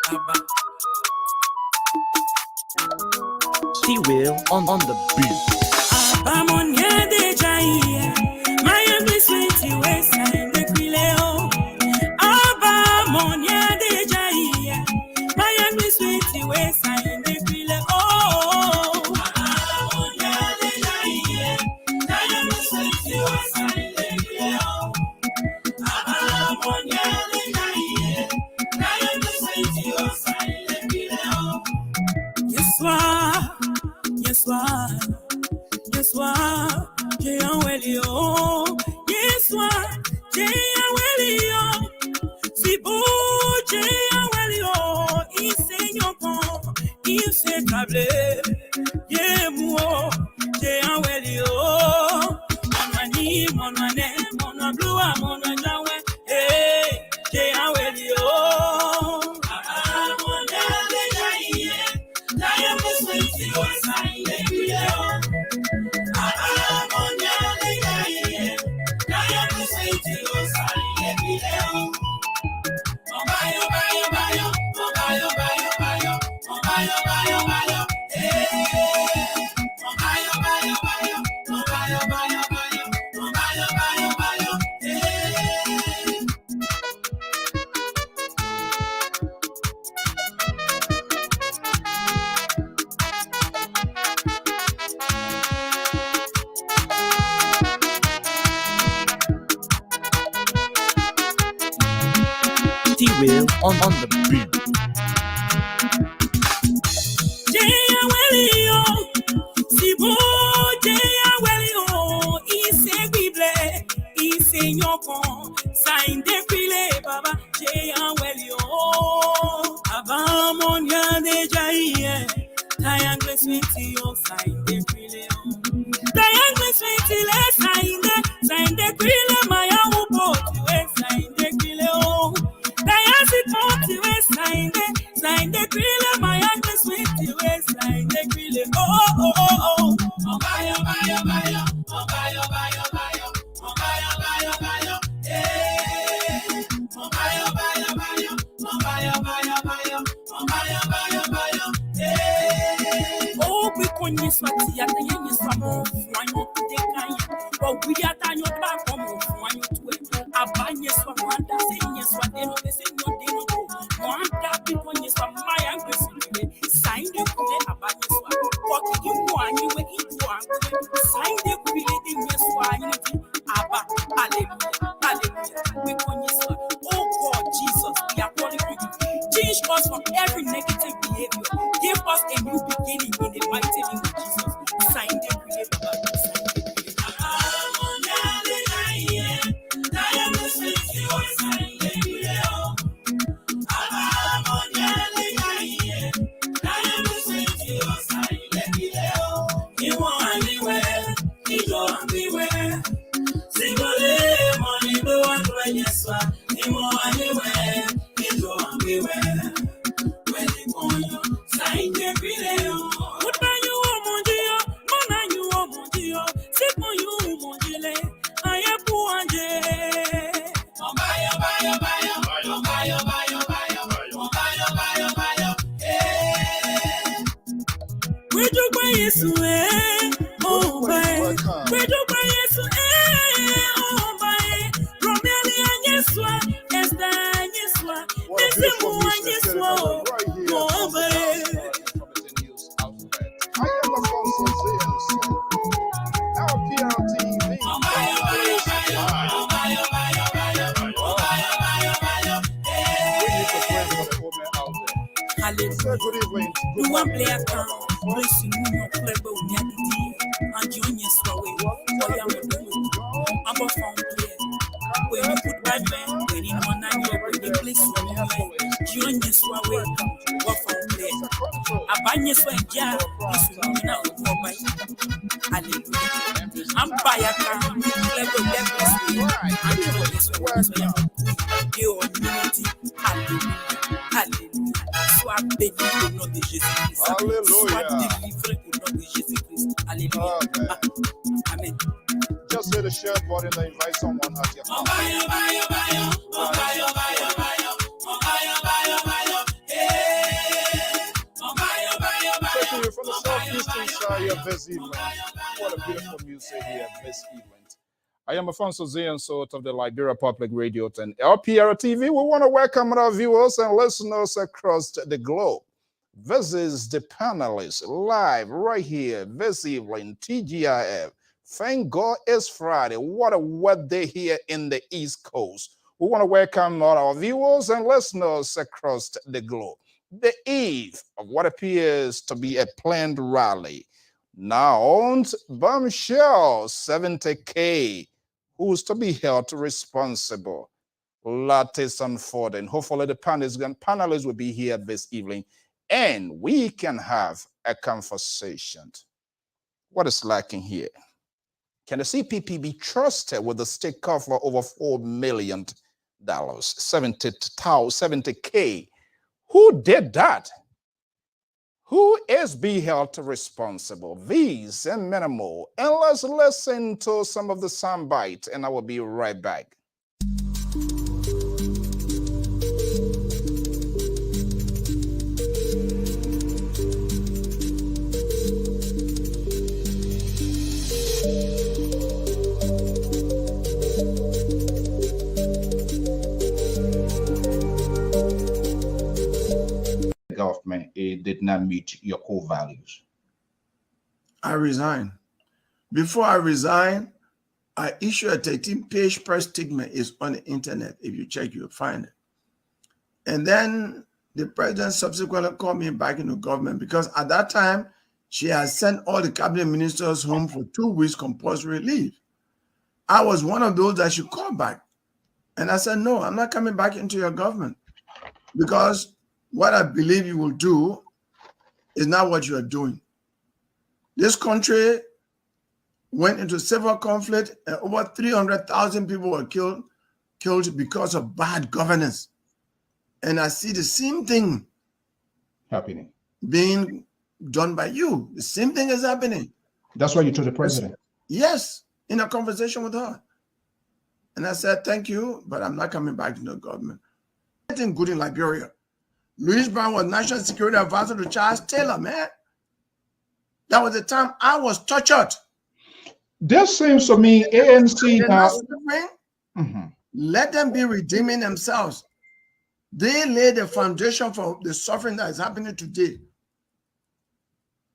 T-Will on the beat. T-Will on the beat. Good evening. You want play a car? Please, you know, play about Yandy and Junior Sway. I'm a phone player. When you put bad man, when you want to know when they place Junior Sway, what phone player? A banya sway, yeah, this is now for my hallelujah. I'm by a car, play with them. I'm doing this way. You are unity, hallelujah, hallelujah. Sois béni au nom de Jésus-Christ. Sois délivré au nom de Jésus-Christ. Alléluia. Amen. Just hit the share button and invite someone at your house. Hey. here this evening. What a beautiful music here this evening. I am Afonso Ziansot of the Liberia Public Radio and Lpr-Tv. We want to welcome our viewers and listeners across the globe. This is the Panelists live right here this evening, TGIF. Thank God it's Friday. What a wet day here in the East Coast. We want to welcome all our viewers and listeners across the globe. The eve of what appears to be a planned rally. Now, bombshell 70K, who's to be held responsible. Lot is unfolding. Hopefully the panelists will be here this evening and we can have a conversation. What is lacking here? Can the CPP be trusted with the state cover over $4 million? 70K. Who did that? Who is being held responsible? These and many more. And let's listen to some of the soundbite, and I will be right back. Government, it did not meet your core values? I resign. Before I resign, I issue a 13-page press statement. It's on the internet. If you check, you'll find it. And then the president subsequently called me back into government because at that time, she had sent all the cabinet ministers home for 2 weeks compulsory leave. I was one of those that she called back. And I said, no, I'm not coming back into your government because what I believe you will do is not what you are doing. This country went into civil conflict and over 300,000 people were killed because of bad governance. And I see the same thing happening, being done by you. The same thing is happening. That's why you told the president? Yes, in a conversation with her. And I said, thank you, but I'm not coming back to the government. Anything good in Liberia. Louis Brown was National Security Advisor to Charles Taylor, man. That was the time I was tortured. This seems to me ANC now. Let them be redeeming themselves. They laid the foundation for the suffering that is happening today.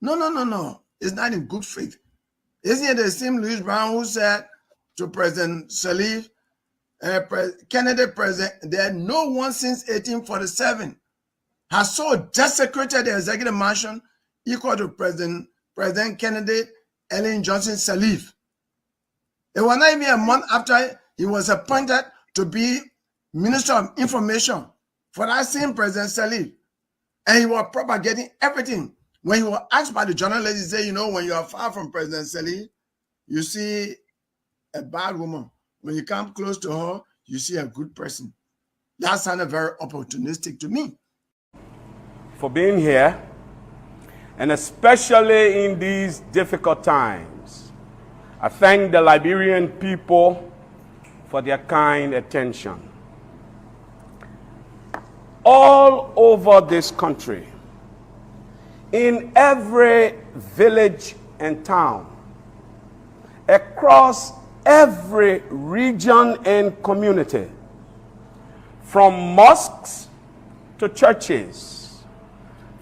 No. It's not in good faith. Isn't it the same Louis Brown who said to President Salif, candidate president, that no one since 1847 has so desecrated the executive mansion equal to President candidate Ellen Johnson Sirleaf. It was not even a month after he was appointed to be Minister of Information for that same President Sirleaf. And he was propagating everything. When he was asked by the journalist, he said, you know, when you are far from President Sirleaf, you see a bad woman. When you come close to her, you see a good person. That sounded very opportunistic to me. For being here, and especially in these difficult times. I thank the Liberian people for their kind attention. All over this country, in every village and town, across every region and community, from mosques to churches,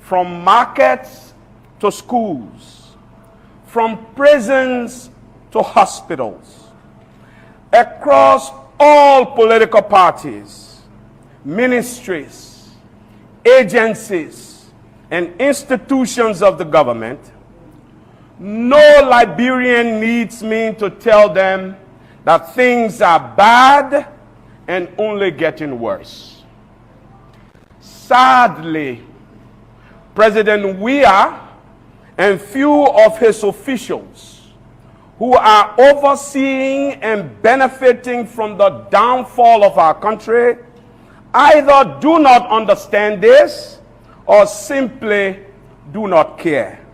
from markets to schools, from prisons to hospitals, across all political parties, ministries, agencies, and institutions of the government, no Liberian needs me to tell them that things are bad and only getting worse. Sadly, President Weah and few of his officials who are overseeing and benefiting from the downfall of our country either do not understand this or simply do not care.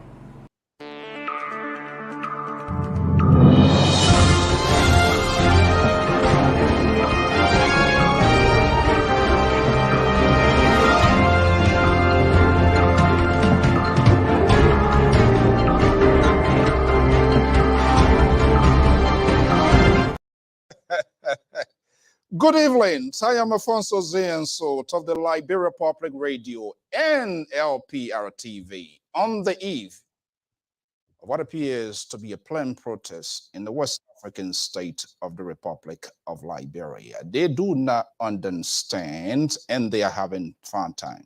Good evening. I am Afonso Zienso of the Liberia Public Radio and Lpr-Tv on the eve of what appears to be a planned protest in the West African state of the Republic of Liberia. They do not understand and they are having fun time.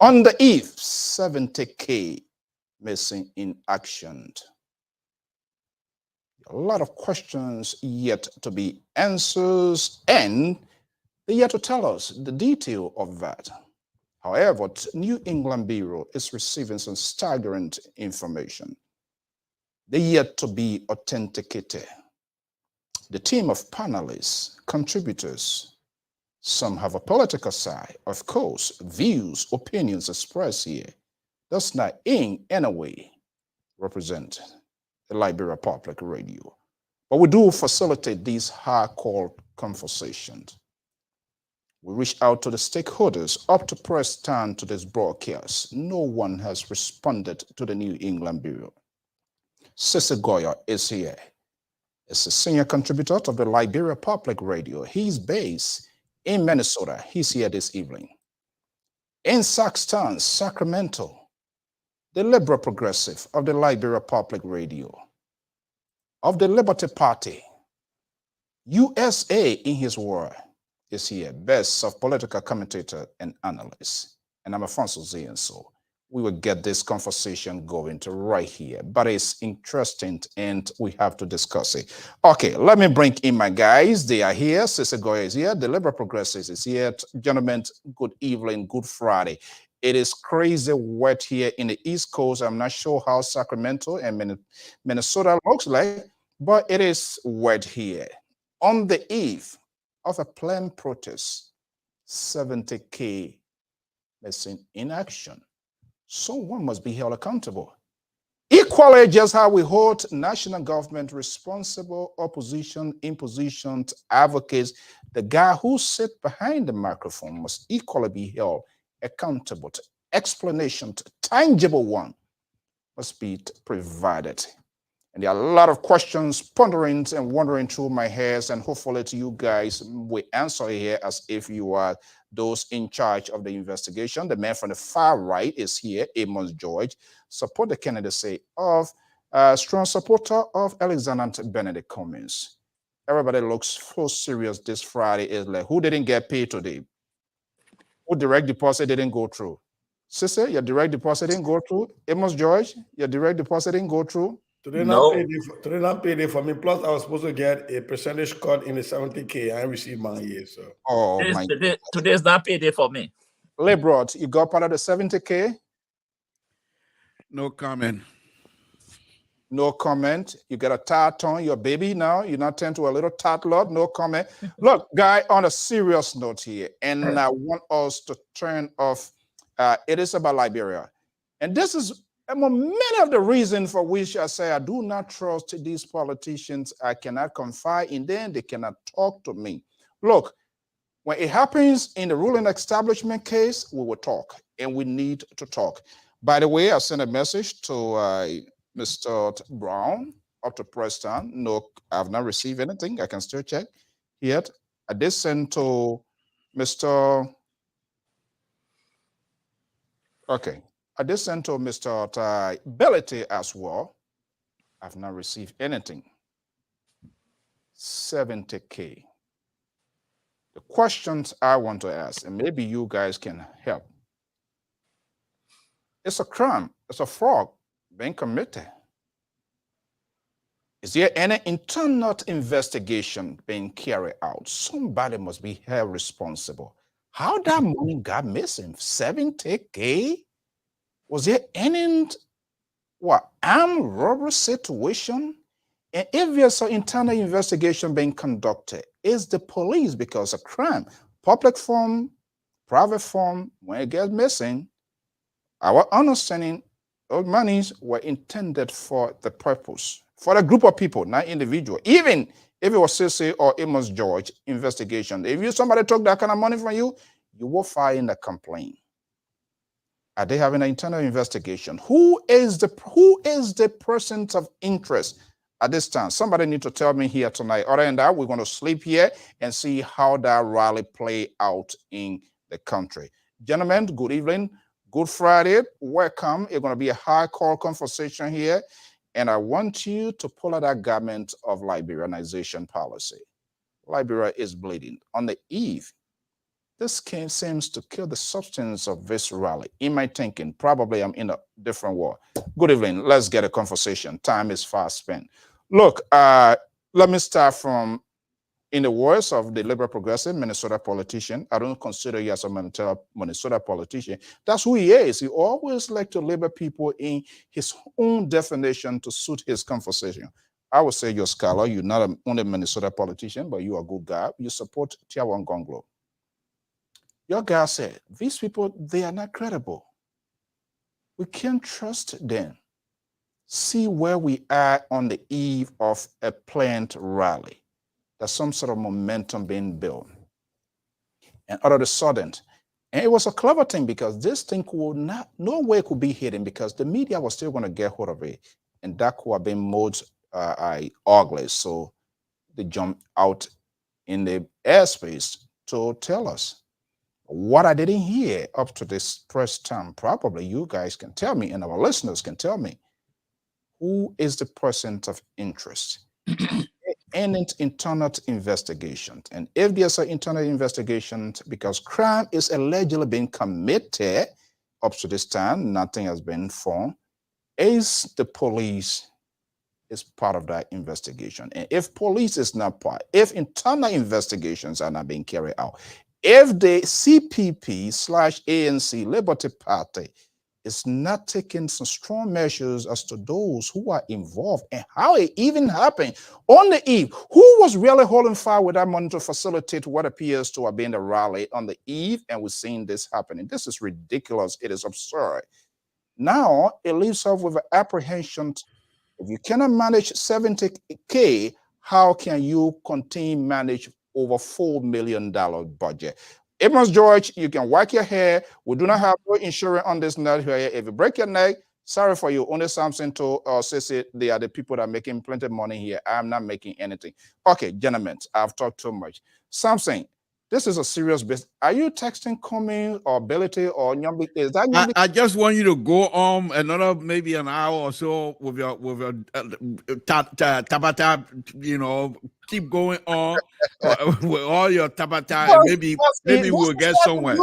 On the eve, 70K missing in action. A lot of questions yet to be answered, and they're yet to tell us the detail of that. However, New England Bureau is receiving some staggering information. They're yet to be authenticated. The team of panelists, contributors, some have a political side, of course, views, opinions expressed here does not in any way represent the Liberia Public Radio. But we do facilitate these hard-called conversations. We reach out to the stakeholders up to press time to this broadcast. No one has responded to the New England Bureau. Sisi Goya is here. Is a senior contributor of the Liberia Public Radio. He's based in Minnesota. He's here this evening. In Saxton, Sacramento, the liberal progressive of the Liberia Public Radio, of the Liberty Party, USA in his word, is here, best of political commentator and analyst. And I'm Afonso Zienso. We will get this conversation going to right here, but it's interesting and we have to discuss it. Okay, let me bring in my guys. They are here. Sisi Goya is here. The liberal progressives is here. Gentlemen, good evening, good Friday. It is crazy wet here in the East Coast. I'm not sure how Sacramento and Minnesota looks like, but it is wet here. On the eve of a planned protest, 70K missing in action. Someone must be held accountable. Equally, just how we hold national government responsible, opposition, imposition advocates, the guy who sits behind the microphone must equally be held accountable. Explanation, tangible one, must be provided. And there are a lot of questions pondering and wandering through my head, and hopefully to you guys, we answer here as if you are those in charge of the investigation. The man from the far right is here, Amos George, support the candidacy of strong supporter of Alexander Benedict Cummings. Everybody looks so serious this Friday. Is like, who didn't get paid today? Who direct deposit didn't go through? Sister, your direct deposit didn't go through. Amos George, your direct deposit didn't go through. Today not payday for me. Plus, I was supposed to get a percentage cut in the 70K. I received my year, so. Oh my! Today's not payday for me. Lebrot, you got part of the 70K? No comment. No comment. You get a tart on your baby now. You not turn to a little tart lot. No comment. Look, guy, on a serious note here, and I want us to turn off. It is about Liberia, and this is many of the reasons for which I say I do not trust these politicians. I cannot confide in them. They cannot talk to me. Look, when it happens in the ruling establishment case, we will talk, and we need to talk. By the way, I sent a message to Mr. Brown up to Preston. No, I have not received anything. I can still check yet. I did send to Mr. Okay. I did send to Mr. Ability as well. I've not received anything. 70K. The questions I want to ask, and maybe you guys can help. It's a crime. It's a fraud being committed. Is there any internal investigation being carried out? Somebody must be held responsible. How that money got missing? 70K? Was there any armed robbery situation? And if there's an internal investigation being conducted, is the police, because a crime, public form, private form, when it gets missing, our understanding those monies were intended for the purpose, for a group of people, not individual. Even if it was Sisi or Amos George investigation, if somebody took that kind of money from you, you will file in a complaint. Are they having an internal investigation? Who is the persons of interest at this time? Somebody need to tell me here tonight. Other than that, we're going to sleep here and see how that rally play out in the country. Gentlemen, good evening. Good Friday. Welcome. It's going to be a high call conversation here. And I want you to pull out that garment of Liberianization policy. Liberia is bleeding. On the eve, this seems to kill the substance of this rally. In my thinking, probably I'm in a different world. Good evening. Let's get a conversation. Time is fast spent. Look, let me start from, in the words of the liberal progressive Minnesota politician, I don't consider you as a Minnesota politician. That's who he is. He always like to label people in his own definition to suit his conversation. I would say you're a scholar. You're not only a Minnesota politician, but you're a good guy. You support Tiawan Gonglo. Your guy said, these people, they are not credible. We can't trust them. See where we are on the eve of a planned rally. There's some sort of momentum being built. And all of a sudden, and it was a clever thing because this thing would not, no way could be hidden because the media was still going to get hold of it. And that could have been mode ugly. So they jumped out in the airspace to tell us. What I didn't hear up to this press time, probably you guys can tell me and our listeners can tell me, who is the person of interest? Any internal investigation. And if there's an internal investigation, because crime is allegedly being committed up to this time, nothing has been found, is the police is part of that investigation. And if police is not part, if internal investigations are not being carried out, if the CPP/ANC Liberty Party is not taking some strong measures as to those who are involved and how it even happened on the eve. Who was really holding fire with that money to facilitate what appears to have been the rally on the eve? And we're seeing this happening. This is ridiculous. It is absurd. Now it leaves us with an apprehension. If you cannot manage 70K, how can you continue manage over $4 million budget? Amos George, you can whack your hair. We do not have no insurance on this net here. If you break your neck, sorry for you. Only something to say they are the people that are making plenty of money here. I'm not making anything. Okay, gentlemen, I've talked too much. Something. This is a serious business. Are you texting Cummings or Ability or Nyambi? Is that Nyambi? I just want you to go on another maybe an hour or so with your tabata, you know, keep going on with all your tabata, and maybe we'll get somewhere.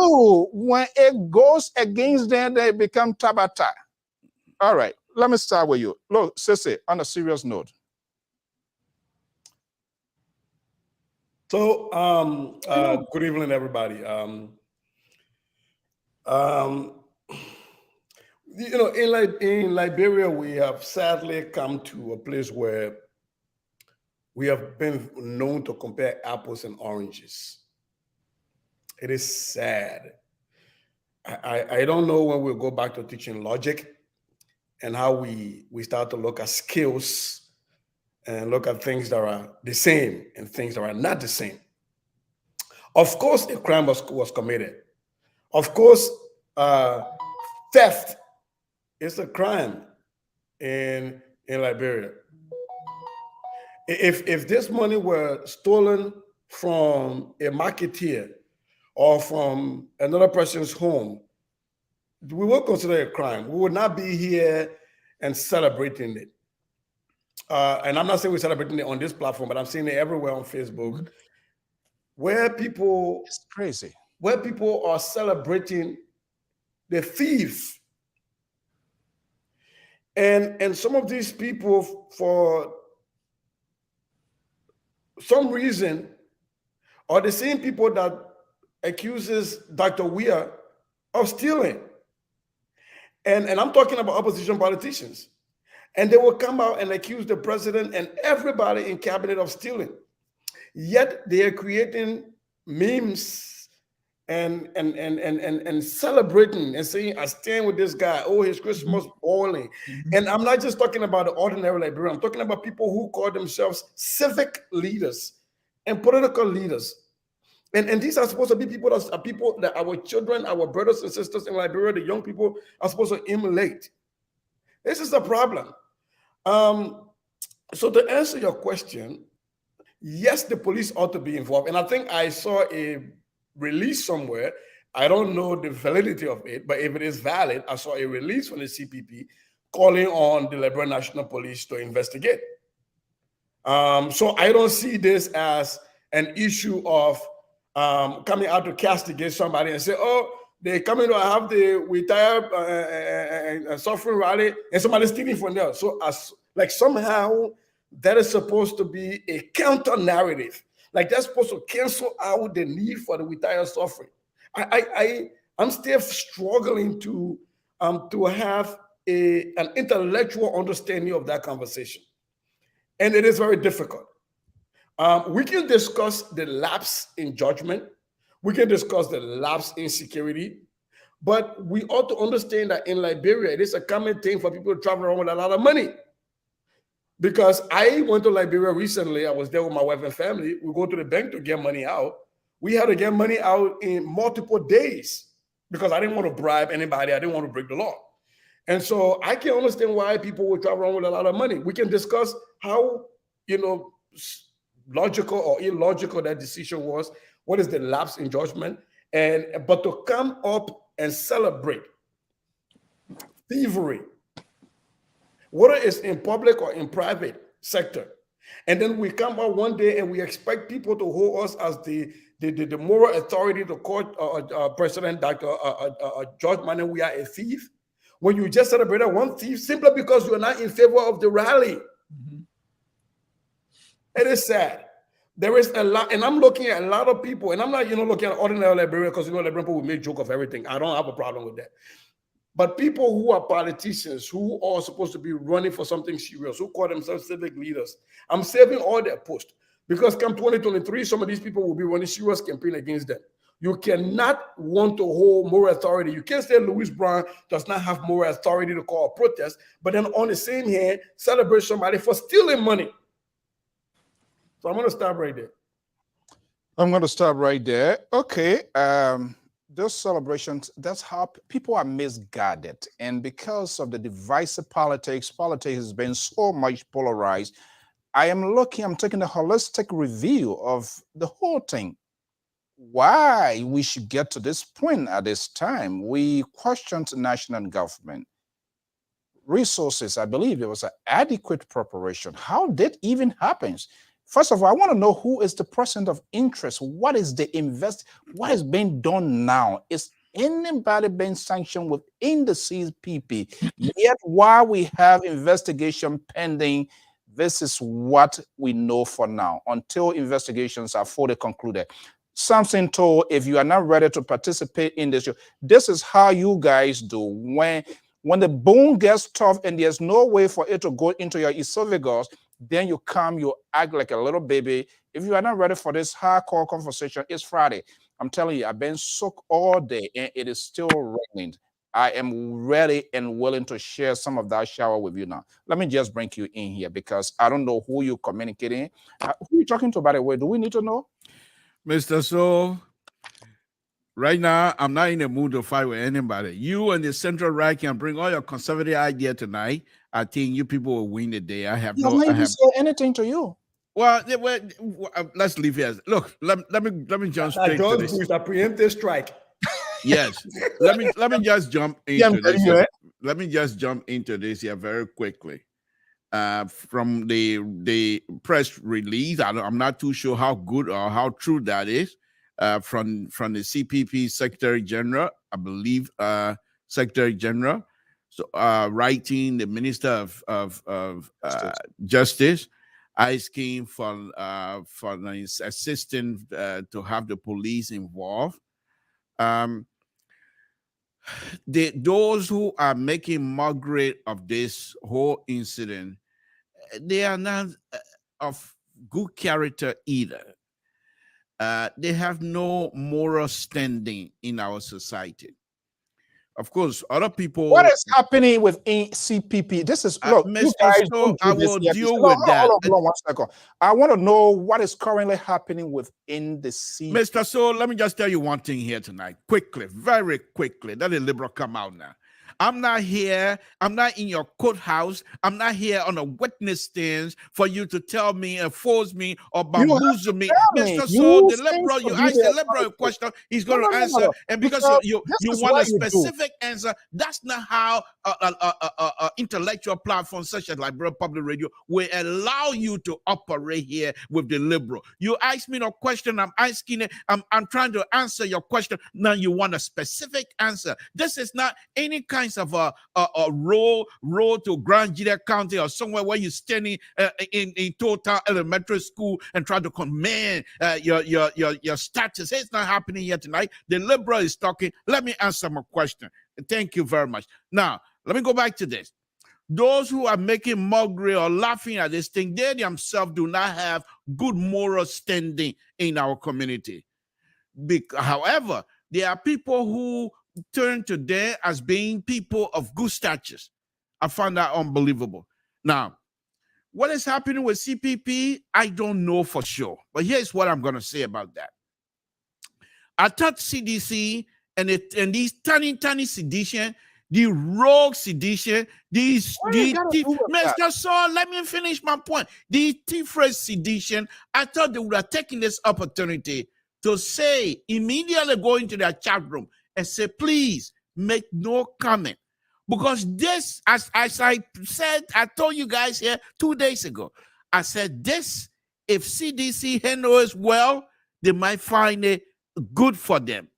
When it goes against them, they become tabata. All right, let me start with you. Look, Sissy, on a serious note. So, good evening, everybody. You know, in Liberia, we have sadly come to a place where we have been known to compare apples and oranges. It is sad. I don't know when we'll go back to teaching logic and how we start to look at skills and look at things that are the same and things that are not the same. Of course, a crime was committed. Of course, theft is a crime in Liberia. If this money were stolen from a marketeer or from another person's home, we will consider it a crime. We would not be here and celebrating it. And I'm not saying we're celebrating it on this platform, but I'm seeing it everywhere on Facebook, where people, it's crazy, where people are celebrating the thief. And some of these people, for some reason, are the same people that accuses Dr. Weir of stealing. And I'm talking about opposition politicians. And they will come out and accuse the president and everybody in cabinet of stealing. Yet they are creating memes and celebrating and saying, I stand with this guy. Oh, his Christmas boiling. And I'm not just talking about the ordinary Liberian. I'm talking about people who call themselves civic leaders and political leaders. And these are supposed to be people that our children, our brothers and sisters in Liberia, the young people are supposed to emulate. This is the problem. So to answer your question, yes, the police ought to be involved. And I think I saw a release somewhere. I don't know the validity of it, but if it is valid, I saw a release from the CPP calling on the Liberal National Police to investigate. So I don't see this as an issue of coming out to castigate somebody and say, oh, they coming to have the retired and suffering rally and somebody stealing from there. So as like somehow that is supposed to be a counter narrative. Like that's supposed to cancel out the need for the retired suffering. I'm still struggling to have an intellectual understanding of that conversation. And it is very difficult. We can discuss the lapse in judgment. We can discuss the lapse in security. But we ought to understand that in Liberia, it is a common thing for people to travel around with a lot of money. Because I went to Liberia recently. I was there with my wife and family. We go to the bank to get money out. We had to get money out in multiple days because I didn't want to bribe anybody. I didn't want to break the law. And so I can understand why people would travel around with a lot of money. We can discuss how, logical or illogical that decision was. What is the lapse in judgment? But to come up and celebrate thievery, whether it's in public or in private sector, and then we come out one day and we expect people to hold us as the moral authority to court President Dr. George Manning, we are a thief, when you just celebrated one thief simply because you're not in favor of the rally. It is sad. There is a lot, and I'm looking at a lot of people, and I'm not, looking at ordinary Liberians because, Liberian people will make joke of everything. I don't have a problem with that. But people who are politicians, who are supposed to be running for something serious, who call themselves civic leaders, I'm saving all their posts because come 2023, some of these people will be running serious campaign against them. You cannot want to hold moral authority. You can't say Louis Brown does not have moral authority to call a protest, but then on the same hand, celebrate somebody for stealing money. So I'm going to stop right there. I'm going to stop right there. Okay. Those celebrations, that's how people are misguided. And because of the divisive politics has been so much polarized. I'm taking a holistic review of the whole thing. Why we should get to this point at this time. We questioned national government. Resources, I believe there was an adequate preparation. How did even happen? First of all, I want to know who is the person of interest. What is the what is being done now? Is anybody being sanctioned within the CPP? Yet while we have investigation pending, this is what we know for now until investigations are fully concluded. Something told, if you are not ready to participate in this, this is how you guys do. When the bone gets tough and there's no way for it to go into your esophagus, then you come, you act like a little baby. If you are not ready for this hardcore conversation, it's Friday. I'm telling you, I've been soaked all day and it is still raining. I am ready and willing to share some of that shower with you now. Let me just bring you in here because I don't know who you're communicating. Who are you talking to, by the way? Do we need to know? Mr. So, right now, I'm not in the mood to fight with anybody. You and the central right can bring all your conservative idea tonight. I think you people will win the day. I have say anything to you. Well, let's leave here. Look, let me jump straight to this. A preemptive strike. Yes, let me just jump into this. Here. Let me just jump into this here very quickly. From the press release, I'm not too sure how good or how true that is. From the CPP Secretary General, I believe, Secretary General. So, writing the Minister of Justice, asking for his assistant to have the police involved. Those who are making mockery of this whole incident, they are not of good character either. They have no moral standing in our society. Of course, other people. What is happening with CPP? This is look, Mr. So I will deal with that. Hold on 1 second. I want to know what is currently happening within the CPP. Mr. So let me just tell you one thing here tonight, quickly, very quickly. Let the liberal come out now. I'm not here. I'm not in your courthouse. I'm not here on a witness stand for you to tell me and force me or bamboozle me. Mr. So the liberal, you ask the liberal a question, he's going to answer. And because you want a specific answer, that's not how intellectual platforms such as Liberal Public Radio will allow you to operate here with the liberal. You ask me a question, I'm asking it, I'm trying to answer your question. Now you want a specific answer. This is not any kinds of a road to Grand Gila County or somewhere where you're standing in Total Elementary School and try to command your status. It's not happening here tonight. The liberal is talking. Let me answer my question. Thank you very much. Now, let me go back to this. Those who are making mockery or laughing at this thing, they themselves do not have good moral standing in our community. However, there are people who turn to them as being people of good statures. I find that unbelievable. Now, what is happening with CPP, I don't know for sure. But here's what I'm going to say about that. I thought CDC and these tiny sedition, the rogue sedition, Mr. Saul, let me finish my point. The Tifres sedition, I thought they would have taken this opportunity to say, immediately go into their chat room and say, please make no comment. Because this, as I said, I told you guys here 2 days ago, I said this, if CDC handles well, they might find it good for them.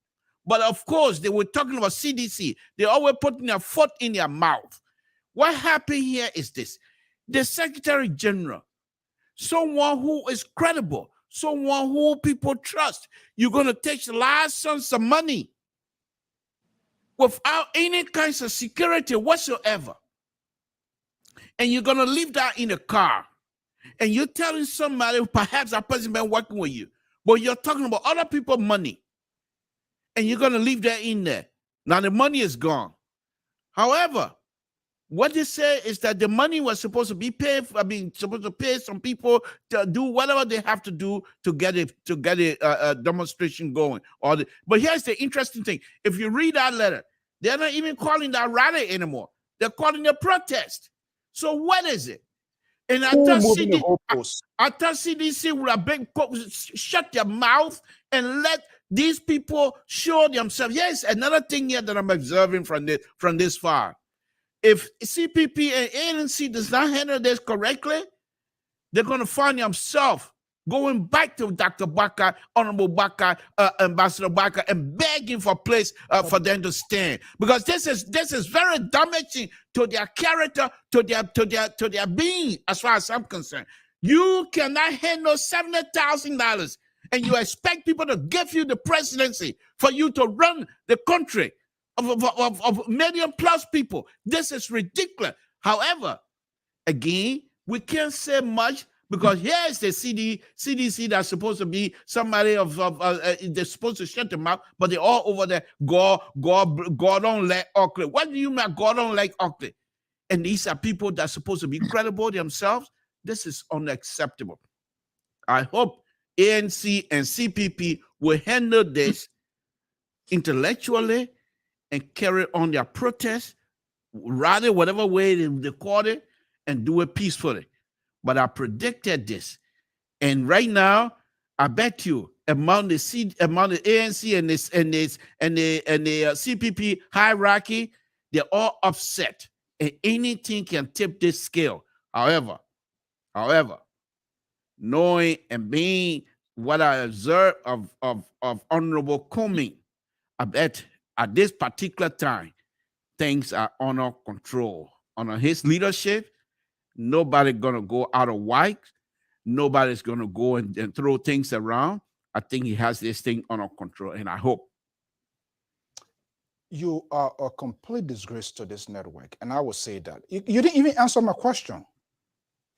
But of course, they were talking about CDC. They always putting their foot in their mouth. What happened here is this. The Secretary General, someone who is credible, someone who people trust, you're going to take large sums of money without any kinds of security whatsoever. And you're going to leave that in a car. And you're telling somebody, perhaps that person been working with you, but you're talking about other people's money. And you're going to leave that in there. Now the money is gone. However, what they say is that the money was supposed to be paid. Supposed to pay some people to do whatever they have to do to get a demonstration going. But here's the interesting thing: if you read that letter, they're not even calling that rally anymore. They're calling it protest. So what is it? And I thought CDC would have shut their mouth and let these people show themselves. Yes, another thing here that I'm observing from this far. If CPP and ANC does not handle this correctly, they're going to find themselves going back to Dr. Baka, Honorable Baka, Ambassador Baka, and begging for a place for them to stand. Because this is very damaging to their character, to their being, as far as I'm concerned. You cannot handle $70,000 and you expect people to give you the presidency for you to run the country of million plus people. This is ridiculous. However, again, we can't say much because here's the CDC that's supposed to be somebody they're supposed to shut them up, but they're all over there. God don't like Oakley. What do you mean God don't like Oakley? And these are people that's supposed to be credible themselves. This is unacceptable. I hope ANC and CPP will handle this intellectually and carry on their protest, rather whatever way they call it, and do it peacefully. But I predicted this, and right now, I bet you among the ANC and the CPP hierarchy, they're all upset, and anything can tip this scale. However, knowing and being what I observe of Honorable Comey, I bet at this particular time, things are under control. Under his leadership, nobody's going to go out of whack. Nobody's going to go and throw things around. I think he has this thing under control, and I hope. You are a complete disgrace to this network, and I will say that. You didn't even answer my question.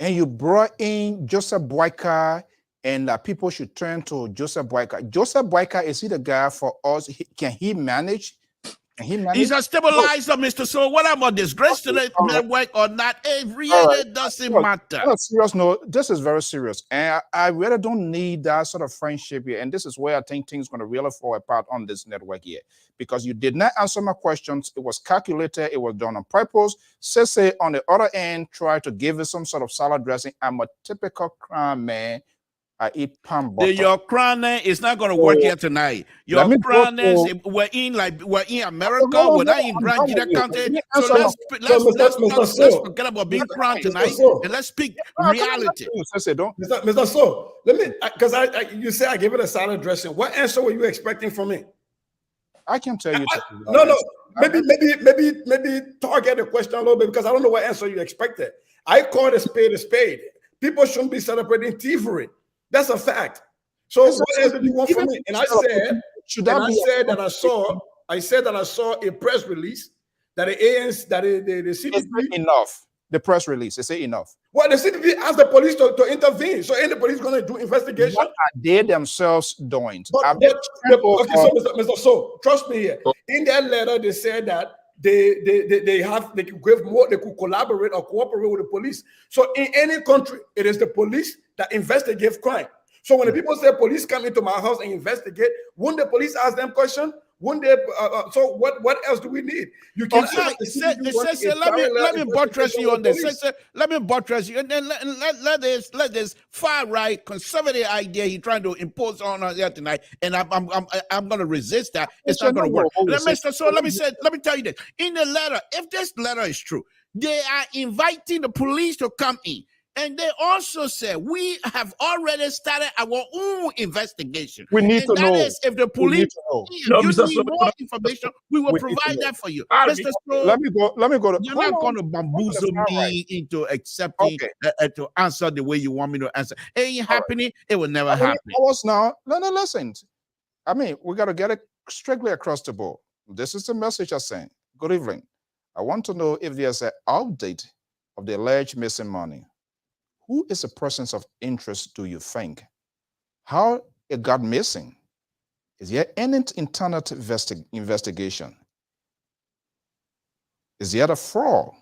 And you brought in Joseph Boyka, and people should turn to Joseph Boyka. Joseph Boyka, is he the guy for us? Can he manage And he He's managed. a stabilizer, Mr. So what about disgrace to the network or not? It really doesn't matter. On a serious note, this is very serious. And I really don't need that sort of friendship here. And this is where I think things going to really fall apart on this network here. Because you did not answer my questions. It was calculated. It was done on purpose. Say on the other end, try to give it some sort of salad dressing. I'm a typical crime man. I eat palm butter. Your crony is not going to work here tonight. Your cronies, we're in America, we're not in Grand Gita County. So let's forget about being crowned tonight and let's speak reality. Mr. So, let me, because you say I give it a salad dressing. What answer were you expecting from me? I can tell you. No. Maybe target the question a little bit because I don't know what answer you expected. I called a spade a spade. People shouldn't be celebrating thievery. That's a fact. So what else do you want from me? And I said that I saw a press release that the ANC, that the CPP enough. The press release, they say enough. Well, the CPP asked the police to intervene. So ain't the police going to do investigation? What are they themselves doing? Okay, so Mr. So trust me here. In that letter, they said that they could give more, they could collaborate or cooperate with the police. So in any country, it is the police that investigate crime. So when the people say police come into my house and investigate, wouldn't the police ask them questions? Wouldn't they? So what else do we need? You can let me buttress you on this. Let me buttress you, and then let this far right conservative idea he trying to impose on us here tonight, and I'm going to resist that. It's not going to work. Let me tell you this. In the letter, if this letter is true, they are inviting the police to come in. And they also said, we have already started our own investigation. We need to know. That is, if the police need more information, we will provide that for you. Mr. Let me go. You're not going to bamboozle me into accepting to answer the way you want me to answer. It ain't happening. It will never happen. Listen. I mean, we got to get it strictly across the board. This is the message I'm saying. Good evening. I want to know if there's an update of the alleged missing money. Who is a person of interest, do you think? How it got missing? Is there any internal investigation? Is there a fraud?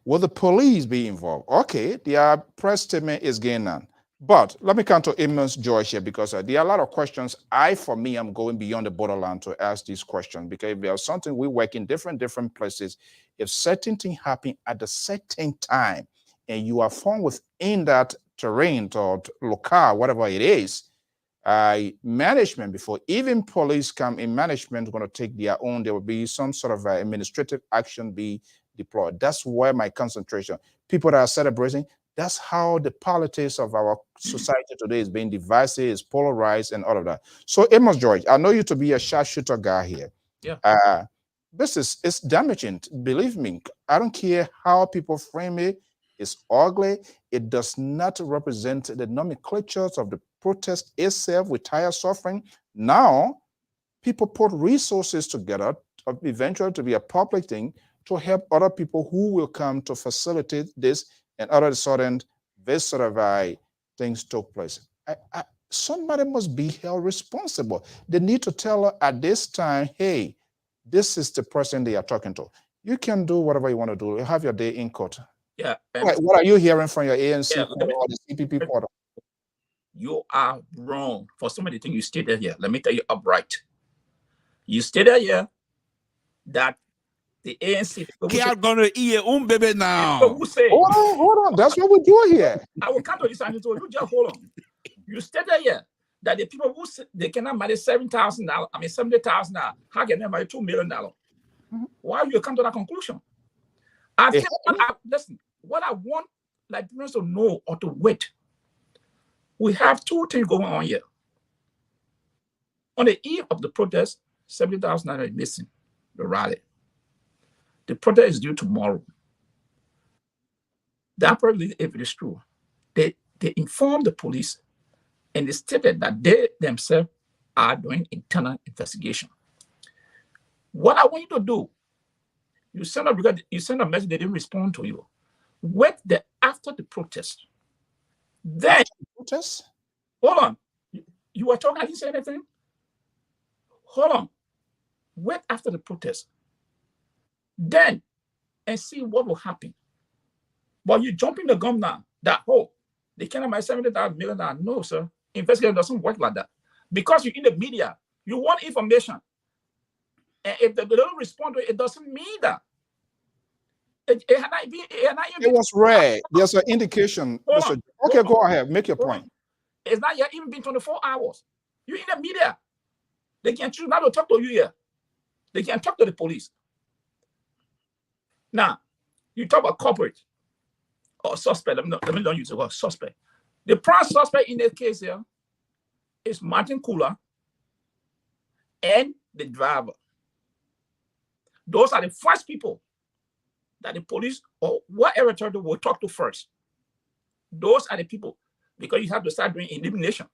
Will the police be involved? Okay, their press statement is going on. But let me come to immense George here because there are a lot of questions. For me, I'm going beyond the borderline to ask these questions because if there's something we work in different places, if certain things happen at the certain time, and you are found within that terrain or locale, whatever it is, management, before even police come in, management is going to take their own. There will be some sort of administrative action be deployed. That's where my concentration. People that are celebrating, that's how the politics of our society today is being divisive, is polarized, and all of that. So, Amos George, I know you to be a sharpshooter guy here. Yeah. It's damaging. Believe me, I don't care how people frame it. It's ugly. It does not represent the nomenclatures of the protest itself with tire suffering. Now, people put resources together, eventually to be a public thing, to help other people who will come to facilitate this, and all of a sudden, this sort of things took place. Somebody must be held responsible. They need to tell her at this time, hey, this is the person they are talking to. You can do whatever you want to do. You have your day in court. Yeah. What are you hearing from your ANC or the CPP portal? You are wrong for some of the things you stated here. Let me tell you upright. You stated here that the ANC people are going to eat baby now. Who say, hold on. That's what we do here. I will come to this and you just hold on. You stated here that the people who say they cannot manage $7,000, $70,000, how can they manage $2 million? Why you come to that conclusion? Listen, what I want Liberians to know or to wait, we have two things going on here. On the eve of the protest, 70,000 is missing, the rally. The protest is due tomorrow. That probably, if it is true, they informed the police and they stated that they themselves are doing internal investigation. What I want you to do, you send a message, they didn't respond to you. Wait after the protest. Then, protest? Hold on. You were talking, I didn't say anything. Hold on. Wait after the protest. then and see what will happen. But you jumping the gun now that, oh, they cannot buy $70 million. No, sir. Investigation doesn't work like that. Because you're in the media, you want information. And if they don't respond to it, it doesn't mean that. It was rare. There's an indication. Okay, go ahead. Make your point. It's not yet even been 24 hours. You're in the media. They can choose not to talk to you here. They can talk to the police. Now, you talk about corporate or suspect. Let me not use the word suspect. The prime suspect in this case here is Martin Kula and the driver. Those are the first people that the police or whatever authority will talk to first. Those are the people, because you have to start doing elimination.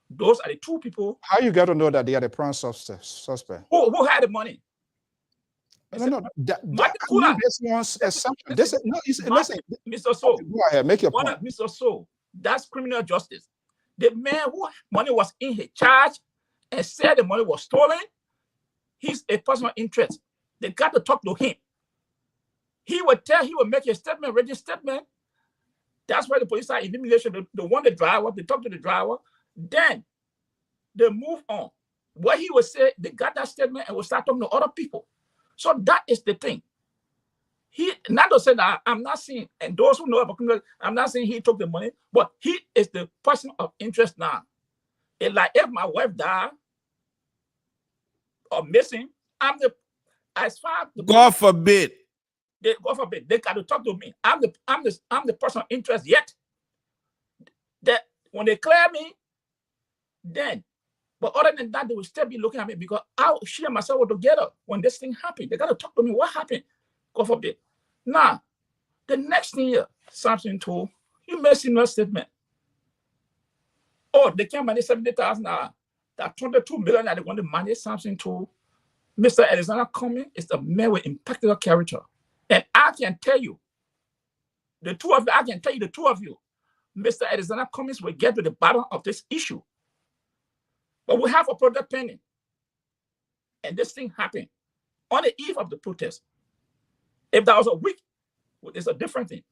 Those are the two people. How you got to know that they are the prime suspect? Who had the money? No. This one's assumption. Listen, Mr. So, go ahead, make your point. Mr. So, that's criminal justice. The man who money was in his charge and said the money was stolen, he's a personal interest. They got to talk to him. He would make a statement, ready statement. That's why the police are elimination. They want the driver, they talk to the driver, then they move on. What he would say, they got that statement and will start talking to other people. So that is the thing. He not to say that I'm not saying, and those who know about criminal, I'm not saying he took the money, but he is the person of interest now. It's like if my wife died or missing, I'm the as far as God forbid. God forbid, they got to talk to me. I'm the person of interest yet. That when they clear me, then. But other than that, they will still be looking at me because she and myself were together when this thing happened. They got to talk to me. What happened? God forbid. Now, the next thing here, something told you made similar statement. Oh, they can't manage $70,000. That $22 million that they want to manage something to. Mr. Alexander Cummings is a man with impeccable character. And I can tell you, the two of you, Mr. Alexander Cummings will get to the bottom of this issue. But we have a protest pending. And this thing happened on the eve of the protest. If that was a week, it's a different thing.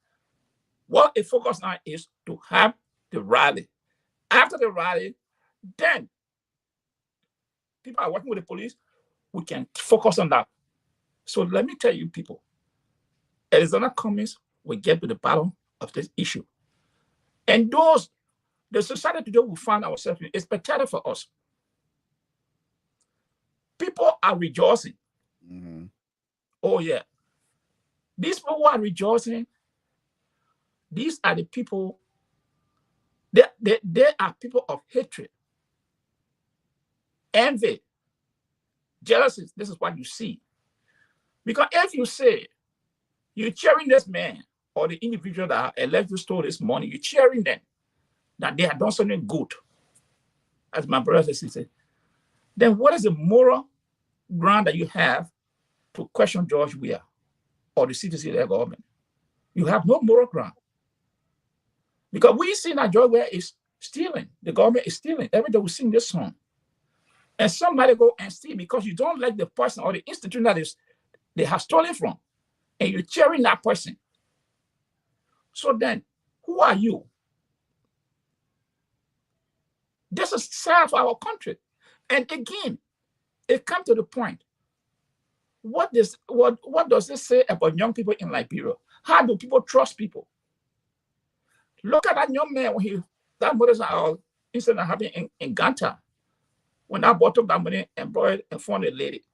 What it focuses on is to have the rally. After the rally, then people are working with the police. We can focus on that. So let me tell you, people, Arizona Cummings will get to the bottom of this issue. And the society today we find ourselves in is spectacular for us. People are rejoicing. Mm-hmm. Oh, yeah. These people who are rejoicing, these are the people, they are people of hatred, envy, jealousy. This is what you see. Because if you say you're cheering this man or the individual that elected stole this money, you're cheering them that they have done something good, as my brother and sister, then what is the moral ground that you have to question George Weah or the CTC of their government? You have no moral ground. Because we see that George Weah is stealing. The government is stealing. Every day we sing this song. And somebody go and steal because you don't like the person or the institution that they have stolen from. And you're cheering that person. So then, who are you? This is sad for our country. And again, it comes to the point. What does this say about young people in Liberia? How do people trust people? Look at that young man when that mother's incident happened in Ganta. When I bought up that money and brought it in front of the lady.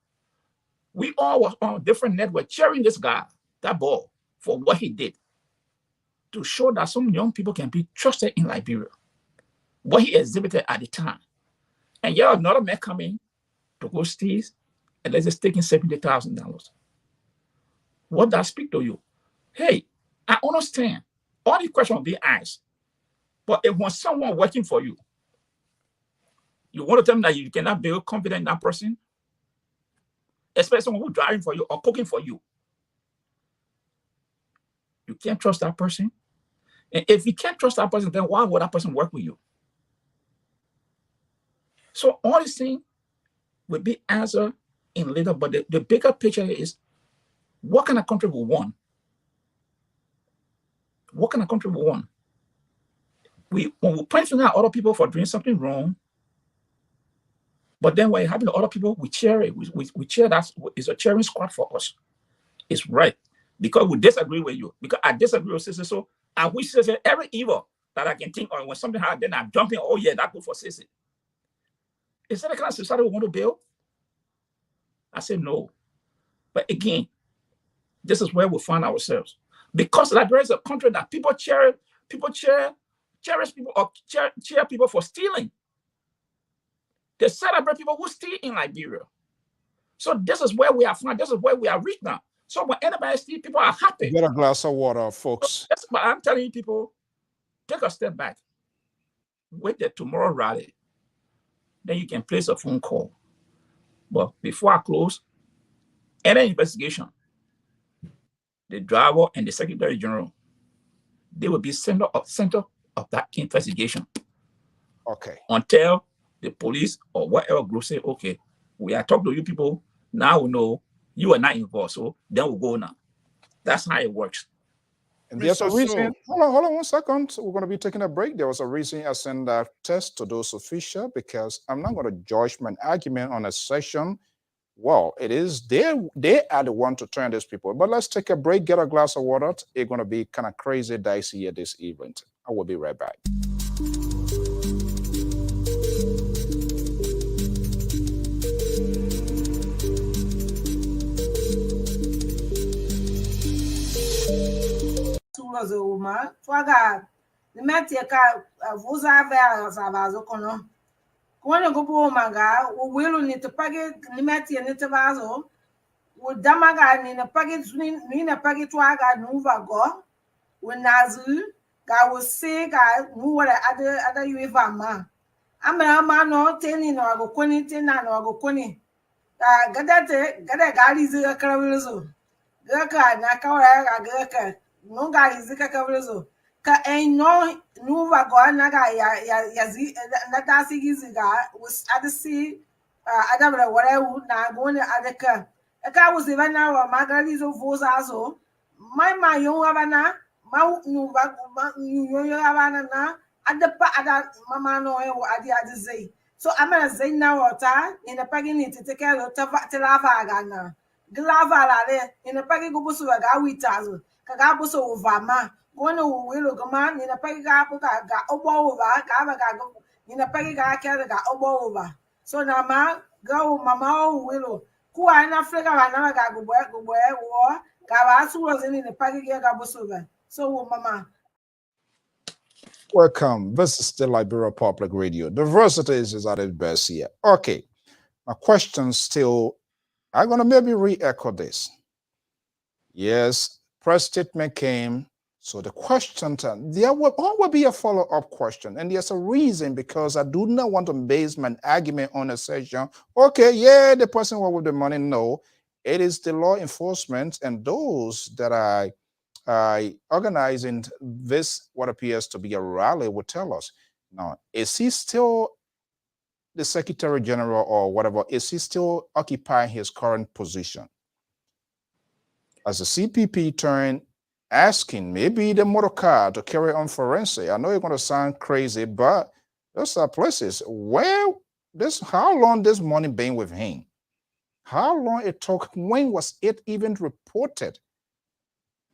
We all was on a different network cheering this guy, that boy, for what he did. To show that some young people can be trusted in Liberia. What he exhibited at the time. And yet another man coming to go steal and let's just taking $70,000. What does speak to you? Hey, I understand. All the questions will be asked. But if when someone working for you, you want to tell them that you cannot be confident in that person, especially someone who's driving for you or cooking for you. You can't trust that person. And if you can't trust that person, then why would that person work with you? So all these things will be answered in later, but the bigger picture is What kind of country we want? What kind of country we want? When we point finger at other people for doing something wrong, but then when having other people, we cheer it. We cheer that. It's a cheering squad for us. It's right. Because we disagree with you. Because I disagree with Sissy. So I wish Sissy every evil that I can think of. When something happens, then I'm jumping. Oh yeah, that's good for Sissy. Is that the kind of society we want to build? I say no. But again, this is where we find ourselves. Because Liberia is a country that people cherish people or cheer people for stealing. They celebrate people who steal in Liberia. So this is where we are found. This is where we are reached now. So when anybody steals, people are happy. Get a glass of water, folks. So but I'm telling you, people, take a step back. Wait till tomorrow rally. Then you can place a phone call. But before I close, any investigation, the driver and the Secretary General, they will be center of that investigation. Okay. Until the police or whatever group say, okay, we are talking to you people. Now we know you are not involved. So then we'll go now. That's how it works. And there's a reason. Hold on 1 second. We're going to be taking a break. There was a reason I sent that test to those officials because I'm not going to judge my argument on a session. Well, it is they are the one to turn these people. But let's take a break, get a glass of water. It's going to be kind of crazy dicey here this evening. I will be right back. Kwana gupo maga welu ni tupage limati ni tabazo udamaga ni na page ni na page twaga nuva go unazu ga wose ga nuwara ada yuva ma ama no teni no go koni tena no go koni gada gari zika karawizo gaka na kawara ga gaka no gari zika karawizo ka no nuva go naga ya zi na dasi giziga was adisi adabra whatever na go ne adaka aka was even now magalizo vozazo my yo abana ma nuva yo abana na adapa ada mama no e adi adizei so amana zai na wata in the pagini to take care of telava gana glava la le in the pagi go busu ga witazo kaga busu ovama gona welo gama ni na pagi ga obo over ga go ni na pagi ga kere ga obo over so na ma go mama welo ku ana frega na ga go wo ga ba su was in the pagi ga busu ga so mama. Welcome. This is the Liberia Public Radio. Diversity is at its best here. Okay. My question still, I'm going to maybe re-echo this. Yes, press statement came. So the question, there will be a follow-up question. And there's a reason because I do not want to base my argument on a session. Okay, yeah, the person with the money. No, it is the law enforcement and those that are organizing this, what appears to be a rally, will tell us. Now, is he still the Secretary General or whatever? Is he still occupying his current position? As the CPP turned asking maybe the motor car to carry on forensic. I know you're going to sound crazy, but those are places where how long this money been with him? How long it took? When was it even reported?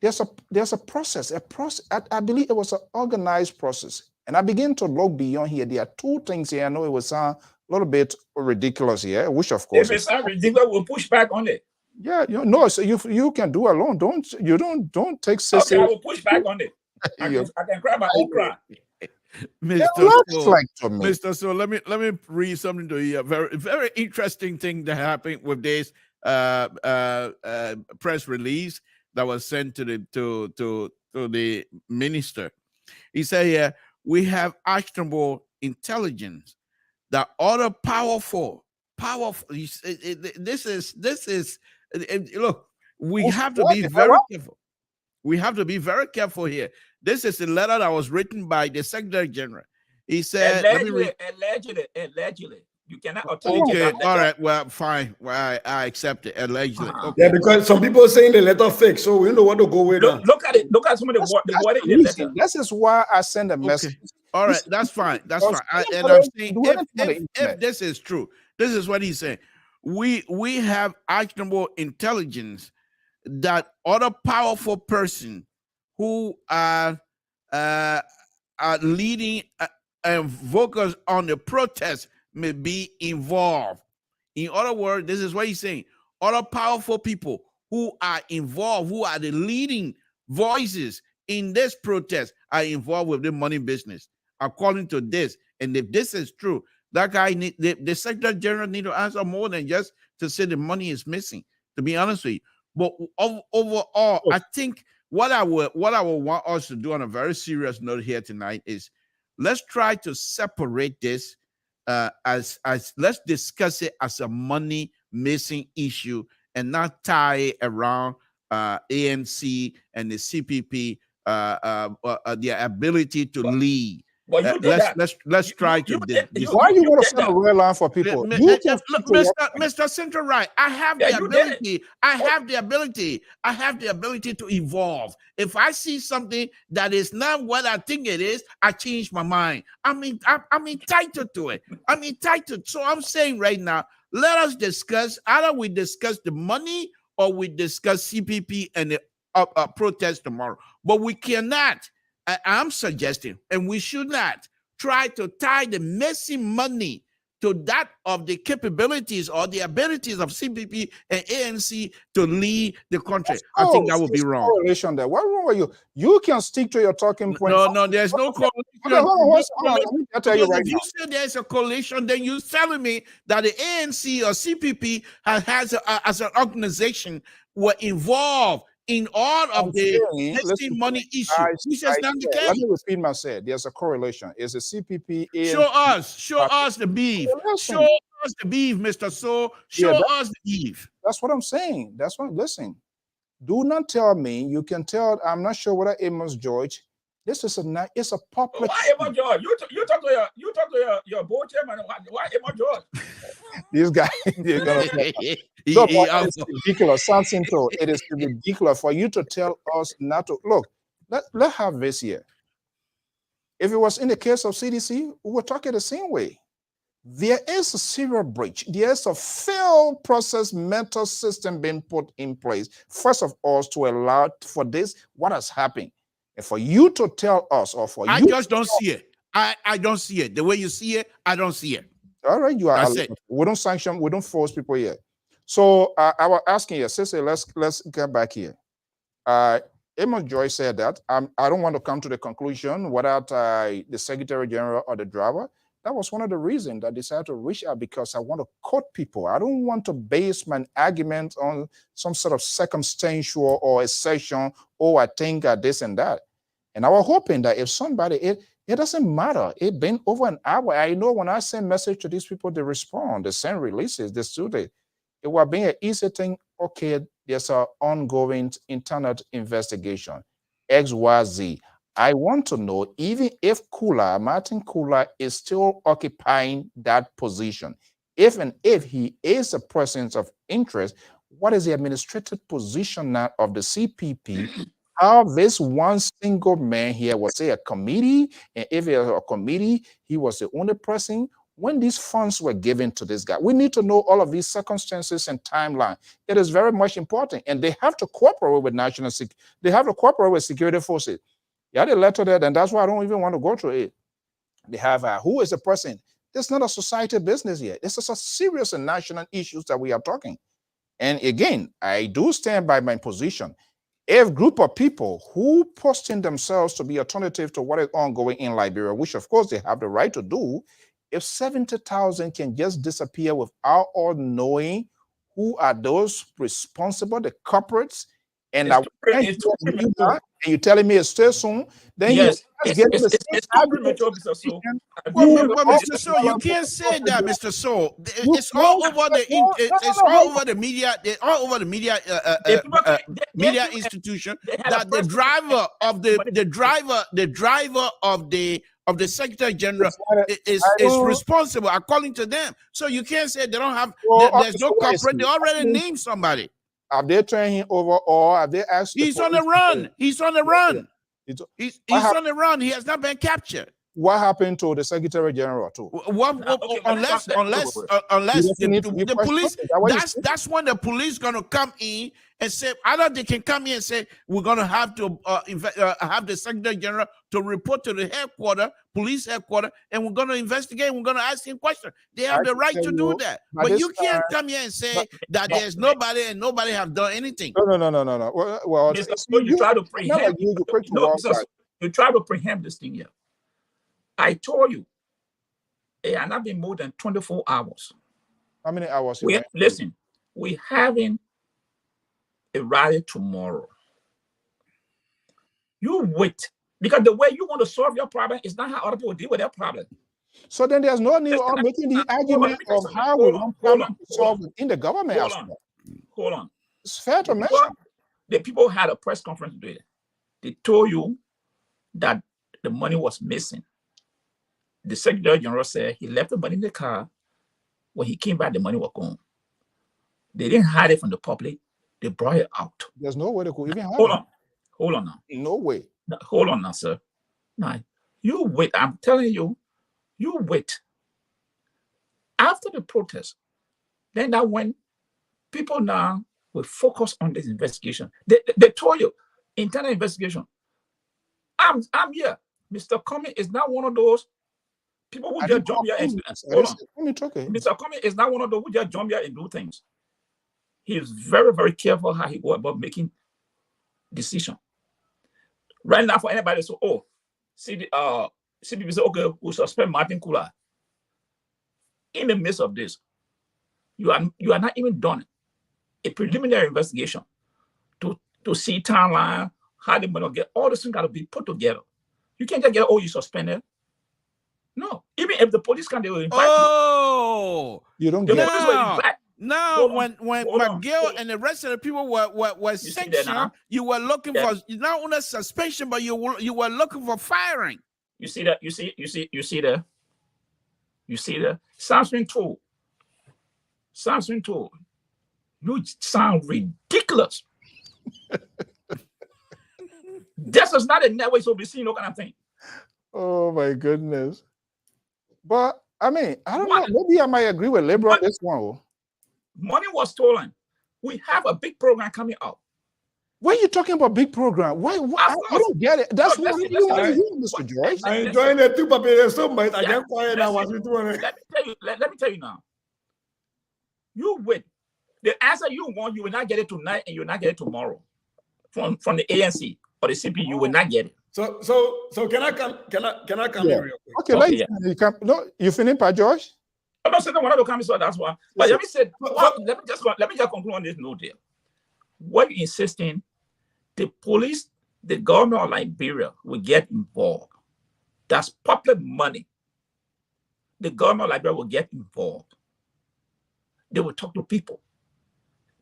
There's a process, I believe it was an organized process. And I begin to look beyond here. There are two things here. I know it will sound a little bit ridiculous here, which of course. If it's not ridiculous, we'll push back on it. Yeah, no, so you can do alone. Don't take serious. Okay, I will push back on it. I can grab my own cry. Mr. So let me read something to you. A very, very interesting thing that happened with this press release that was sent to the minister. He said, we have actionable intelligence that other powerful. This is. Look, we have to be very careful. We have to be very careful here. This is a letter that was written by the Secretary General. He said, allegedly. You cannot authenticate Okay, that all letter. right. Well, fine. Well, I accept it. Allegedly. Okay. Yeah, because some people are saying the letter fake, so we know what to go with now. Look at it. Look at some of the That's word in the the letter. reason. This is why I send a message. Okay. All right. This- That's fine. That's fine. And anybody I'm saying do anything on the if internet. this is true, this is what he's saying. We have actionable intelligence that other powerful person who are leading and vocals on the protest may be involved. In other words, this is what he's saying. Other powerful people who are involved, who are the leading voices in this protest, are involved with the money business, according to this. And if this is true, that guy, the Secretary General need to answer more than just to say the money is missing, to be honest with you. But overall, I think what I would want us to do on a very serious note here tonight is let's try to separate this as let's discuss it as a money missing issue and not tie it around ANC and the CPP, their ability to lead. But you did that. Let's try to. Why you want to send a red line for people? You can Mr. Central Right, I have the ability. I have the ability. I have the ability to evolve. If I see something that is not what I think it is, I change my mind. I'm entitled to it. I'm entitled. So I'm saying right now, let us discuss. Either we discuss the money or we discuss CPP and the protest tomorrow. But we cannot. I'm suggesting, and we should not try to tie the missing money to that of the capabilities or the abilities of CPP and ANC to lead the country. I think that would be wrong. Correlation there. What wrong with you? You can stick to your talking point. No, there's no correlation. Okay, hold on. Let me tell you right if now. you say there's a correlation, then you're telling me that the ANC or CPP has as an organization were involved in all of the missing money issues, which is not the case. Let me repeat myself. There's a correlation. It's a CPP. Show us the beef. Show us the beef, Mr. So. Show us the beef. That's what I'm saying. That's what. Listen. Do not tell me. You can tell. I'm not sure whether Amos George. This is it's a public. Why Amos George? You talk to your board chairman. Why Amos George? These guys. Look, it's ridiculous. Sounds simple. It is ridiculous for you to tell us not to look. Let's have this here. If it was in the case of CDC, we would talk it the same way. There is a serial breach. There is a failed process mental system being put in place. First of all, to allow for this, what has happened. And for you to tell us, or for I you just don't see it. I don't see it. The way you see it, I don't see it. All right, you are. That's it. We don't sanction, we don't force people here. So I was asking you, Sister, let's get back here. Amos Joy said that I don't want to come to the conclusion without the Secretary General or the driver. That was one of the reasons I decided to reach out, because I want to quote people. I don't want to base my argument on some sort of circumstantial or assertion, oh, I think this and that. And I was hoping that if somebody, it doesn't matter. It's been over an hour. I know when I send message to these people, they respond, they send releases, they do it. It will be an easy thing. Okay, there's an ongoing internet investigation. XYZ. I want to know, even if Martin Kula is still occupying that position, if he is a person of interest, what is the administrative position now of the CPP? How this one single man here was, say, a committee, and if it was a committee, he was the only person. When these funds were given to this guy, we need to know all of these circumstances and timeline. It is very much important, and they have to cooperate with national security. They have to cooperate with security forces. You had a letter there, and that's why I don't even want to go through it. They have who is the person? It's not a society business yet. This is a serious and national issues that we are talking. And again, I do stand by my position. If group of people who posting themselves to be alternative to what is ongoing in Liberia, which of course they have the right to do, if 70,000 can just disappear without all knowing who are those responsible, the corporates, and It's I too pre- and it's too premature. you're telling me it's still soon, then Yes, you it's, get it's, the it's, same it's too argument. premature, Mr. So. I Well, agree You with but all you. Mr. this So, you while can't say that, Mr. So. you It's all don't- over the no, it's no, all hold over the media. It's all over the media. The people Media came and institution they had a that the press driver of the conference. driver of the Secretary General I is don't. responsible according to them. So you can't say they don't have. Well, There's no so what is corporate. he? They already named somebody. Have they turned him over, or have they asked? He's on the run. He's on the run. He's on the run. He has not been captured. What happened to the Secretary General too? Unless the police, that's when the police gonna come in and say either they can come in and say we're gonna have to have the Secretary General to report to the police headquarters, and we're gonna investigate. We're gonna ask him questions. They have the right to do that, but you can't come here and say that there's nobody and nobody have done anything. No. Well, You try to preempt. You try to preempt this thing here. I told you, it had not been more than 24 hours. How many hours? Listen, we're having a rally tomorrow. You wait, because the way you want to solve your problem is not how other people deal with their problem. So then there's no need of making the argument of how we want problem to solve in the government. Hold on. It's fair to mention. The people had a press conference today. They told you that the money was missing. The Secretary General said he left the money in the car. When he came back, the money was gone. They didn't hide it from the public. They brought it out. There's no way they could even hide it. Hold on now. No way. Hold on now, sir. Now, you wait. I'm telling you, you wait. After the protest, then that when people now will focus on this investigation. They told you, internal investigation. I'm here. Mr. Comey is not one of those people who just jump here and Mr. Comey is not one of those who just jump here and do things. He is very, very careful how he go about making decisions. Right now, for anybody to say, CBP say, okay, we'll suspend Martin Kula. In the midst of this, you are not even done a preliminary investigation to see timeline, how the money get, all this things got to be put together. You can't just get, you suspended. No, even if the police can, they will invite you don't get now, when McGill and the rest of the people were sanctioned, you were looking for not only suspension, but you were looking for firing. You see that? You see that? Samson told. You sound ridiculous. This is not a network, so be seen, no kind of thing. Oh my goodness. But I mean, I don't know. Maybe I might agree with Liberal on this one. Money was stolen. We have a big program coming out. Why are you talking about big program? Why I don't get it. That's what you want to hear, Mr. George. I enjoying it too, but there's so much. I get quiet now. Let me tell you now. You wait. The answer you want, you will not get it tonight, and you will not get it tomorrow. From the ANC or the CP, you will not get it. So can I come? Can I come in real quick? Okay, you come. No, you finished, Pa George? I'm not saying one of the comments, so that's why. But let me just conclude on this note here. What you insisting, the police, the government of Liberia will get involved. That's public money. The government of Liberia will get involved. They will talk to people.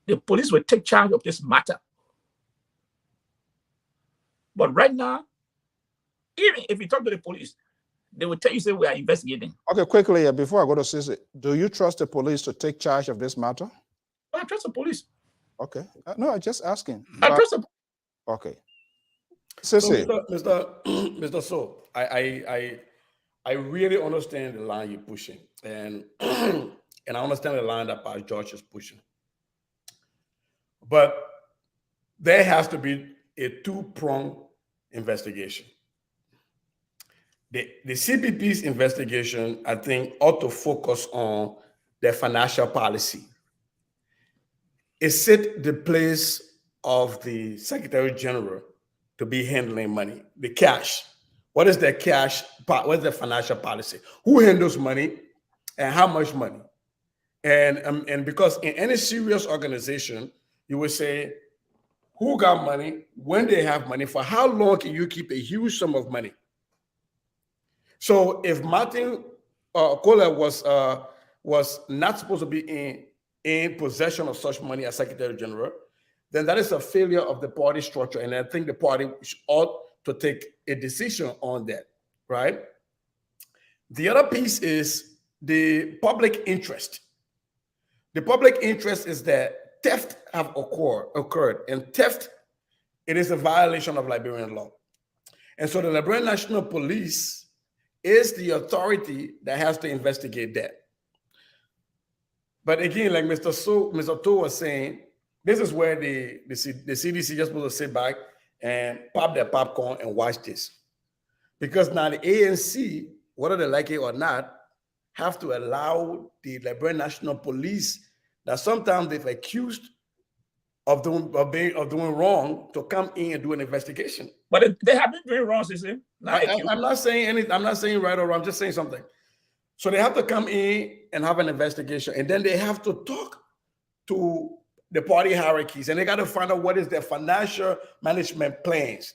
The police will take charge of this matter. But right now, even if you talk to the police, they will tell you, say, we are investigating. Okay, quickly, before I go to Sisi, do you trust the police to take charge of this matter? I trust the police. Okay. No, I'm just asking. I trust them. Okay. Sisi. So, Mr. So, I really understand the line you're pushing. And and I understand the line that Pastor George is pushing. But there has to be a two-pronged investigation. The CPP's investigation, I think, ought to focus on their financial policy. Is it the place of the Secretary General to be handling money, the cash? What is their cash? What is their financial policy? Who handles money and how much money? And because in any serious organization, you would say who got money, when they have money, for how long can you keep a huge sum of money? So if Martin Kohler was not supposed to be in possession of such money as Secretary General, then that is a failure of the party structure. And I think the party ought to take a decision on that, right? The other piece is the public interest. The public interest is that theft have occurred, and theft, it is a violation of Liberian law. And so the Liberian National Police is the authority that has to investigate that. But again, like Mr. To was saying, this is where the CDC just supposed to sit back and pop their popcorn and watch this. Because now the ANC, whether they like it or not, have to allow the Liberian National Police that sometimes they've accused of doing wrong to come in and do an investigation. But they have been doing wrong, you see. I'm not saying anything. I'm not saying right or wrong. I'm just saying something. So they have to come in and have an investigation, and then they have to talk to the party hierarchies, and they got to find out what is their financial management plans.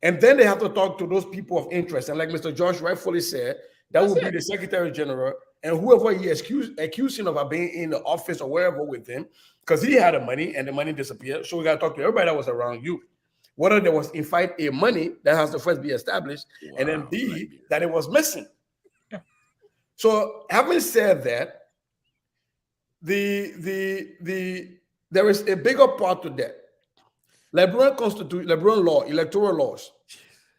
And then they have to talk to those people of interest. And like Mr. George rightfully said, that would be the Secretary General and whoever he accusing of being in the office or wherever with him, because he had the money and the money disappeared. So we got to talk to everybody that was around you. Whether there was, in fact, a money that has to first be established, and then B, that it was missing. Yeah. So having said that, there is a bigger part to that. Liberian Constitution, Liberian law, electoral laws,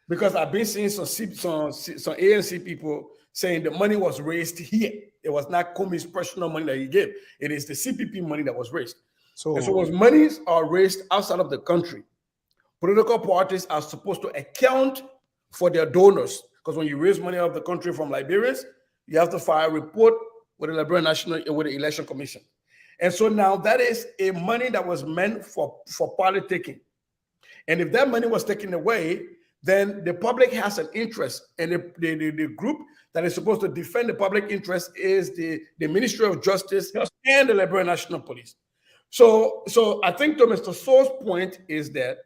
because I've been seeing some ANC people saying the money was raised here. It was not Komi's personal money that he gave. It is the CPP money that was raised. So when monies are raised outside of the country, political parties are supposed to account for their donors. Because when you raise money out of the country from Liberians, you have to file a report with the Liberian National, with the Election Commission. And so now that is a money that was meant for politicking. And if that money was taken away, then the public has an interest. And the group that is supposed to defend the public interest is the Ministry of Justice and the Liberian National Police. So I think to Mr. So's point is that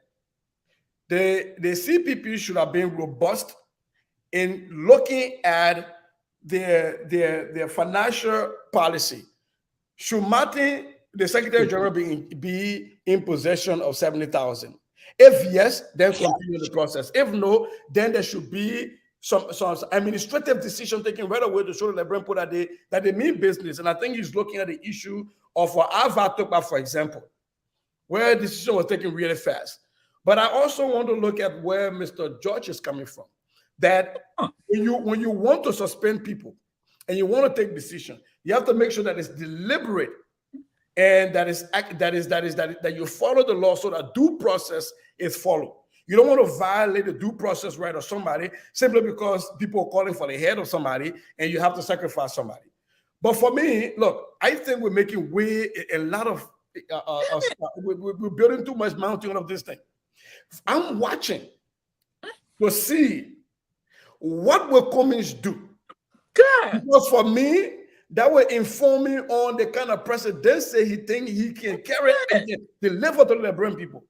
the CPP should have been robust in looking at their financial policy. Should Martin, the Secretary General, be in possession of 70,000? If yes, then continue the process. If no, then there should be some administrative decision taken right away to show the Liberian people that they mean business. And I think he's looking at the issue of Avatokba, for example, where a decision was taken really fast. But I also want to look at where Mr. George is coming from. That when you want to suspend people and you want to take decision, you have to make sure that it's deliberate and that you follow the law so that due process is followed. You don't want to violate the due process right of somebody simply because people are calling for the head of somebody and you have to sacrifice somebody. But for me, look, I think we're making a lot of we're building too much mounting of this thing. I'm watching to see what will Cummings do. God. Because for me, that will inform me on the kind of presidency he thinks he can carry and deliver to the Liberian people.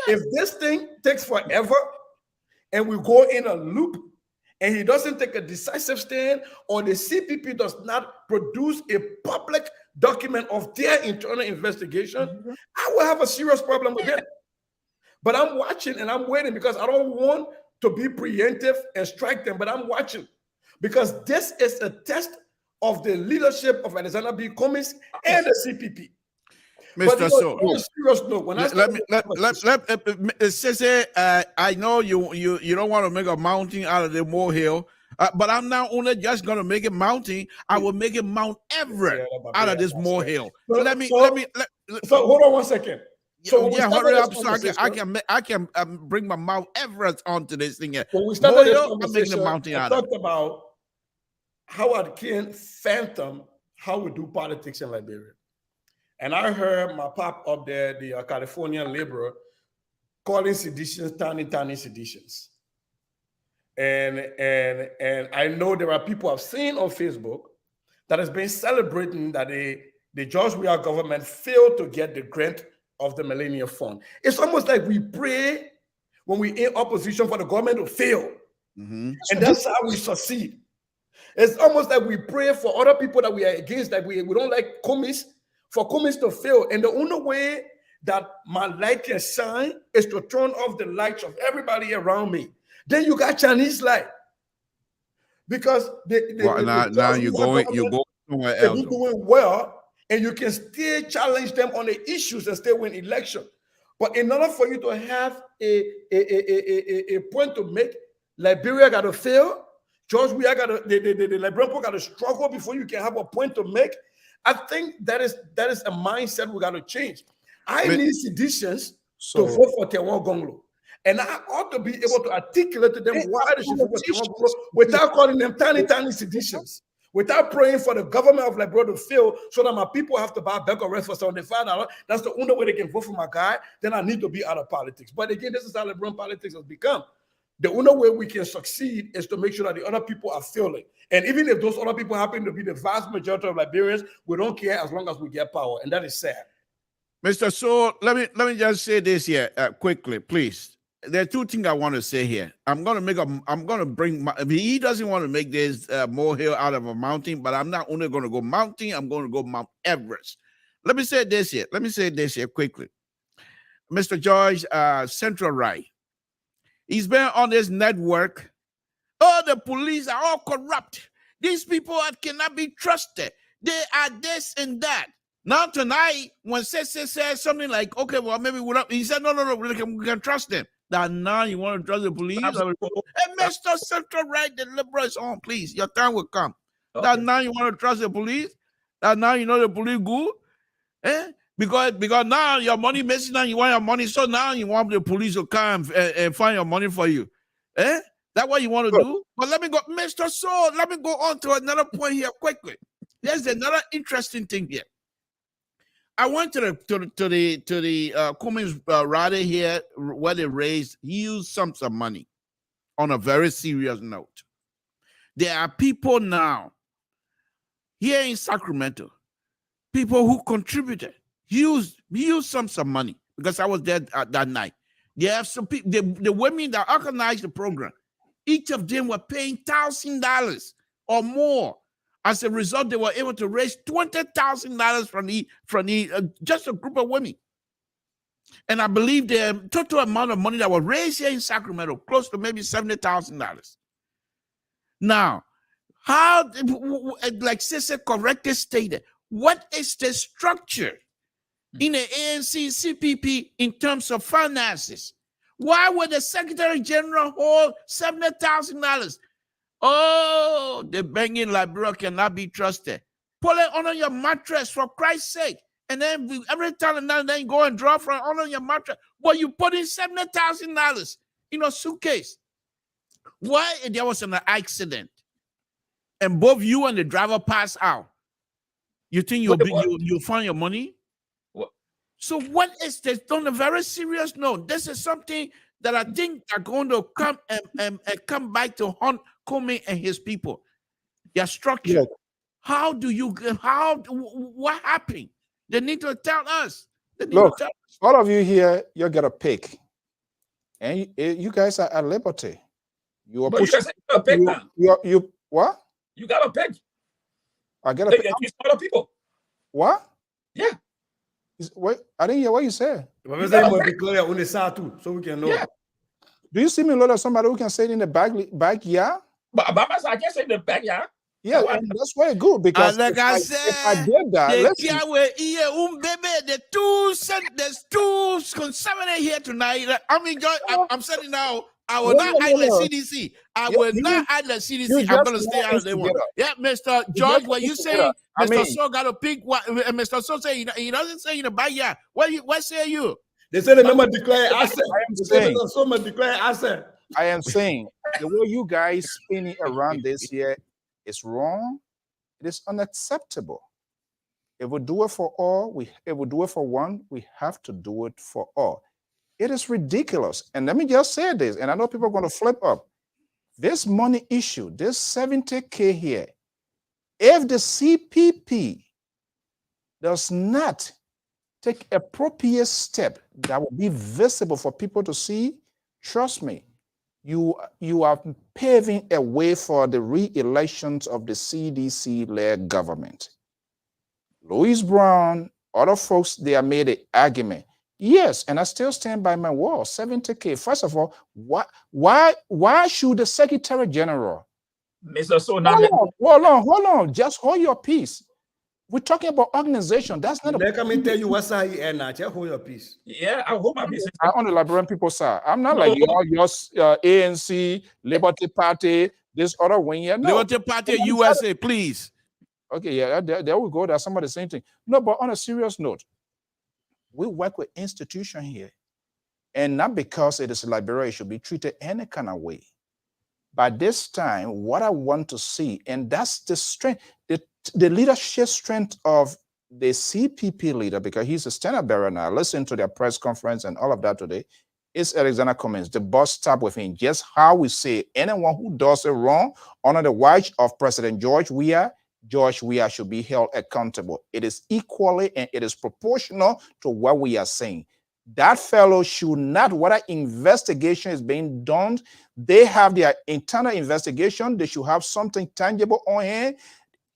Yes. If this thing takes forever and we go in a loop and he doesn't take a decisive stand, or the CPP does not produce a public document of their internal investigation, I will have a serious problem with it. But I'm watching and I'm waiting because I don't want to be preemptive and strike them, but I'm watching because this is a test of the leadership of Alexander B. Cummings and the CPP. Mr. So, serious note, when I know you don't want to make a mountain out of the molehill, but I'm not only just going to make it mountain. I will make it Mount Everett out of this molehill. So hold on one second. So hurry up so I can bring my Mount Everest onto this thing here. When we started this conversation, I'm making a mountain out of it. Talked about how I can fathom how we do politics in Liberia. And I heard my pop up there, the Californian laborer, calling seditions tiny seditions. And I know there are people I've seen on Facebook that has been celebrating that the George Weah government failed to get the grant of the Millennium Fund. It's almost like we pray when we in opposition for the government to fail. And that's how we succeed. It's almost like we pray for other people that we are against, that we don't like commies, for commies to fail. And the only way that my light can shine is to turn off the lights of everybody around me. Then you got Chinese light. Because now you're going somewhere else. They're doing well, and you can still challenge them on the issues and still win election. But in order for you to have a point to make, Liberia got to fail. George, we got to the Liberian people got to struggle before you can have a point to make. I think that is a mindset we got to change. I need seditions to vote for Tewan Gonglo. And I ought to be able to articulate to them why they should vote for Tewan Gonglo without calling them tiny seditions. Without praying for the government of Liberia to fail so that my people have to buy a bag of rice for $75. That's the only way they can vote for my guy. Then I need to be out of politics. But again, this is how Liberian politics has become. The only way we can succeed is to make sure that the other people are failing. And even if those other people happen to be the vast majority of Liberians, we don't care as long as we get power. And that is sad. Mr. So let me just say this here quickly, please. There are two things I want to say here. I'm going to bring, he doesn't want to make this molehill out of a mountain, but I'm not only going to go mountain, I'm going to go Mount Everest. Let me say this here quickly. Mr. George, Central Right. He's been on this network. Oh, the police are all corrupt. These people cannot be trusted. They are this and that. Now tonight, when Sese says something like, okay, well, maybe we're not, he said, no, we can trust them. That now you want to trust the police? Hey, Mr. Central Right, the liberal is on, please. Your time will come. Okay. That now you want to trust the police? That now you know the police good? Eh? Because now your money missing and you want your money, so now you want the police to come and find your money for you. Eh? That's what you want to do? But let me go, Mr. Soul, let me go on to another point here quickly. There's another interesting thing here. I went to the Cummins rally here where they raised huge sums of money on a very serious note. There are people now here in Sacramento, people who contributed huge sums of money, because I was there that night. They have some people, the women that organized the program, each of them were paying $1,000 or more. As a result, they were able to raise $20,000 from just a group of women. And I believe the total amount of money that was raised here in Sacramento, close to maybe $70,000. Now, how, like Sese correctly stated, what is the structure in the ANC CPP in terms of finances? Why would the Secretary General hold $70,000? Oh, the banking Liberia cannot be trusted. Pull it under your mattress for Christ's sake. And then every time and then you go and draw from under your mattress. But you put in $70,000 in a suitcase. Why? If there was an accident and both you and the driver pass out, you think you'll find your money? What? So what is this? On a very serious note, this is something that I think are going to come and come back to haunt Comey and his people. Their structure. Yeah. What happened? They need to tell us. Look, all of you here, you got a pick. And you guys are at liberty. You are pushing. You what? You got a pick. I got a pick. You other people. What? Yeah. Wait, I didn't hear what you said. So we can know. Yeah. Do you see me load of somebody who can say it in the backyard? But I can't say in the backyard. Yeah, and that's very good, because like I said, if I did that, there's two conservative here tonight. I mean, I'm saying now, I will not hide the CDC. I will not hide the CDC. I'm going to stay out of the one. Yeah, Mr. George, what you say? Mr. So got to pick what Mr. So say. He doesn't say in the backyard. What say you? They say the number declare asset. I am saying the way you guys spinning around this here is wrong. It is unacceptable. If we do it for all, if we do it for one, we have to do it for all. It is ridiculous. And let me just say this, and I know people are going to flip up. This money issue, this 70K here, if the CPP does not take appropriate step that will be visible for people to see, trust me, you are paving a way for the re-elections of the CDC-led government. Louis Brown, other folks, they have made an argument. Yes, and I still stand by my word, 70K. First of all, why should the Secretary General? Mr. Hold on, just hold your peace. We're talking about organization. That's not Let me tell you what side you are now. Just hold your peace. Yeah, I hope I'm missing. I'm on the Liberian people side. I'm not like your ANC, Liberty Party, this other wing here. No. Liberty Party USA, please. Okay, yeah, there we go. That's some of the same thing. No, but on a serious note, we work with institution here, and not because it is Liberia, it should be treated any kind of way. By this time, what I want to see, and that's the strength, the leadership strength of the CPP leader, because he's a standard bearer now. Listen to their press conference and all of that today. It's Alexander Cummings. The boss stop with him. Just how we say anyone who does it wrong under the watch of President George Weah should be held accountable. It is equally and it is proportional to what we are saying. That fellow should not, whether investigation is being done, they have their internal investigation, they should have something tangible on him.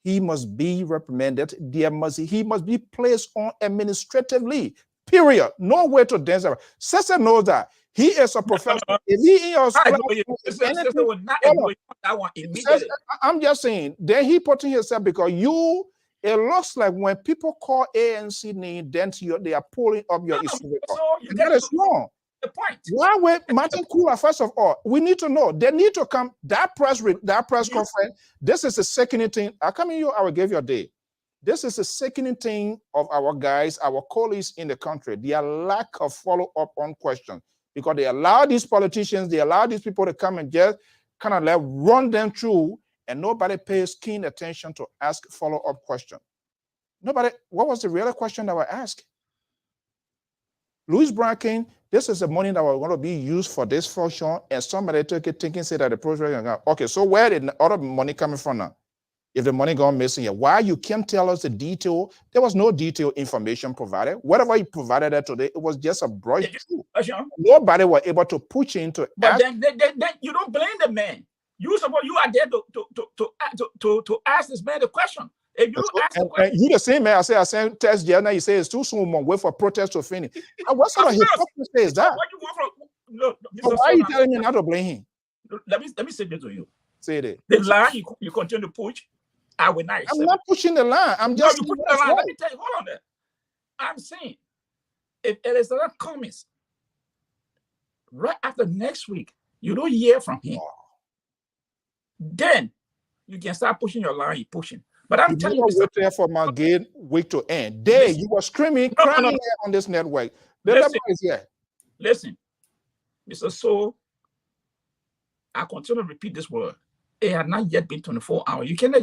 He must be reprimanded. He must be placed on administratively. Period. No way to dance around. Cesar knows that. He is a professional. If he is I'm just saying, then he putting himself because it looks like when people call ANC name, then they are pulling up your issue. That is wrong. The point. Why wait, Martin Kula? First of all, we need to know. They need to come. That press conference. This is the second thing. I come in you. I will give you a day. This is the second thing of our guys, our colleagues in the country. Their lack of follow up on questions, because they allow these politicians, they allow these people to come and just kind of run them through, and nobody pays keen attention to ask follow up questions. Nobody. What was the real question that was asked? Louis Brown came, this is the money that was going to be used for this function, and somebody took it thinking, say that the project, okay, so where did the other money coming from now? If the money gone missing here, why you can't tell us the detail? There was no detailed information provided. Whatever he provided that today, it was just a brush. Nobody was able to push into. But then you don't blame the man. You are there to ask this man the question. If you ask the question, you the same man. I sent test Jana. You say it's too soon. Wait for protest to finish. What sort of hypocrisy is that? What you want from? So why are you telling me not to blame him? Let me say this to you. Say it. The line you continue to push, I will not accept. I'm not pushing the line. I'm just. No, you push the line. Let me tell you. Hold on there. I'm saying, if Alexander Cummings, right after next week, you don't hear from him, then you can start pushing your line. You're pushing. But I'm telling you, wait there for my game week to end. There, you were screaming, crying on this network. The number is here. Listen, Mr. So, I continue to repeat this word. It had not yet been 24 hours. You cannot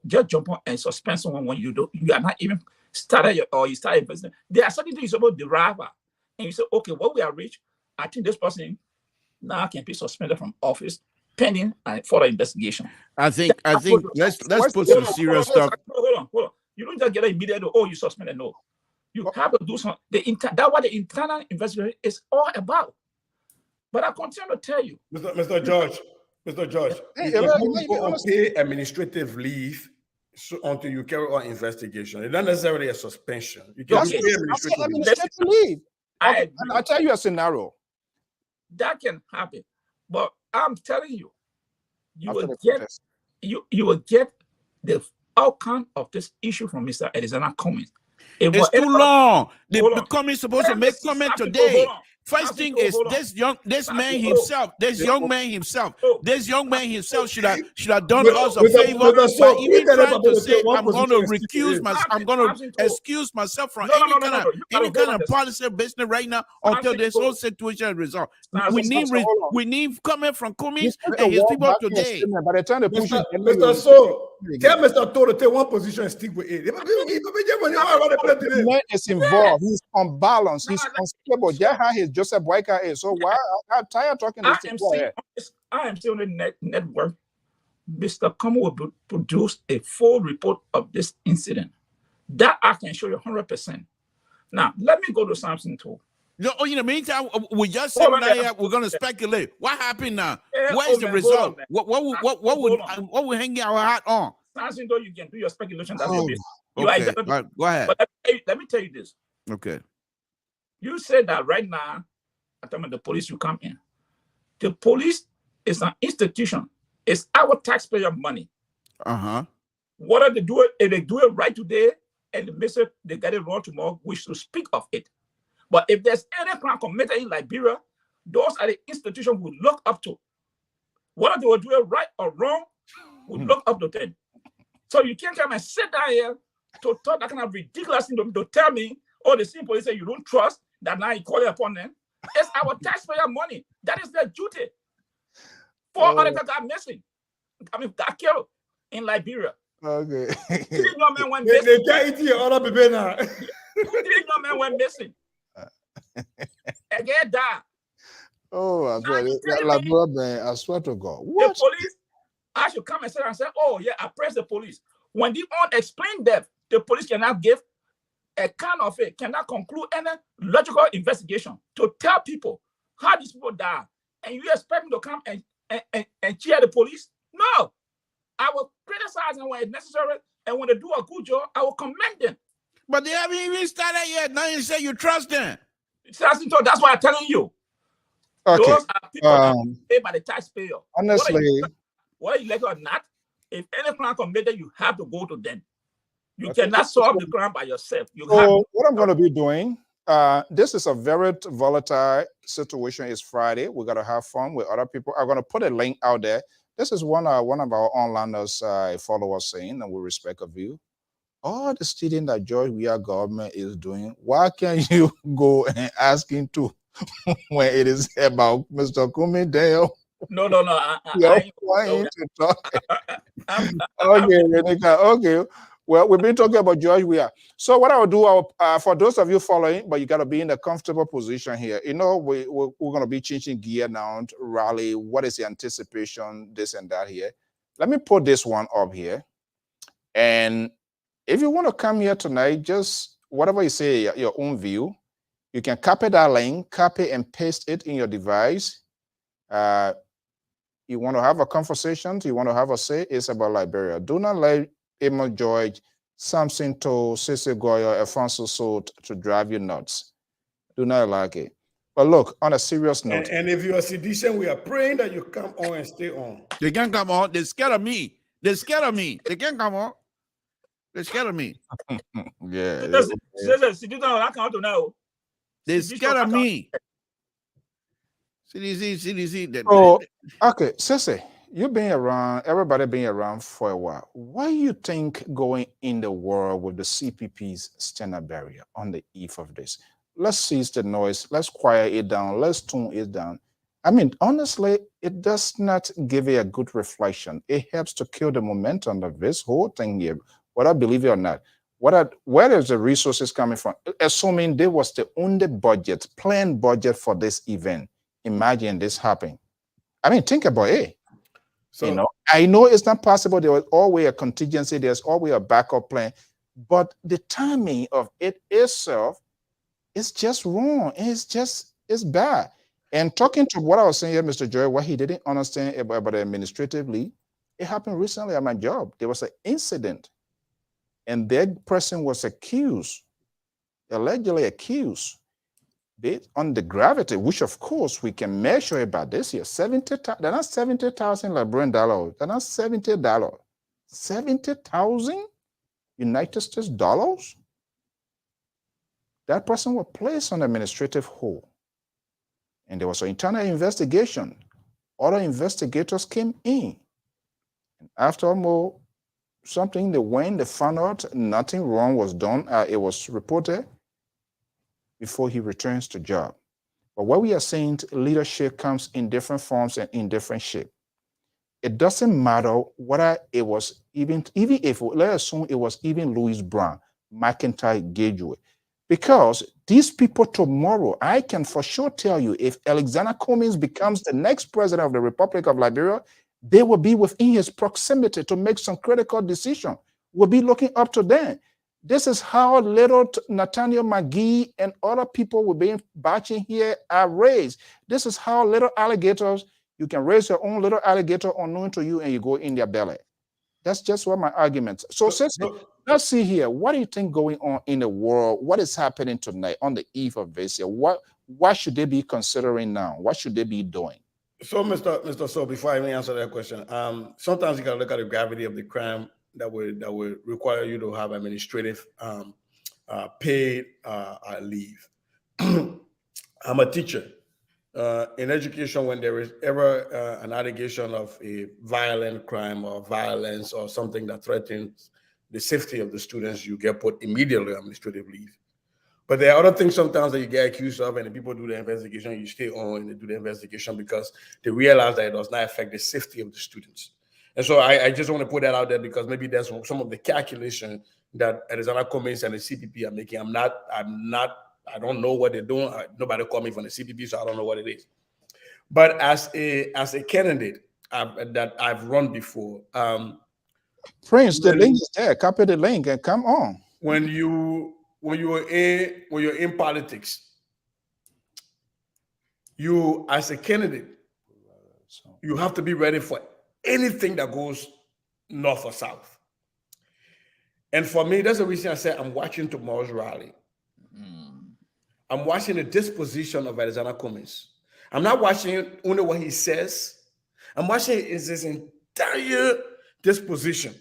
just jump on and suspend someone when you are not even started you started investing. There are certain things you're supposed to derive out. And you say, okay, what we are rich, I think this person now can be suspended from office pending further investigation. I think let's put some serious stuff. Hold on. You don't just get an immediate, you suspended. No. You have to do something. That's what the internal investigation is all about. But I continue to tell you. Mr. George, you go pay administrative leave until you carry on investigation. It's not necessarily a suspension. You can pay administrative leave. I'll tell you a scenario. That can happen. But I'm telling you, you will get the outcome of this issue from Mr. Alexander Cummings. It's too long. The Cummings supposed to make comment today. First thing is this young man himself should have done us a favor by even trying to say I'm going to recuse myself. I'm going to excuse myself from any kind of policy business right now until this whole situation is resolved. We need comment from Cummings and his people today. By the time they push Mr. So, tell Mr. To take one position and stick with it. It's involved. He's unbalanced. He's unstable. His Joseph Boyka is. So why I'm tired talking this I am still on the network. Mr. Cummings will produce a full report of this incident. That I can show you 100%. Now, let me go to something too. No, in the meantime, we just Hold sitting on down there. here. We're gonna speculate. What happened now? Eh, What is oh, the man, hold on, result? man. What would hang our hat on? Something though you can do your speculation. That's your business. You Okay, are all right, go ahead. But let me tell you this. Okay. You said that right now, at the time of the police you come in. The police is an institution. It's our taxpayer money. Whether they do it, if they do it right today and they get it wrong tomorrow, we should speak of it. But if there's any crime committed in Liberia, those are the institutions we look up to. Whether they will do it right or wrong, we look up to them. So you can't come and sit down here to talk that kind of ridiculous thing to tell me, oh, the same police say you don't trust, that now you call it upon them. It's our taxpayer money. That is their duty. 4 others got missing. Got killed in Liberia. Okay. 3 young men went missing. 3 They young men went missing. Again, died. Oh, I swear to God. What? The police, I should come and say, oh, yeah, I press the police. When they unexplained death, the police cannot give a kind of it, cannot conclude any logical investigation to tell people how these people die. And you expect me to come and cheer the police? No. I will criticize them when it's necessary, and when they do a good job, I will commend them. But they haven't even started yet. Now you say you trust them. That's why I'm telling you. Okay. Those are people that are paid by the taxpayer. Honestly, whether you like it or not, if any crime committed, you have to go to them. You cannot solve the crime by yourself. What I'm going to be doing, this is a very volatile situation. It's Friday. We're going to have fun with other people. I'm going to put a link out there. This is one of our onliners followers saying, and we respect a view. All the stealing that George Weah government is doing, why can't you go and ask him to when it is about Mr. Kumi Dale? No. Okay, Renika. Okay. Well, we've been talking about George Weah. So what I'll do, for those of you following, but you got to be in a comfortable position here. You know, we're going to be changing gear now to rally. What is the anticipation, this and that here? Let me put this one up here. And if you want to come here tonight, just whatever you say, your own view, you can copy that link, copy and paste it in your device. You want to have a conversation, you want to have a say, it's about Liberia. Do not let Emma George, Samson To, Sissy Goyo, Alfonso Sot to drive you nuts. Do not like it. But look, on a serious note. And if you're a sedition, we are praying that you come on and stay on. They can't come on. They're scared of me. They're scared of me. They can't come on. They're scared of me. Yeah. They're scared of me. CDC. Oh, okay, Sissy. You've been around, everybody been around for a while. Why do you think going in the world with the CPP's standard barrier on the eve of this? Let's cease the noise. Let's quiet it down. Let's tune it down. I mean, honestly, it does not give you a good reflection. It helps to kill the momentum of this whole thing here, whether I believe it or not. Where is the resources coming from? Assuming there was the only budget, planned budget for this event. Imagine this happening. I mean, think about it. So, you know, I know it's not possible. There was always a contingency. There's always a backup plan. But the timing of it itself is just wrong. It's bad. And talking to what I was saying here, Mr. Joy, what he didn't understand about administratively, it happened recently at my job. There was an incident. And that person was accused, allegedly accused, based on the gravity, which of course we can measure about this year. They're not 70,000 Liberian dollars. They're not $70. 70,000 United States dollars? That person was placed on administrative hold. And there was an internal investigation. Other investigators came in. And after almost something, they found out nothing wrong was done. It was reported before he returns to job. But what we are saying, leadership comes in different forms and in different shape. It doesn't matter whether it was even if, let's assume it was even Louis Brown, McIntyre, Gageway. Because these people tomorrow, I can for sure tell you, if Alexander Cummings becomes the next president of the Republic of Liberia, they will be within his proximity to make some critical decision. We'll be looking up to them. This is how little Nathaniel McGee and other people were being batching here are raised. This is how little alligators, you can raise your own little alligator unknown to you and you go in their belly. That's just what my argument. So let's see here. What do you think going on in the world? What is happening tonight on the eve of this year? What should they be considering now? What should they be doing? So, Mr. So, before I even answer that question, sometimes you gotta look at the gravity of the crime that would require you to have administrative paid leave. I'm a teacher. In education, when there is ever an allegation of a violent crime or violence or something that threatens the safety of the students, you get put immediately on administrative leave. But there are other things sometimes that you get accused of, and the people do the investigation, you stay on and they do the investigation because they realize that it does not affect the safety of the students. And so I just want to put that out there because maybe that's some of the calculation that Arizona Cummings and the CPP are making. I don't know what they're doing. Nobody called me from the CPP, so I don't know what it is. But as a candidate that I've run before, Prince, the link is there. Copy the link and come on. When you're in politics, you as a candidate, you have to be ready for anything that goes north or south. And for me, that's the reason I said I'm watching tomorrow's rally. I'm watching the disposition of Arizona Cummings. I'm not watching only what he says. I'm watching his entire disposition.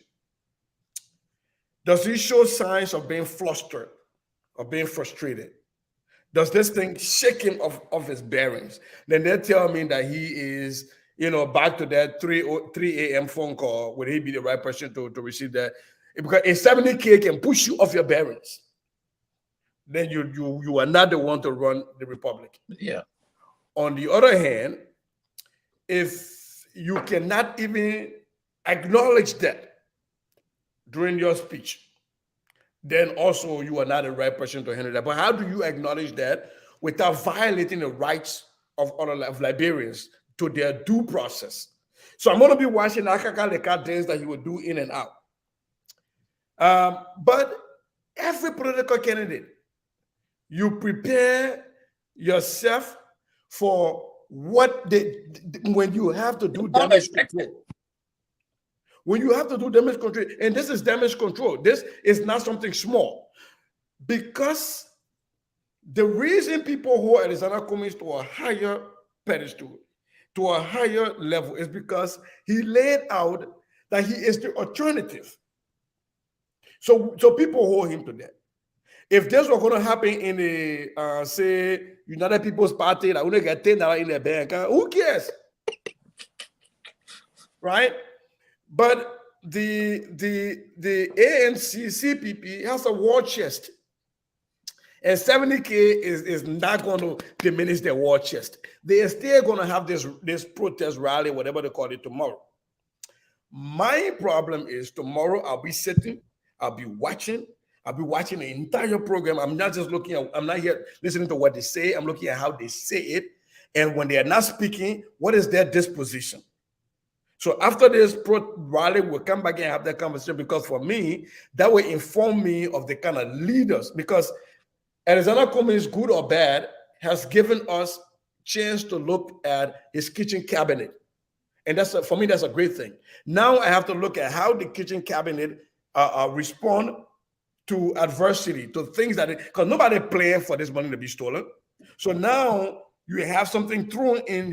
Does he show signs of being flustered or being frustrated? Does this thing shake him off his bearings? Then they tell me that he is, back to that 3 a.m. phone call. Would he be the right person to receive that? Because a 70K can push you off your bearings. Then you are not the one to run the republic. Yeah. On the other hand, if you cannot even acknowledge that during your speech, then also you are not the right person to handle that. But how do you acknowledge that without violating the rights of other Liberians to their due process? So I'm going to be watching Akaka things that he will do in and out. But every political candidate, you prepare yourself for what when you have to do damage control. When you have to do damage control, and this is damage control, this is not something small. Because the reason people hold Arizona Cummings to a higher pedestal, to a higher level, is because he laid out that he is the alternative. So people hold him to that. If this were going to happen in the, say, United People's Party, that only get $10 in their bank, who cares? Right? But the ANC CPP has a war chest. And 70K is not going to diminish their war chest. They are still going to have this protest rally, whatever they call it, tomorrow. My problem is tomorrow I'll be sitting, I'll be watching the entire program. I'm not just I'm not here listening to what they say. I'm looking at how they say it. And when they are not speaking, what is their disposition? So after this rally, we'll come back and have that conversation, because for me, that will inform me of the kind of leaders, because Arizona Cummings, good or bad, has given us chance to look at his kitchen cabinet. And for me, that's a great thing. Now I have to look at how the kitchen cabinet respond to adversity, to things because nobody planned for this money to be stolen. So now you have something thrown in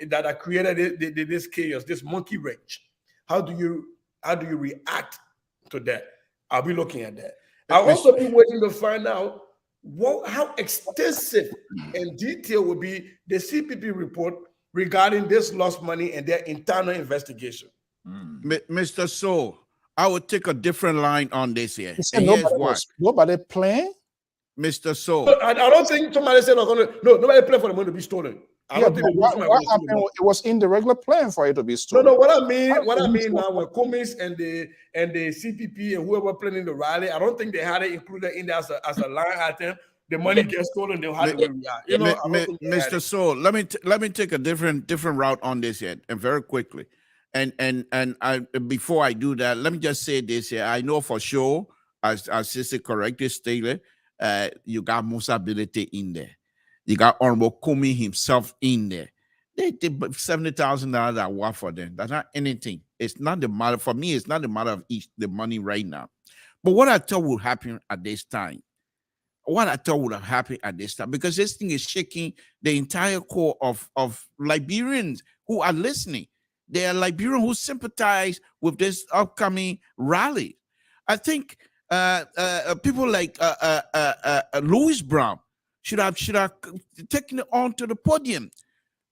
that created this chaos, this monkey wrench. How do you react to that? I'll be looking at that. I'll also be waiting to find out how extensive and detailed will be the CPP report regarding this lost money and their internal investigation. Mr. So, I would take a different line on this here. And nobody playing? Mr. So, I don't think somebody said nobody planned for the money to be stolen. I don't think what happened? It was in the regular plan for it to be stolen. No, what I mean now, when Cummings and the CPP and whoever planning the rally, I don't think they had it included in there as a line item. The money gets stolen, they'll have to react. Mr. So, let me take a different route on this yet, and very quickly. And before I do that, let me just say this here. I know for sure as Sister correctly stated, you got Musa Ability in there. You got Honorable Kumi himself in there. They $70,000 that work for them. That's not anything. It's not the matter for me. It's not the matter of the money right now. But what I thought would happen at this time, because this thing is shaking the entire core of Liberians who are listening. They are Liberians who sympathize with this upcoming rally. I think people like Louis Brown should have taken it on to the podium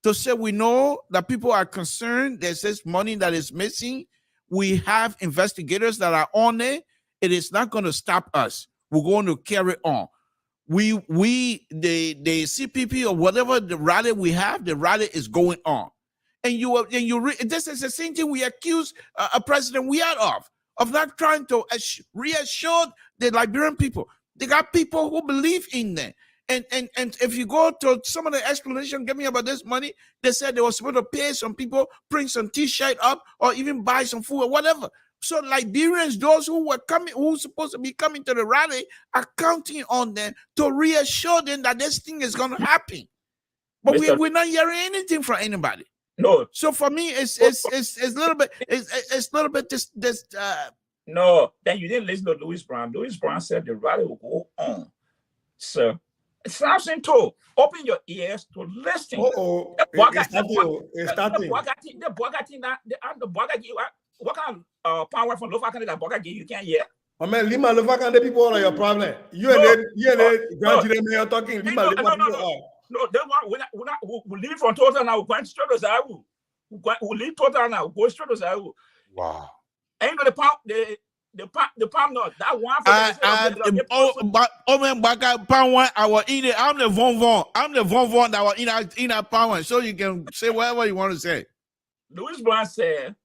to say, we know that people are concerned. There's this money that is missing. We have investigators that are on it. It is not going to stop us. We're going to carry on. The CPP or whatever the rally we have, the rally is going on. And this is the same thing we accuse President Weah of not trying to reassure the Liberian people. They got people who believe in them. And if you go to some of the explanation given about this money, they said they were supposed to pay some people, print some T-shirt up, or even buy some food or whatever. So Liberians, those who were coming, who were supposed to be coming to the rally, are counting on them to reassure them that this thing is going to happen. But we're not hearing anything from anybody. No. So for me, it's a little bit this. No, then you didn't listen to Louis Brown. Louis Brown said the rally will go on. So something to open your ears to listen. What kind of power from Lofa that Boga give you can't hear? I mean, Lima Lofa can people on your problem. You and Grand talking. Lima No, they want we leave from total now. We're going straight to Zawu. We leave total now. Go straight to Zawu. Wow. Ain't no the palm not that one I'm the von that was in our power. So you can say whatever you want to say. Louis Brown said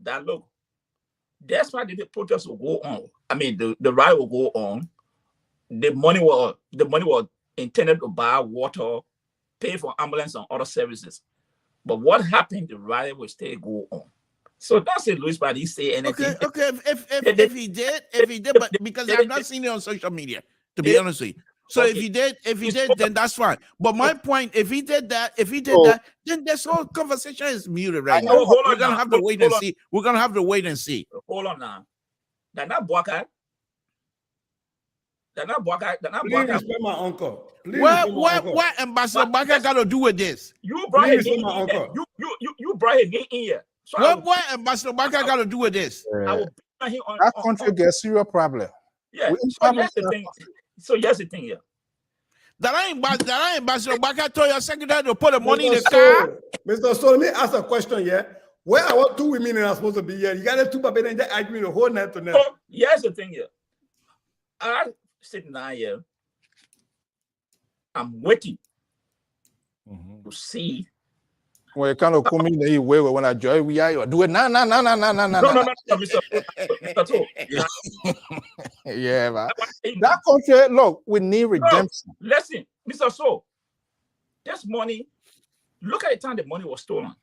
that look, that's why the protest will go on. I mean the rally will go on. The money was intended to buy water, pay for ambulance and other services. But what happened, the rally will still go on. So that's it, Louis, but he say anything. Okay. If he did, but because I've not seen it on social media, to be honest with you. So if he did, then that's fine. But my point, if he did that, then this whole conversation is muted right now. We're gonna have to wait and see. We're gonna have to wait and see. Hold on now. That Please respect my uncle. What Ambassador Baka got to do with this? You brought him in here. You brought him in here. So what Ambassador Baka got to do with this? I will put him on. That country gets serious problem. Yeah. So here's the thing here. That ain't Ambassador Baka told your secretary to put the money in the car. Mr. So let me ask a question here. Where are two women are supposed to be here? You got the two people and they arguing the whole night to now. So here's the thing here. I'm sitting down here. I'm waiting to see. When you kind of come in the way when I join, we are do it. No, Mr. Yeah, man. That country, look, we need redemption. No, listen, Mr. So, this money, look at the time the money was stolen.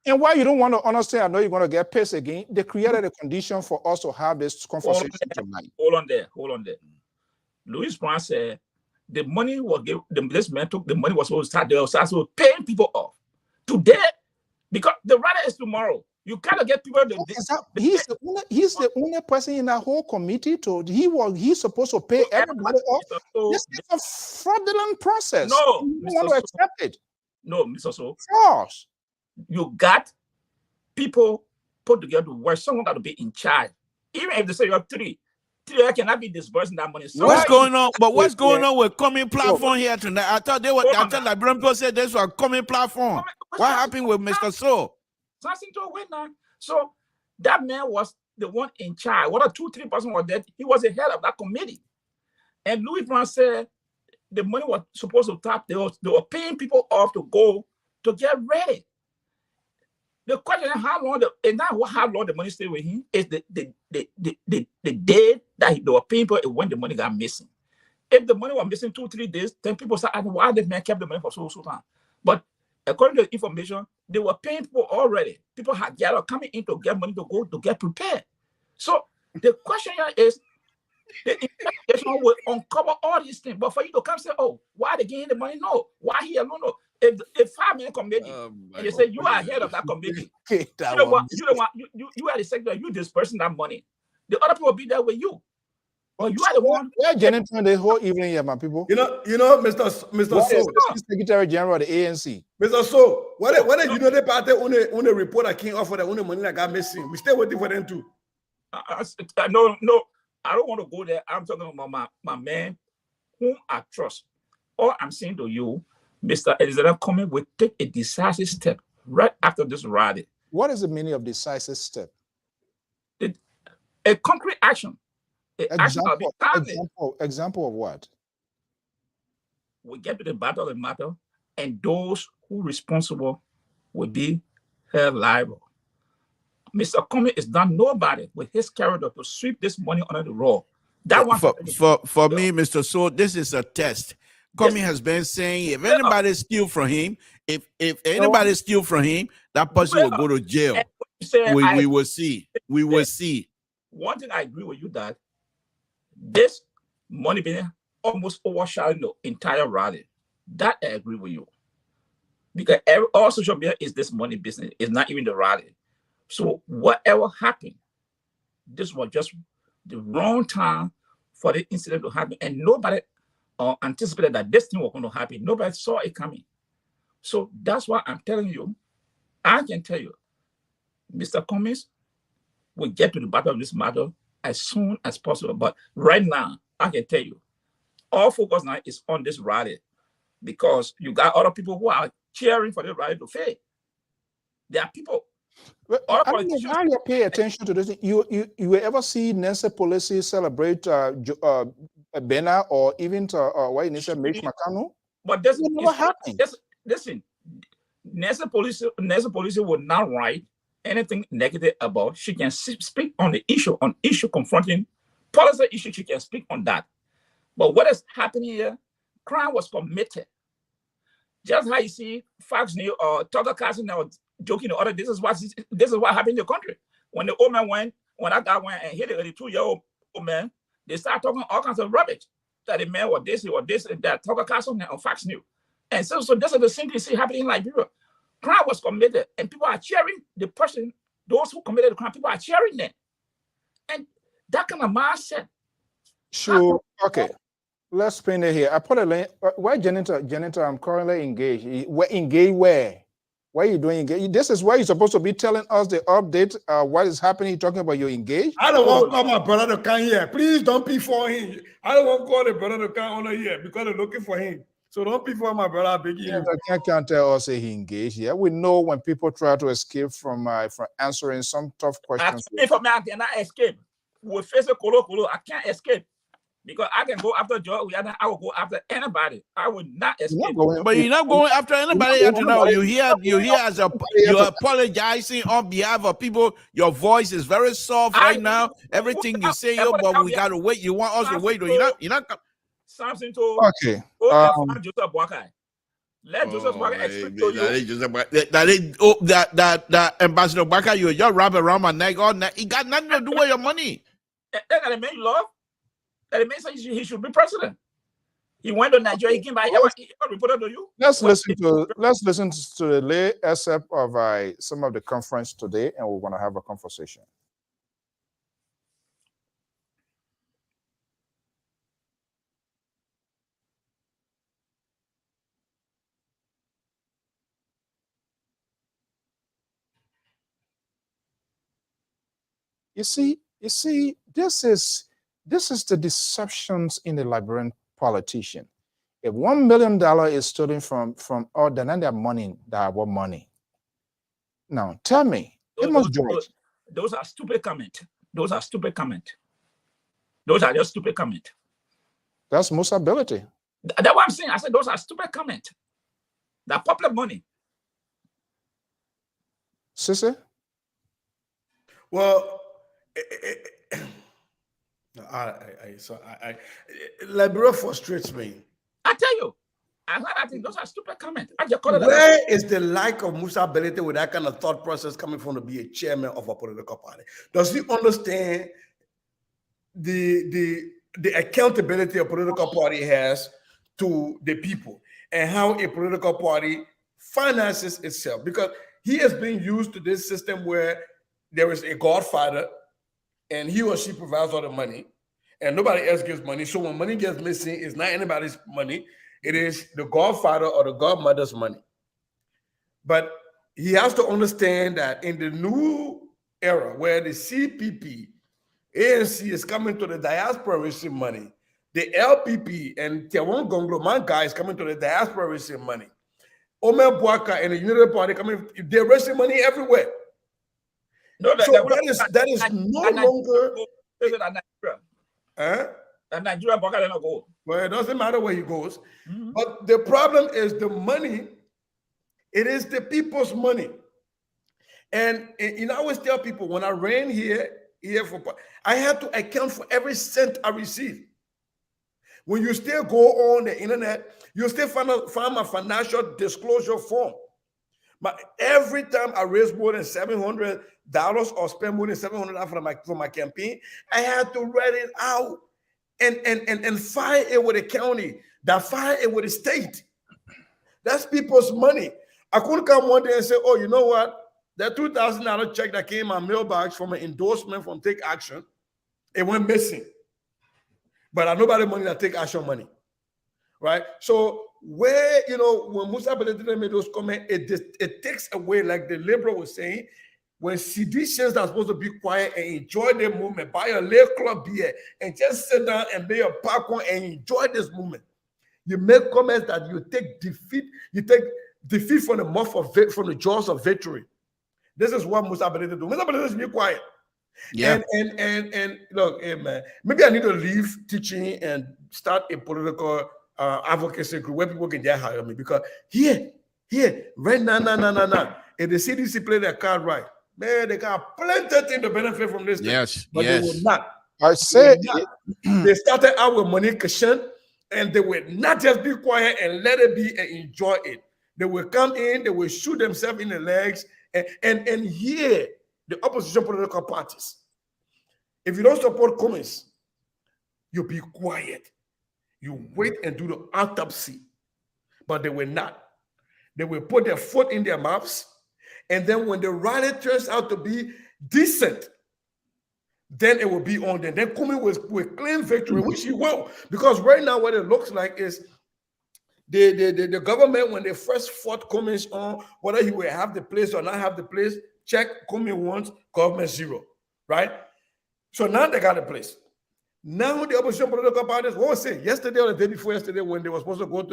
And why you don't want to understand, I know you're going to get pissed again. They created a condition for us to have this conversation tonight. Hold on there. Louis Brown said the money was given, this man took the money was supposed to start paying people off today because the rally is tomorrow. You gotta get people. He's the only person in that whole committee. He's supposed to pay everybody off. This is a fraudulent process. No, you don't want to accept it. No, Mr. So. Of course. You got people put together where someone got to be in charge. Even if they say you have three cannot be disbursing that money. What's going on? But what's going on with coming platform here tonight? I thought Liberian people said this was a coming platform. What happened with Mr. So? Something to wait now. So that man was the one in charge. What a 2-3 person was there. He was the head of that committee. And Louis Brown said the money was supposed to tap. They were paying people off to go to get ready. The question is how long the money stayed with him is the day that they were paying people when the money got missing. If the money was missing 2-3 days, then people start asking why this man kept the money for so long. But according to the information, they were paying people already. People had gathered coming in to get money to go to get prepared. So the question here is, the investigation will uncover all these things. But for you to come say, oh, why they getting the money? No. Why he alone? No. If 5 million committee, and they say you are head of that committee, you don't want, you are the secretary, you dispersing that money. The other people will be there with you. But you are the one. We're generating the whole evening here, my people. You know, Mr. So, Secretary General of the ANC. Mr. So, what if you know the party on a report that came off for the only money that got missing? We still waiting for them too. No, I don't want to go there. I'm talking about my man whom I trust. All I'm saying to you, Mr. Elizabeth Cummings will take a decisive step right after this rally. What is the meaning of decisive step? A concrete action. Example of what? We get to the bottom of the matter, and those who are responsible will be held liable. Mr. Cummings is not nobody with his character to sweep this money under the rug. That one for me, Mr. So, this is a test. Cummings has been saying if anybody steal from him, if anybody steal from him, that person will go to jail. We will see. We will see. One thing I agree with you that this money being almost overshadowing the entire rally. That I agree with you. Because all social media is this money business. It's not even the rally. So whatever happened, this was just the wrong time for the incident to happen. And nobody anticipated that this thing was going to happen. Nobody saw it coming. So that's why I'm telling you, I can tell you, Mr. Cummings will get to the bottom of this matter as soon as possible. But right now, I can tell you, all focus now is on this rally because you got other people who are cheering for the rally to fail. There are people. I don't know why you pay attention to this. You ever see Nancy Pelosi celebrate Bena or even why you say Mitch McConnell? But this never happened. Listen, Nancy Pelosi will not write anything negative about. She can speak on the issue confronting policy issue. She can speak on that. But what is happening here? Crime was committed. Just how you see Fox News or Tucker Carlson now joking the other. This is what happened in the country. When the old man when that guy went and hit the 82-year-old man, they start talking all kinds of rubbish. That the man was this, and that Tucker Carlson on Fox News. And so this is the same thing you see happening in Liberia. Crime was committed, and people are cheering the person, those who committed the crime, people are cheering them. And that kind of mindset. Sure. Okay. Let's spin it here. I put a link. Why janitor, I'm currently engaged. Engaged where? Why are you doing engaged? This is why you're supposed to be telling us the update, what is happening. You're talking about you're engaged. I don't want to call my brother to come here. Please don't be for him. I don't want to call the brother to come on here because they're looking for him. So don't be for my brother. Big you. I can't tell us he engaged. Yeah, we know when people try to escape from answering some tough questions. I cannot escape. We face a colo. I can't escape. Because I can go after Joe, I will go after anybody. I would not escape. But you're not going after anybody. You hear as you're apologizing on behalf of people. Your voice is very soft right now. Everything you say, but we gotta wait. You want us to wait? You're not. Something to okay. Joseph Boakai. Let Joseph Boakai explain to you. That Ambassador Boakai, you're just wrapping around my neck all night. He got nothing to do with your money. That got to make love. That it means he should be president. He went to Nigeria. He came back. He reported to you. Let's listen to the lay excerpt of some of the conference today, and we're going to have a conversation. You see, this is the deceptions in the Liberian politician. If $1 million is stolen from all, then they're money, what money. Now, tell me, those are stupid comment. Those are stupid comment. Those are just stupid comment. That's most ability. That's what I'm saying. I said those are stupid comment. They're public money. Sissy? Well, Liberia frustrates me. I tell you. I think those are stupid comments. I just call it Where is the lack of Musa Belete with that kind of thought process coming from to be a chairman of a political party? Does he understand the accountability a political party has to the people and how a political party finances itself? Because he has been used to this system where there is a godfather and he or she provides all the money and nobody else gives money. So when money gets missing, it's not anybody's money. It is the godfather or the godmother's money. But he has to understand that in the new era where the CPP, ANC is coming to the diaspora raising money, the LPP and Tiawan Gonglo Manka is coming to the diaspora raising money. Omer Bwaka and the Unity Party coming, they're raising money everywhere. No, so that is no longer. Nigeria not go. Well, it doesn't matter where he goes. But the problem is the money. It is the people's money. And I always tell people when I ran here for, I had to account for every cent I received. When you still go on the internet, you still find a financial disclosure form. But every time I raise more than $700 or spend more than $700 for my campaign, I had to write it out and file it with the county, that file it with the state. That's people's money. I couldn't come one day and say, oh, you know what? That $2,000 check that came in my mailbox from an endorsement from Take Action, it went missing. But I know about the money that Take Action money, right? So where, when Musa Belete made those comments, it takes away, like the liberal was saying, when seditionists are supposed to be quiet and enjoy their movement, buy a little club beer and just sit down and be a popcorn and enjoy this movement. You make comments that you take defeat from the mouth of from the jaws of victory. This is what Musa Belete do. Musa Belete is be quiet. Yeah. And look, hey man, maybe I need to leave teaching and start a political advocacy group where people can just hire me, because here, right now, if the CDC play their card right, man, they got plenty of things to benefit from this. Yes, thing, but they will not. I say they started out with money cushion, and they will not just be quiet and let it be and enjoy it. They will come in, they will shoot themselves in the legs, and here the opposition political parties. If you don't support Cummins, you be quiet. You wait and do the autopsy. But they will not. They will put their foot in their mouths. And then when the rally turns out to be decent, then it will be on them. Then Cummins will claim victory, which he will. Because right now what it looks like is the government, when they first fought Cummins on whether he will have the place or not have the place, check Cummins once, government zero, right? So now they got the place. Now the opposition political parties, what was it? Yesterday or the day before yesterday, when they were supposed to go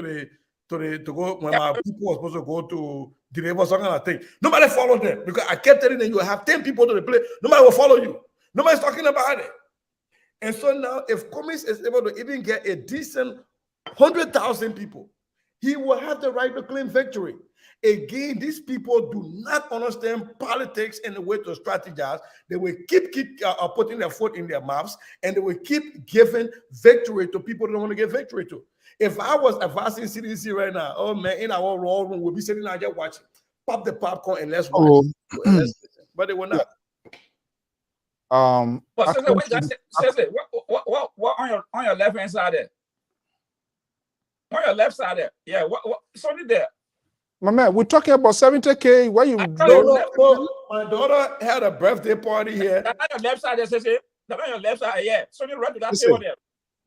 when our people were supposed to go to the labor, something like that. Nobody followed them, because I kept telling them you will have 10 people to the place. Nobody will follow you. Nobody's talking about it. And so now, if Cummins is able to even get a decent 100,000 people, he will have the right to claim victory. Again, these people do not understand politics and the way to strategize. They will keep putting their foot in their mouths, and they will keep giving victory to people they don't want to give victory to. If I was advising CDC right now, oh man, in our raw room, we'll be sitting out there watching. Pop the popcorn and let's watch. But they will not. What on your left hand side there? On your left side there. Yeah, what something there? My man, we're talking about 70K. Why you? No, my daughter had a birthday party here. That's on your left side there, Sissy. That's on your left side, yeah. So you run to that table there.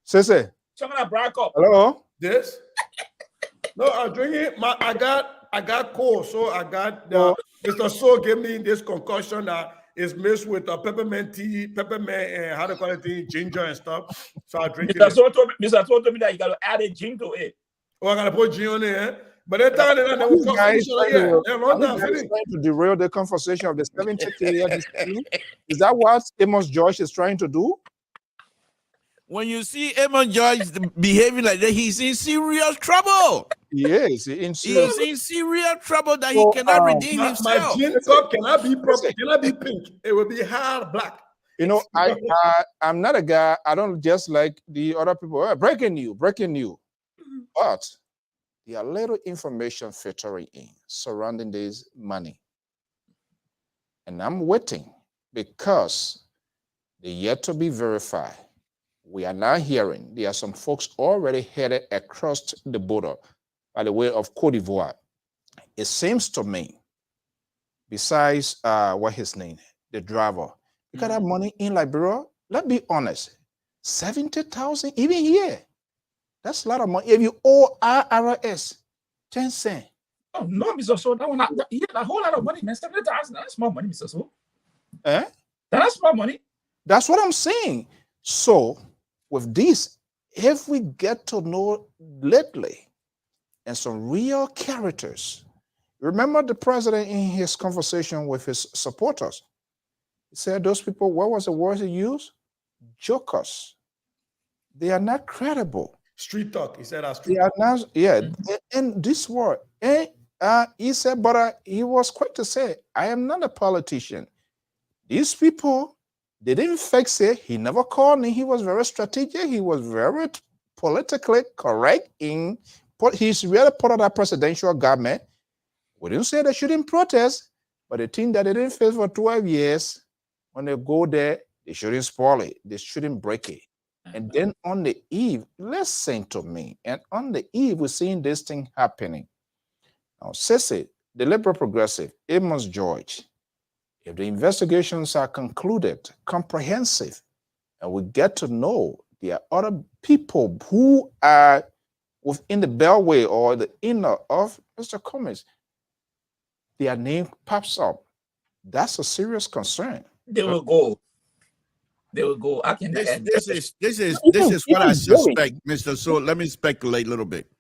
Sissy. Someone that brought up. Hello? This? No, I'm drinking. I got cold, so I got Mr. So gave me this concoction that is mixed with peppermint tea, and how to call it, ginger and stuff. So I drink it. Mr. So told me that you got to add a gin to it. Oh, I got to put gin on it. But that time they will come trying to derail the conversation of the 70K. Is that what Amos George is trying to do? When you see Amos George behaving like that, he's in serious trouble. Yes, he's in serious trouble that he cannot redeem himself. My gin cup cannot be proper, cannot be pink. It will be hard black. I'm not a guy. I don't just like the other people. Breaking news. But there are little information filtering in surrounding this money. And I'm waiting because they're yet to be verified. We are now hearing there are some folks already headed across the border by the way of Cote d'Ivoire. It seems to me, besides what his name, the driver, you got that money in Liberia. Let's be honest, 70,000 even here. That's a lot of money. If you owe IRS 10 cents. Oh no, Mr. So that one, a whole lot of money, man. 70,000. That's small money, Mr. So. That's small money. That's what I'm saying. So with this, if we get to know lately and some real characters, remember the president in his conversation with his supporters, he said those people, what was the word he used? Jokers. They are not credible. Street talk. He said that street they are not, yeah. And this word, he said, but he was quick to say, I am not a politician. These people, they didn't fix it. He never called me. He was very strategic. He was very politically correct he's really part of that presidential government. We didn't say they shouldn't protest, but the thing that they didn't face for 12 years, when they go there, they shouldn't spoil it. They shouldn't break it. And then on the eve, listen to me. And on the eve, we're seeing this thing happening. Now, Sissy, the liberal progressive, Amos George, if the investigations are concluded, comprehensive, and we get to know there are other people who are within the beltway or the inner of Mr. Cummings, their name pops up. That's a serious concern. They will go. They will go. I can. This is what I suspect, Mr. So let me speculate a little bit,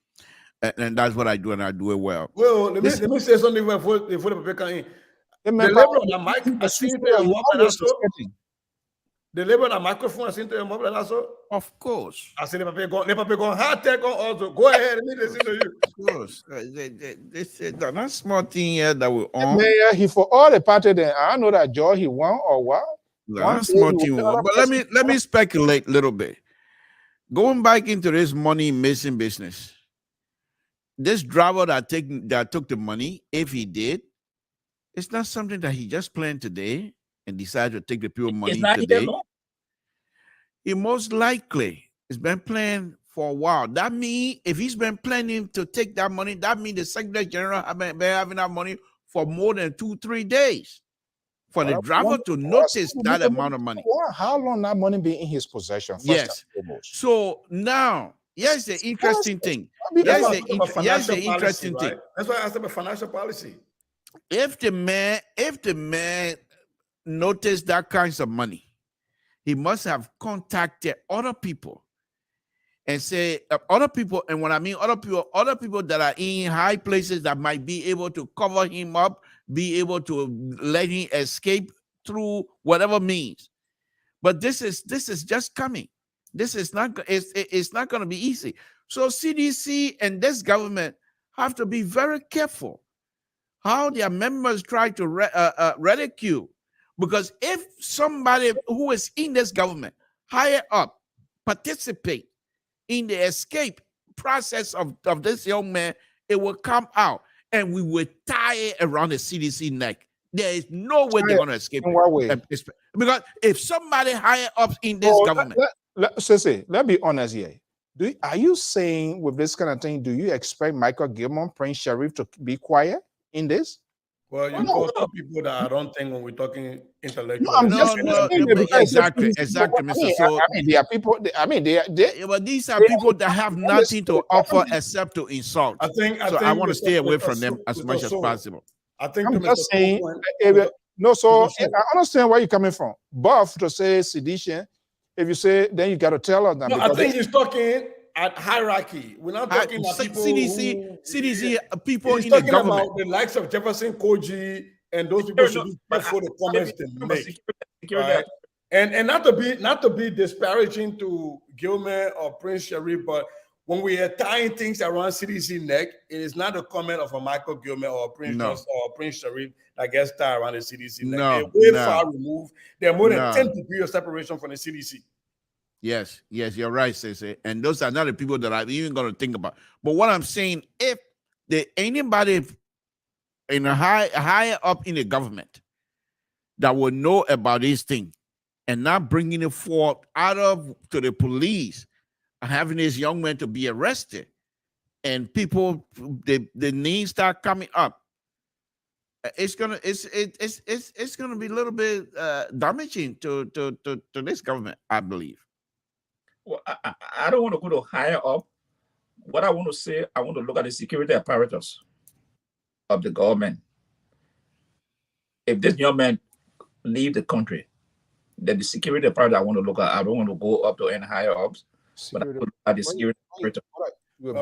and that's what I do, and I do it well. Well, let me say something before the paper come in. The label and microphone is into your mobile also. Of course. I said the paper going hard tech on also. Go ahead, let me listen to you. Of course. This is not small thing here that we on. Mayor, he for all the party then I know that Joe he won or what. One small thing, but let me speculate a little bit. Going back into this money missing business, this driver that took the money, if he did, it's not something that he just planned today and decided to take the pure money today. He most likely has been planning for a while. That means if he's been planning to take that money, that means the Secretary General have been having that money for more than 2-3 days. For the driver to notice that amount of money. How long that money be in his possession? Yes. So now, here's the interesting thing. Here's the interesting thing. That's why I asked about financial policy. If the man noticed that kinds of money, he must have contacted other people and say other people. And when I mean other people that are in high places that might be able to cover him up, be able to let him escape through whatever means. But this is just coming. This is not. It's not going to be easy. So CDC and this government have to be very careful how their members try to ridicule, because if somebody who is in this government higher up participate in the escape process of this young man, it will come out and we will tie it around the CDC neck. There is no way they're going to escape it. Because if somebody higher up in this government, let's be honest here. Are you saying with this kind of thing, do you expect Michael Gilmore, Prince Sharif to be quiet in this? Well, you call some people that I don't think when we're talking intellectual. Exactly, Mr. So there are people. But these are people that have nothing to offer except to insult. I want to stay away from them as much as possible. I think I'm just saying. No, so I understand where you're coming from. But to say sedition, if you say, then you got to tell us that. No, I think he's talking at hierarchy. We're not talking about people CDC people in the government. About the likes of Jefferson Koji and those people should be careful the comments they make. Right? And not to be disparaging to Gilmer or Prince Sharif, but when we are tying things around CDC neck, it is not a comment of a Michael Gilmer or Prince Sharif that gets tied around the CDC neck. They're way far removed. They're more than 10 degrees of separation from the CDC. Yes, you're right, Sese. And those are not the people that I'm even going to think about. But what I'm saying, if anybody in a higher up in the government that will know about this thing and not bringing it forth to the police and having this young man to be arrested, and people, the names start coming up, it's gonna be a little bit damaging to this government, I believe. Well, I don't want to go to higher up. What I want to say, I want to look at the security apparatus of the government. If this young man leave the country, then the security apparatus I want to look at. I don't want to go up to any higher ups, but I want to look at the security apparatus. But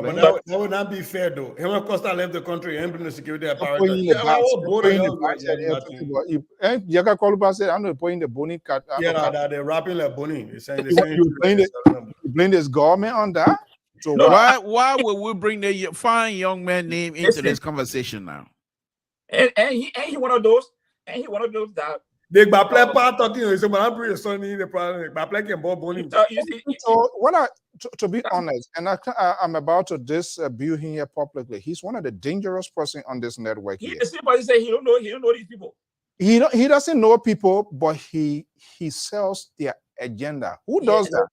that would not be fair, though. Him and Costa left the country and bring the security apparatus. Yeah, I was bored of I'm not putting the bony cat. Yeah, they're rapping like Bonnie. You blame this government on that? So no, why would we bring the fine young man name into this conversation now? And he one of those. And he one of those that they play part talking. So when I bring the son in the problem, play can ball Bonnie. So what to be honest, and I'm about to disabuse him here publicly. He's one of the dangerous person on this network. He say he don't know these people. He doesn't know people, but he sells their agenda. Who does that?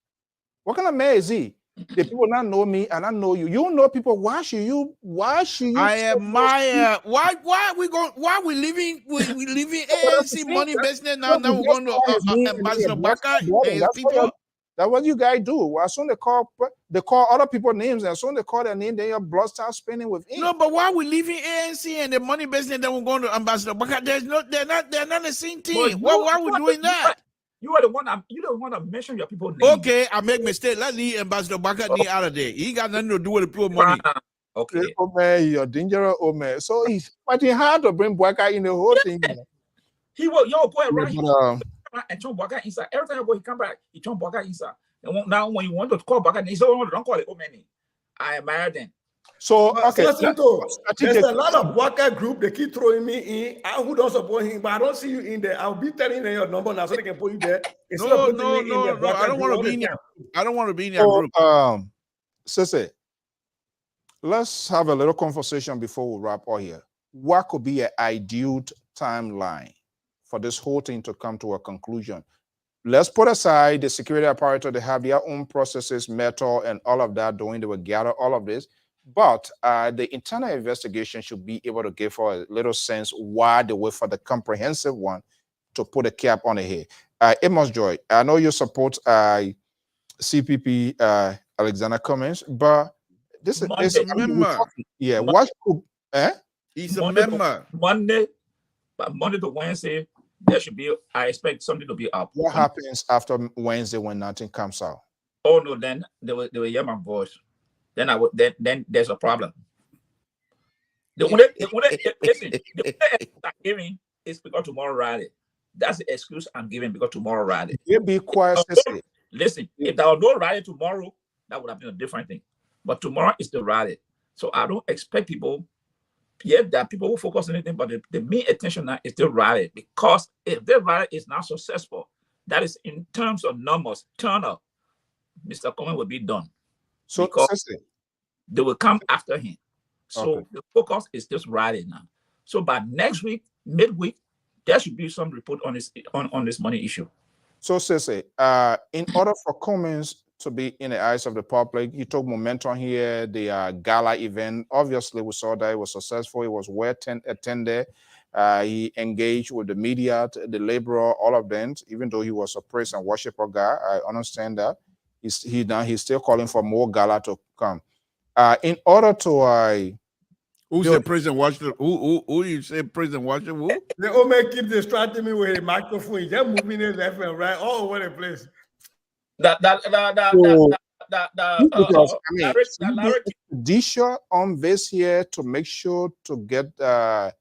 What kind of man is he? The people not know me and I know you. You know people. Why should you? I admire. Why we living ANC money business now? Now we're going to Ambassador Baka and people. That's what you guys do. As soon as they call other people names, and as soon as they call their name, then your blood starts spinning with ink. No, but why we leaving ANC and the money business, then we're going to Ambassador Baka? They're not the same thing. Why we doing that? You are the one that mention your people name. Okay, I make mistake. Let's leave Ambassador Baka out of there. He got nothing to do with the people money. Okay. Oh man, you're dangerous, oh man. So he's fighting hard to bring Baka in the whole thing. He will go around and turn Baka inside. Every time you go, he come back, he turn Baka inside. And now when you want to call Baka, he said, "Oh, don't call it oh man." I admire them. So okay, there's a lot of Waka group. They keep throwing me in. Who don't support him, but I don't see you in there. I'll be telling them your number now so they can put you there. No. I don't want to be in there. I don't want to be in that group. Sese, let's have a little conversation before we wrap up here. What could be an ideal timeline for this whole thing to come to a conclusion? Let's put aside the security apparatus. They have their own processes, metal, and all of that doing. They will gather all of this. But the internal investigation should be able to give a little sense why they wait for the comprehensive one to put a cap on the head. Amos Joy, I know you support CPP Alexander Cummings, but this is a member. Yeah, what could he's a member. Monday to Wednesday, there should be. I expect something to be up. What happens after Wednesday when nothing comes out? Oh no, then they will hear my voice. Then then there's a problem. The only I'm giving is because tomorrow Friday. That's the excuse I'm giving because tomorrow Friday. You be quiet. Listen, if there was no Friday tomorrow, that would have been a different thing. But tomorrow is the Friday, so I don't expect people. Yet that people will focus on anything, but the main attention now is the Friday, because if the Friday is not successful, that is in terms of numbers, turn up, Mr. Coleman will be done. So they will come after him. So the focus is just Friday now. So by next week, midweek, there should be some report on this on this money issue. So Sese, in order for Cummings to be in the eyes of the public, you took momentum here. The gala event, obviously, we saw that it was successful. It was well attended. He engaged with the media, the laborer, all of them. Even though he was a praise and worshiper guy, I understand that. He's still calling for more gala to come. In order to who said President Washington? Who you say President Washington? Who? They all may keep distracting me with a microphone. They're moving it left and right all over the place. Disha on this here to make sure to get for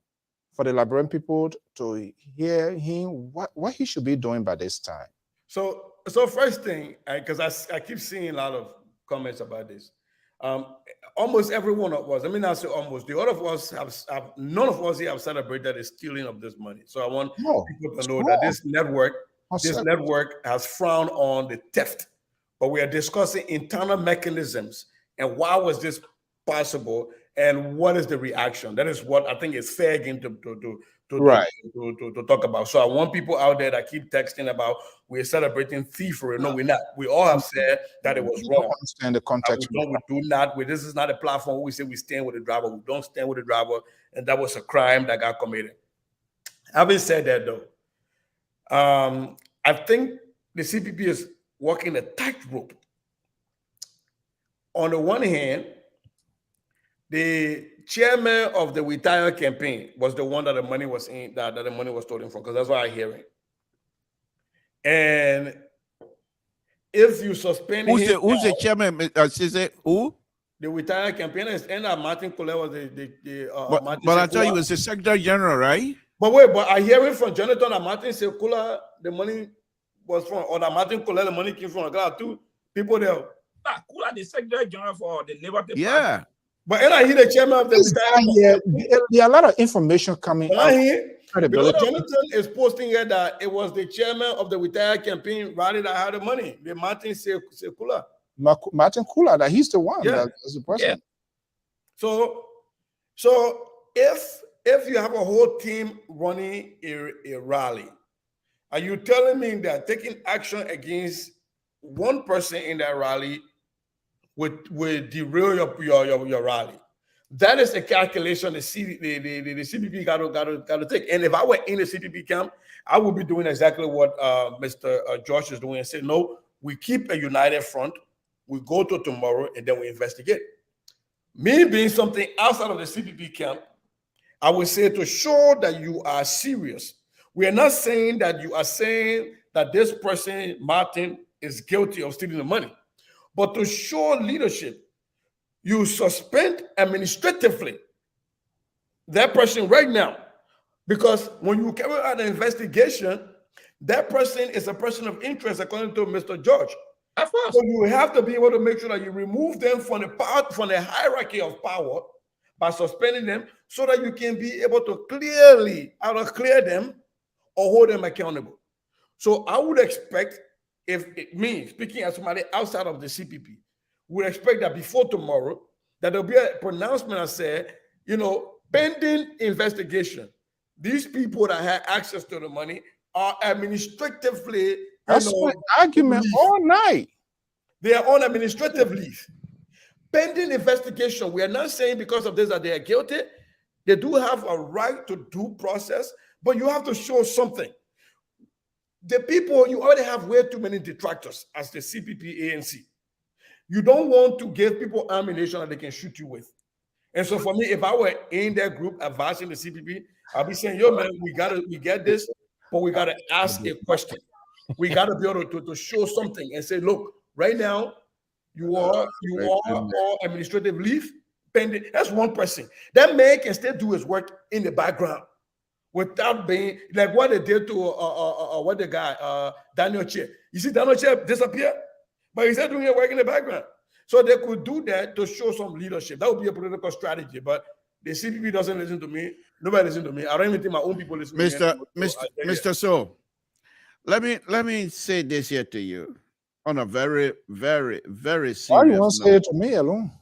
the Liberian people to hear him what he should be doing by this time. So first thing, because I keep seeing a lot of comments about this. Almost every one of us, I mean, I say almost, the other of us have none of us here have celebrated the stealing of this money. So I want people to know that this network has frowned on the theft but we are discussing internal mechanisms and why was this possible and what is the reaction. That is what I think is fair game to talk about. So I want people out there that keep texting about we're celebrating thievery. No, we're not. We all have said that it was wrong. Understand the context. We do not. This is not a platform where we say we stand with the driver. We don't stand with the driver, and that was a crime that got committed. Having said that, though, I think the CPP is walking a tightrope. On the one hand, the chairman of the Retire campaign was the one that the money was in, that the money was stolen from, because that's what I hear it. And if you suspend who's the chairman? Who? The Retire campaign is Martin Kule was but I tell you, it's the Secretary General, right? But wait, but I hear it from Jonathan that Martin Sekula, the money was from, or that Martin Kule, the money came from. There are two people there. Kula, the Secretary General for the Labour Party. Yeah. But then I hear the chairman of the there are a lot of information coming out. Because Jonathan is posting here that it was the chairman of the Retire campaign rally that had the money, the Martin Sekula. Martin Kula, that he's the one. Yeah. That's the person. Yeah. So if you have a whole team running a rally, are you telling me that taking action against one person in that rally would derail your rally? That is a calculation the CPP got to take. And if I were in the CPP camp, I would be doing exactly what Mr. George is doing and say, no, we keep a united front. We go to tomorrow and then we investigate. Me being something outside of the CPP camp, I would say to show that you are serious. We are not saying that you are saying that this person, Martin, is guilty of stealing the money. But to show leadership, you suspend administratively that person right now. Because when you carry out an investigation, that person is a person of interest, according to Mr. George. Of course. So you have to be able to make sure that you remove them from the hierarchy of power by suspending them, so that you can be able to clearly either clear them or hold them accountable. So I would expect, if it means speaking as somebody outside of the CPP, we expect that before tomorrow, that there'll be a pronouncement that said, pending investigation, these people that had access to the money are administratively. That's my argument all night. They are on administrative leave. Pending investigation, we are not saying because of this that they are guilty. They do have a right to due process, but you have to show something. The people, you already have way too many detractors as the CPP ANC. You don't want to give people ammunition that they can shoot you with. And so for me, if I were in that group advising the CPP, I'll be saying, yo, man, we get this, but we got to ask a question. We got to be able to show something and say, look, right now, you are on administrative leave pending. That's one person. That man can still do his work in the background without being like what they did to what the guy Daniel Che. You see, Daniel Che disappeared, but he's still doing his work in the background. So they could do that to show some leadership. That would be a political strategy. But the CPP doesn't listen to me. Nobody listens to me. I don't even think my own people listen to me. Mr. So, let me say this here to you on a very, very, very serious Why you want to say it to me alone?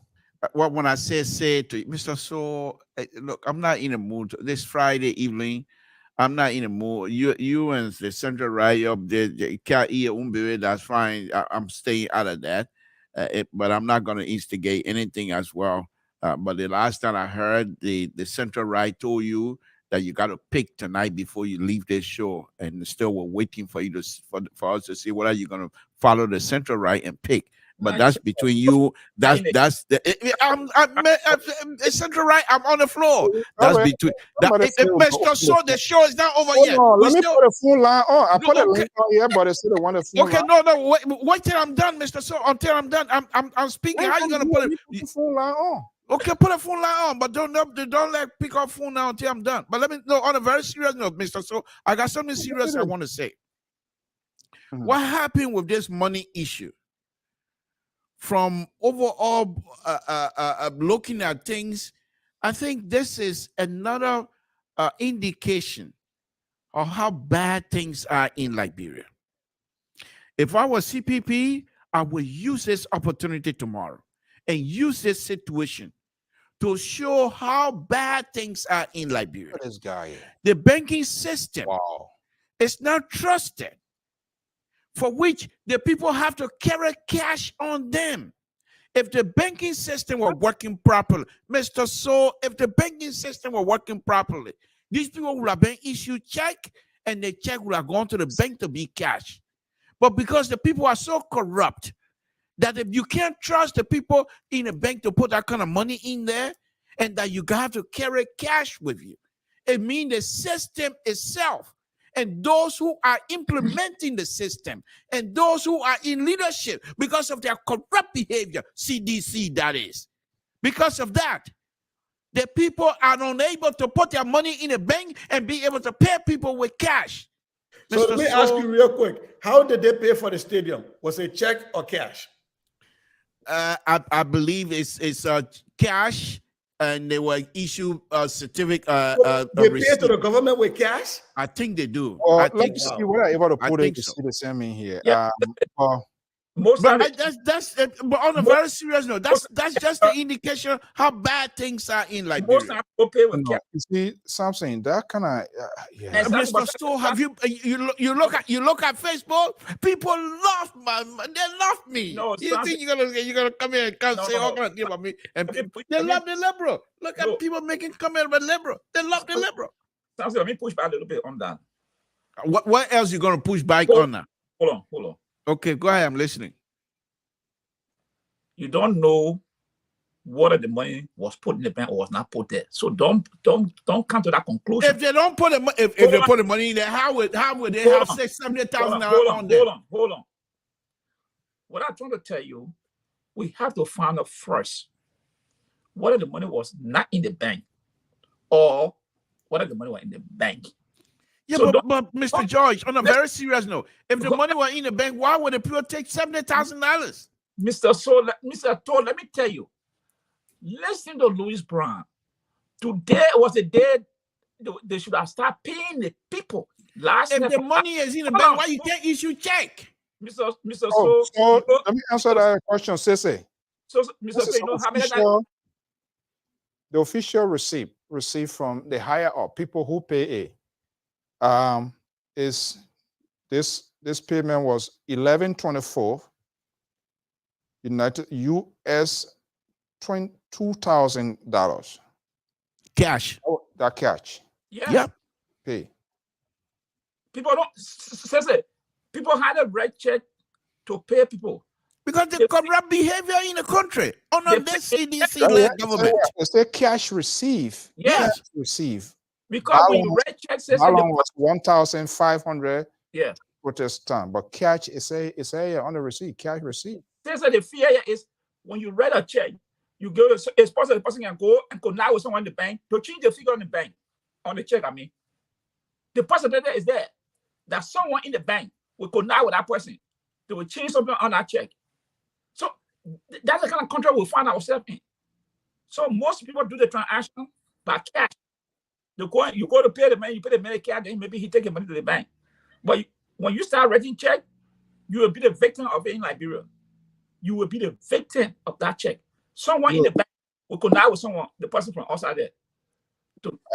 Well, when I say it to you, Mr. So, look, I'm not in a mood. This Friday evening, I'm not in a mood. You and the central right up there, that's fine. I'm staying out of that. But I'm not going to instigate anything as well. But the last time I heard, the central right told you that you got to pick tonight before you leave this show, and still we're waiting for you for us to see whether you're going to follow the central right and pick. But that's between you. That's I'm central right. I'm on the floor. That's between. Mr. So the show is not over yet. Let me put a phone line on. I put a link on here, but it's still the one that phone okay, line. no. Wait till I'm done, Mr. So. Until I'm done, I'm speaking. How you gonna put a phone line on? Okay, put a phone line on, but don't like pick up phone now until I'm done. But let me know on a very serious note, Mr. So. I got something serious I want to say. What happened with this money issue? From overall looking at things, I think this is another indication of how bad things are in Liberia. If I was CPP, I will use this opportunity tomorrow and use this situation to show how bad things are in Liberia. This guy. The banking system is not trusted, for which the people have to carry cash on them. If the banking system were working properly, Mr. So, if the banking system were working properly, these people would have been issued check and the check would have gone to the bank to be cash. But because the people are so corrupt that if you can't trust the people in a bank to put that kind of money in there and that you have to carry cash with you, it means the system itself and those who are implementing the system and those who are in leadership because of their corrupt behavior, CDC that is, because of that, the people are unable to put their money in a bank and be able to pay people with cash. So let me ask you real quick, how did they pay for the stadium? Was it check or cash? I believe it's cash, and they were issued a certificate. They pay to the government with cash? I think they do. Well, I let's think see what I'm able to put it to so. see the same in here. Yeah. But on a very serious note, that's just the indication how bad things are in Liberia. You see, something that kind of yeah. Mr. Stowe, have you look at Facebook? People love they love me. No, you think you're gonna come here and say all kind of things about me? And they love the liberal. Look at people making comments about liberal. They love the liberal. Let me push back a little bit on that. What else you gonna push back on that? Hold on. Okay, go ahead. I'm listening. You don't know whether the money was put in the bank or was not put there. So don't come to that conclusion. If they don't put if they put the money in there, how would they have $670,000 on there? Hold on. What I'm trying to tell you, we have to find out first whether the money was not in the bank or whether the money was in the bank. Yeah, so but Mr. George, on a very serious note, if the money were in the bank, why would the people take $70,000? Mr. Todd, let me tell you, listen to Louis Brown. Today was the day they should have started paying the people. If the money is in the bank, why you can't issue check? Mr. So let me answer that question, Sese. So, Mr. So, you know how many the official receipt received from the higher up people who pay is this payment was $11.24 United US $22,000 cash. Oh, that cash. Yeah. Yep. Pay. People don't say people had a red check to pay people. Because the corrupt behavior in the country under this CDC-led government. It's a cash receive. Yes. Cash receive. Because when you red check says how long was 1,500 yeah Protestant, but cash is a on the receipt, cash receipt. Says that the fear is when you write a check, you go to it's possible the person can go and connect with someone in the bank to change the figure on the bank on the check. I mean, the possibility is there that someone in the bank will connect with that person. They will change something on that check. So that's the kind of country we find ourselves in. So most people do the transaction by cash. You go to pay the man, you pay the Medicare, then maybe he take the money to the bank. But when you start writing check, you will be the victim of it in Liberia. You will be the victim of that check. Someone in the bank will connect with someone, the person from outside there.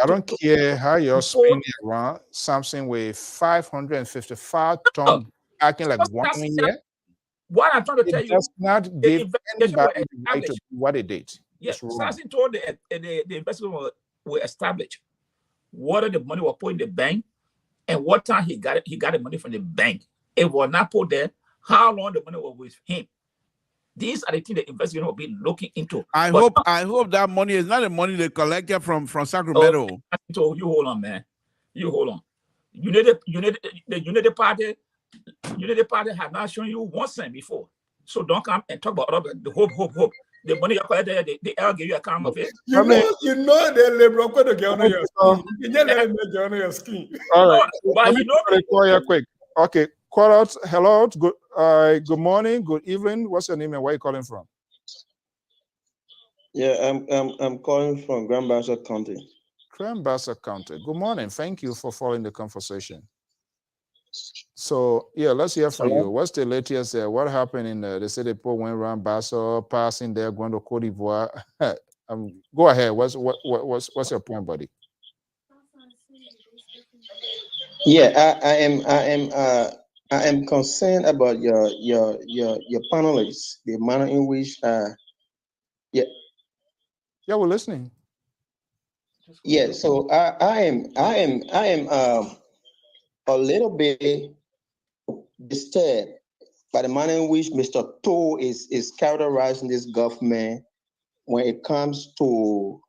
I don't care how you're spinning around something with 555 tons acting like 1 year. What I'm trying to tell you, does not give anybody the right to do what they did. Yes, Sassy told the investment will establish whether the money was put in the bank and what time he got it. He got the money from the bank. It was not put there. How long the money was with him? These are the things the investigator will be looking into. I hope that money is not the money they collected from Sacramento. So you hold on, man. You hold on. The Unity Party has not shown you 1 cent before. So don't come and talk about the hope. The money you collected, they all give you a account of it. You know the liberal going to get on your skin. You just let them get on your skin. All right. Let me call you quick. Okay. Call out. Hello. Good morning. Good evening. What's your name and where are you calling from? Yeah, I'm calling from Grand Bassa County. Grand Bassa County. Good morning. Thank you for following the conversation. So yeah, let's hear from Hello? you. What's the latest? What happened in they said people went around Basso, passing there, going to Cote d'Ivoire. Go ahead. What's your point, buddy? Yeah, I am concerned about your panelists, the manner in which yeah. Yeah, we're listening. Yeah, so I am a little bit disturbed by the manner in which Mr. To is characterizing this government when it comes to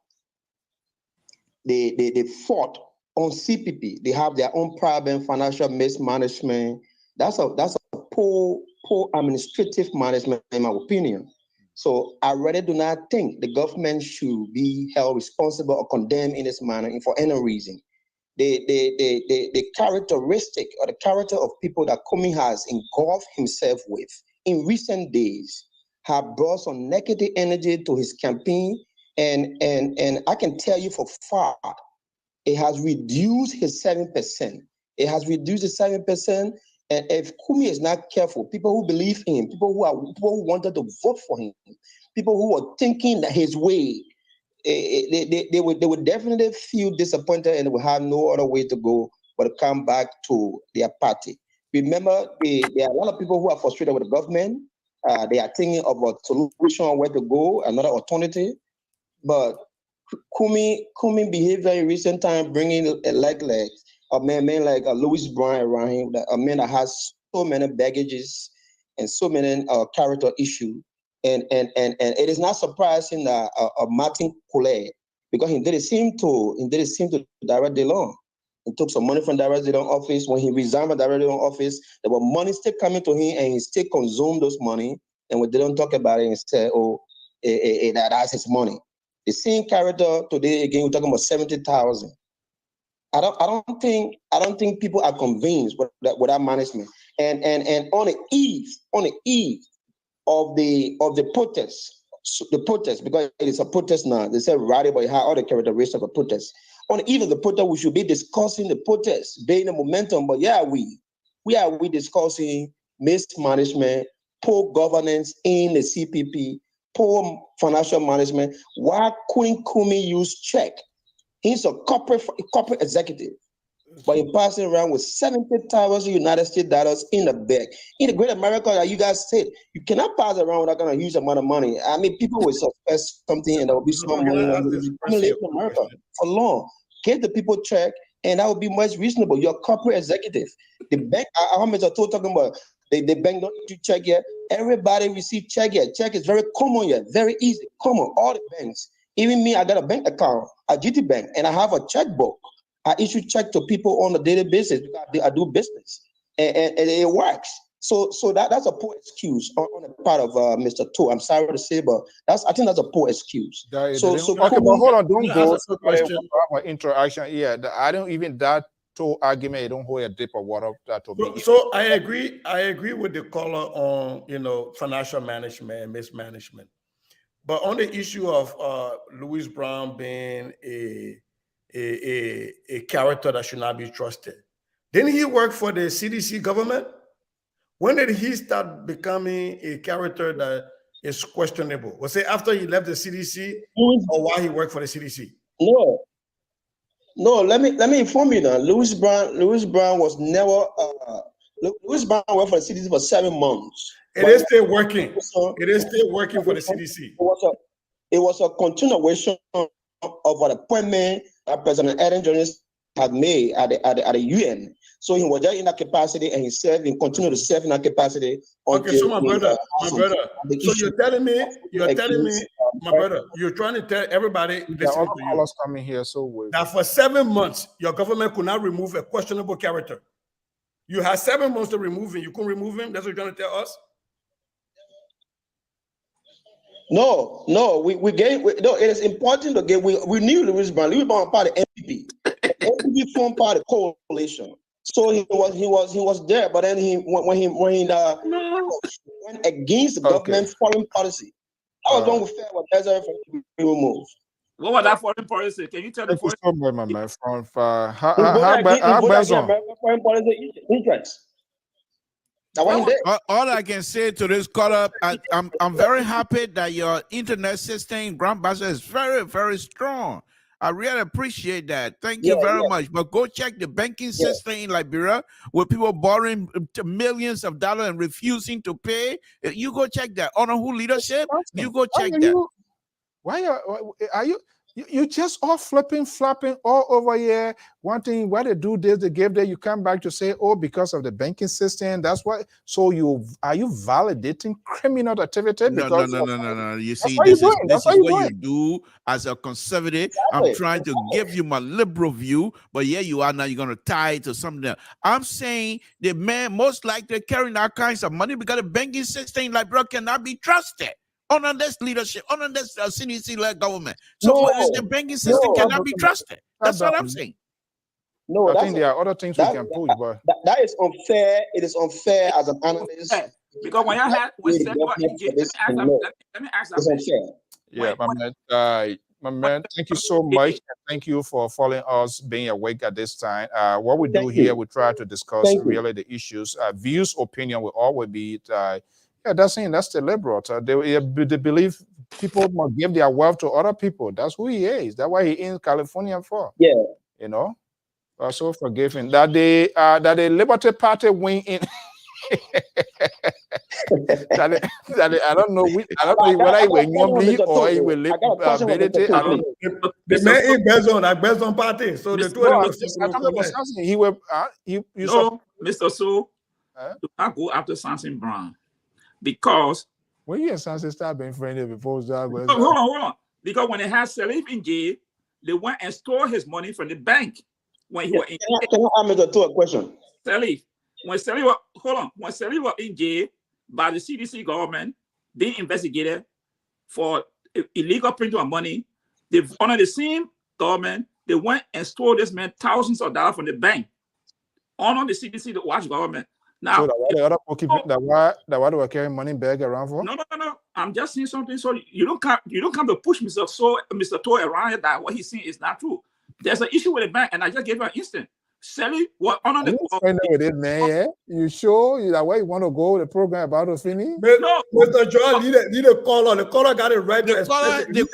the fault on CPP. They have their own problem, financial mismanagement. That's a poor administrative management, in my opinion. So I really do not think the government should be held responsible or condemned in this manner for any reason. The characteristic or the character of people that Kumi has engulfed himself with in recent days have brought some negative energy to his campaign, and I can tell you for fact it has reduced his 7%. It has reduced the 7%. And if Kumi is not careful, people who believe in him, people who wanted to vote for him, people who are thinking that his way, they would definitely feel disappointed and will have no other way to go but to come back to their party. Remember, there are a lot of people who are frustrated with the government. They are thinking of a solution on where to go, another alternative. But Kumi behaved very recent time, bringing like a man like Louis Brown around him, a man that has so many baggages and so many character issues. And it is not surprising that Martin Collet, because he didn't seem to direct the law. He took some money from direct the law office. When he resigned from direct the law office, there were money still coming to him, and he still consumed those money. And we didn't talk about it and say, oh, that's his money. The same character today again, we're talking about 70,000. I don't think people are convinced with that management. And on the eve of the protest, because it is a protest now. They say rally, but it has all the characteristics of a protest. On the eve of the protest, we should be discussing the protest, being the momentum. But yeah, we discussing mismanagement, poor governance in the CPP, poor financial management. Why couldn't Kumi use check? He's a corporate executive, but he's passing around with 70,000 United States dollars in the bag. In the great America, that you guys said, you cannot pass around with that kind of huge amount of money. I mean, people will suspect something and there will be some money in America for long. Get the people check, and that would be much reasonable. You're a corporate executive. The bank, how much I told talking about, the bank don't need to check yet. Everybody receive check yet. Check is very common yet, very easy, common. All the banks. Even me, I got a bank account at GT Bank, and I have a checkbook. I issue check to people on a daily basis because I do business, and it works. So that's a poor excuse on the part of Mr. To. I'm sorry to say, but I think that's a poor excuse. Okay, but hold on, don't go. Our interaction, yeah, I don't even that to argument. You don't hold a dip of water that to be. So I agree with the caller on financial management and mismanagement, but on the issue of Louis Brown being a character that should not be trusted. Didn't he work for the CDC government? When did he start becoming a character that is questionable? Was it after he left the CDC or while he worked for the CDC? No. Let me inform you now. Louis Brown was never. Louis Brown worked for the CDC for 7 months. It is still working. It is still working for the CDC. It was a continuation of an appointment that President Ellen Johnson had made at the UN. So he was there in that capacity, and he served and continued to serve in that capacity. Okay, so my brother. So you're telling me, my brother, you're trying to tell everybody listening to you coming here, so that for 7 months your government could not remove a questionable character. You had 7 months to remove him. You couldn't remove him. That's what you're trying to tell us. No, it is important to get. We knew Louis Brown. Louis Brown was part of MPP. MPP formed part of the coalition. So he was there, but then when he went against the government foreign policy, that was when we felt what Desiree to be removed. What was that foreign policy? Can you tell the Thank you foreign? so much, my man. From foreign policy interests. All I can say to this caller, I'm very happy that your internet system, Grandmaster, is very, very strong. I really appreciate that. Thank you very much. But go check the banking system in Liberia, where people borrowing millions of dollars and refusing to pay. You go check that. Under who leadership? You go check that. Why are you? You just all flopping all over here, wanting why they do this, they give that, you come back to say, oh, because of the banking system, that's why. So are you validating criminal activity? No. You see, this is what you do as a conservative. I'm trying to give you my liberal view, but yeah, you are now, you're going to tie it to something else. I'm saying the man most likely carrying all kinds of money because the banking system like Liberia cannot be trusted. Under this leadership, under this CDC-led government. So the banking system cannot be trusted. That's what I'm saying. No, I think there are other things we can push, but that is unfair. It is unfair as an analyst. Because when I had let me ask that. Yeah, my man, thank you so much. Thank you for following us, being awake at this time. What we do here, we try to discuss really the issues. Views, opinion will always be that's the liberal. They believe people must give their wealth to other people. That's who he is. That's why he in California for. Yeah. You know? Also forgiving. That the Liberty Party win in I don't know whether it will me or it will ability. The man in Bezon party. So the two of them he will Mr. So do not go after Samson Brown. Because when you and Sansa start being friendly before that, hold on. Because when they had Salif in jail, they went and stole his money from the bank when he was in jail. Can I ask a question? Salif, when Salif was in jail by the CDC government, being investigated for illegal printing of money, under the same government, they went and stole this man thousands of dollars from the bank. Under the CDC, the watch government. Now, so why they were carrying money bag around for? No. I'm just saying something. So you don't come to push Mr. Toy around here that what he's saying is not true. There's an issue with the bank, and I just gave you an instant. Sally, what on the with it, man? Yeah, you sure that way you want to go the program about to finish? No, Mr. Joel, need a caller. The caller got it right. The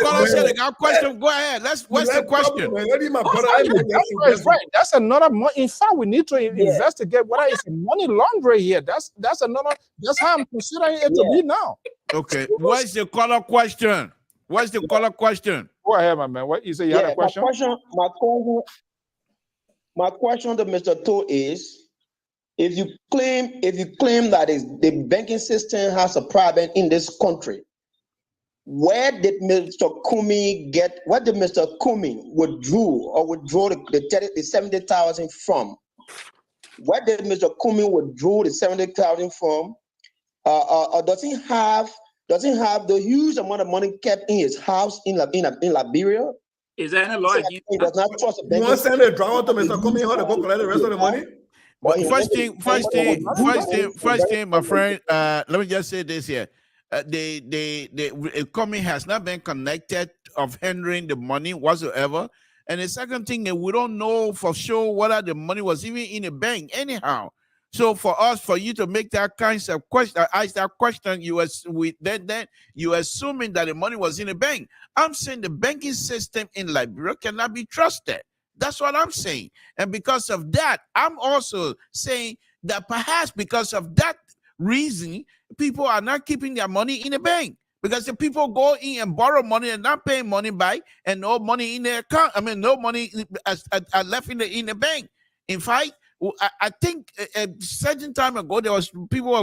caller said they got a question. Go ahead. What's the question? That's another money. In fact, we need to investigate whether it's money laundering here. That's how I'm considering it to be now. Okay. What's the caller question? Go ahead, my man. What you say? You had a question? My question to Mr. To is, if you claim that the banking system has a problem in this country, where did Mr. Kumi withdraw the 70,000 from? Where did Mr. Kumi withdraw the 70,000 from? Does he have the huge amount of money kept in his house in Liberia? Is there any law? He does not trust the bank. You want to send a driver to Mr. Kumi how to go collect the rest of the money? First thing, my friend. Let me just say this here. The Kumi has not been connected of handling the money whatsoever. And the second thing, we don't know for sure whether the money was even in the bank anyhow. So for you to make that kind of question, ask that question, you assuming that the money was in the bank. I'm saying the banking system in Liberia cannot be trusted. That's what I'm saying. And because of that, I'm also saying that perhaps because of that reason, people are not keeping their money in the bank. Because the people go in and borrow money and not paying money back, and no money in their account. No money are left in the bank. In fact, I think a certain time ago, there was people were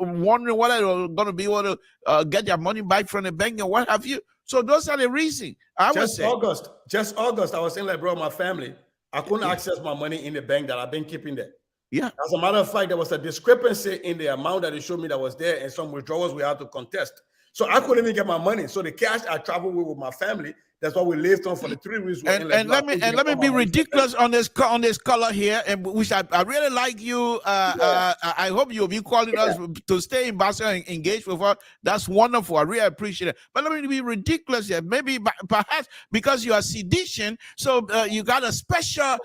wondering whether they were going to be able to get their money back from the bank and what have you. So those are the reasons. Just August, I was in Liberia with my family. I couldn't access my money in the bank that I've been keeping there. Yeah. As a matter of fact, there was a discrepancy in the amount that they showed me that was there, and some withdrawals we had to contest. So I couldn't even get my money. So the cash I traveled with my family, That's why we lived on for the 3 weeks. And let me be ridiculous on this color here, and which I really like you. I hope you'll be calling us to stay in Barcelona and engage with us. That's wonderful. I really appreciate it. But let me be ridiculous here. Maybe perhaps because you are sedition, so you got a special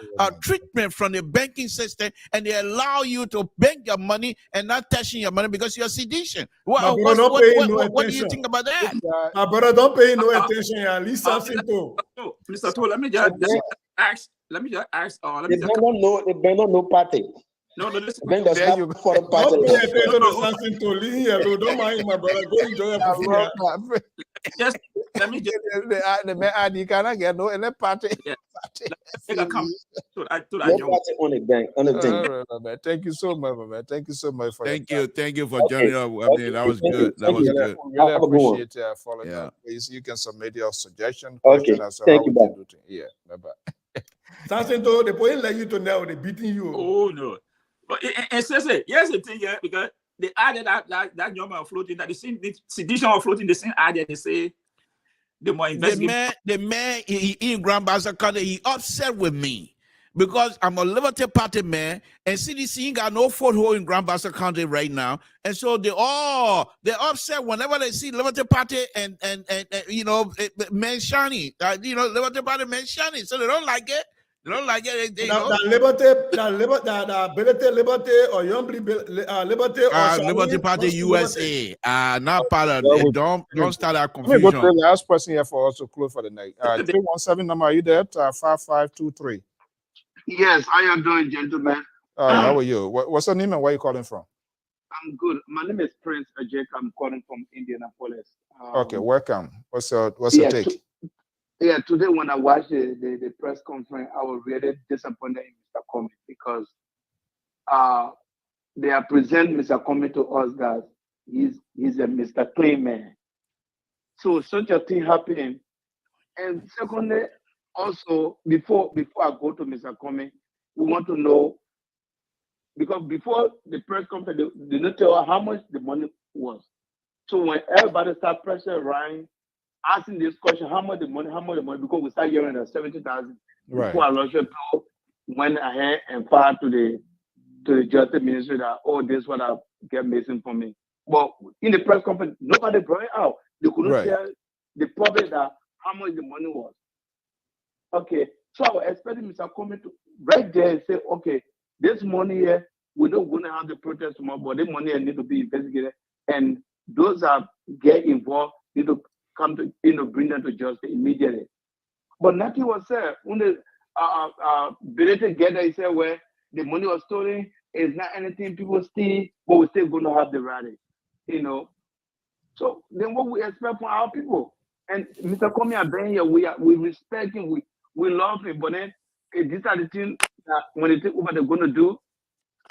treatment from the banking system, and they allow you to bank your money and not touching your money because you're sedition. What do you think about that? My brother, don't pay no attention. At least something to. No, Mr. Tool, let me just ask. Let me just ask. Let me They just. don't know party. No, listen. Then there's Don't pay attention to something to leave here. Don't mind my brother. Go enjoy your food. Just let me just. The man, you cannot get no in a party. Yeah. Take a comment. No party on the bank. On the thing. Thank you so much, man. Thank you so much for Thank you for joining us. I mean, that was good. That was good. Really appreciate following up. Please, you can submit your suggestion. Okay. Thank you. Yeah. Bye bye. Something to the point like you to now they beating you. Oh no. But and say here's the thing, yeah, because they added that young man floating that the sedition of floating the same idea. They say the more investigation. The man in Grand Bassa County, he upset with me because I'm a Liberty Party man, and CDC ain't got no foothold in Grand Bassa County right now, and so they're upset whenever they see Liberty Party and you know man shiny, Liberty Party man shiny, so they don't like it. They don't like it. Liberty or Liberty or Liberty Party USA. Not part of it. Don't start that Let me go to confusion. the last person here for us to close for the night. 317 number, are you there? 5523. Yes, how you doing, gentlemen? How are you? What's your name and where are you calling from? I'm good. My name is Prince Ajek. I'm calling from Indianapolis. Okay, welcome. What's your take? Today when I watched the press conference, I was really disappointed in Mr. Comey because they are presenting Mr. Comey to us that he's a Mr. Clean man. So such a thing happened. And secondly, also before I go to Mr. Comey, we want to know, because before the press conference, they didn't tell us how much the money was. So when everybody start pressure around, asking this question, how much the money, because we start hearing that 70,000. Right. Before Aloysius went ahead and filed to the Justice Ministry that, this what I get missing from me. But in the press conference, nobody brought it out. They couldn't tell the public that how much the money was. Okay, so I was expecting Mr. Comey to right there and say, okay, this money here, we're not going to have the protest tomorrow, but this money here need to be investigated, and those that get involved need to come to bring them to justice immediately. But nothing was said. When the belated together, he said, well, the money was stolen, it's not anything people steal, but we're still going to have the rally, So then what we expect from our people? And Mr. Comey has been here, we respect him, we love him, but then these are the things that when they take over, they're going to do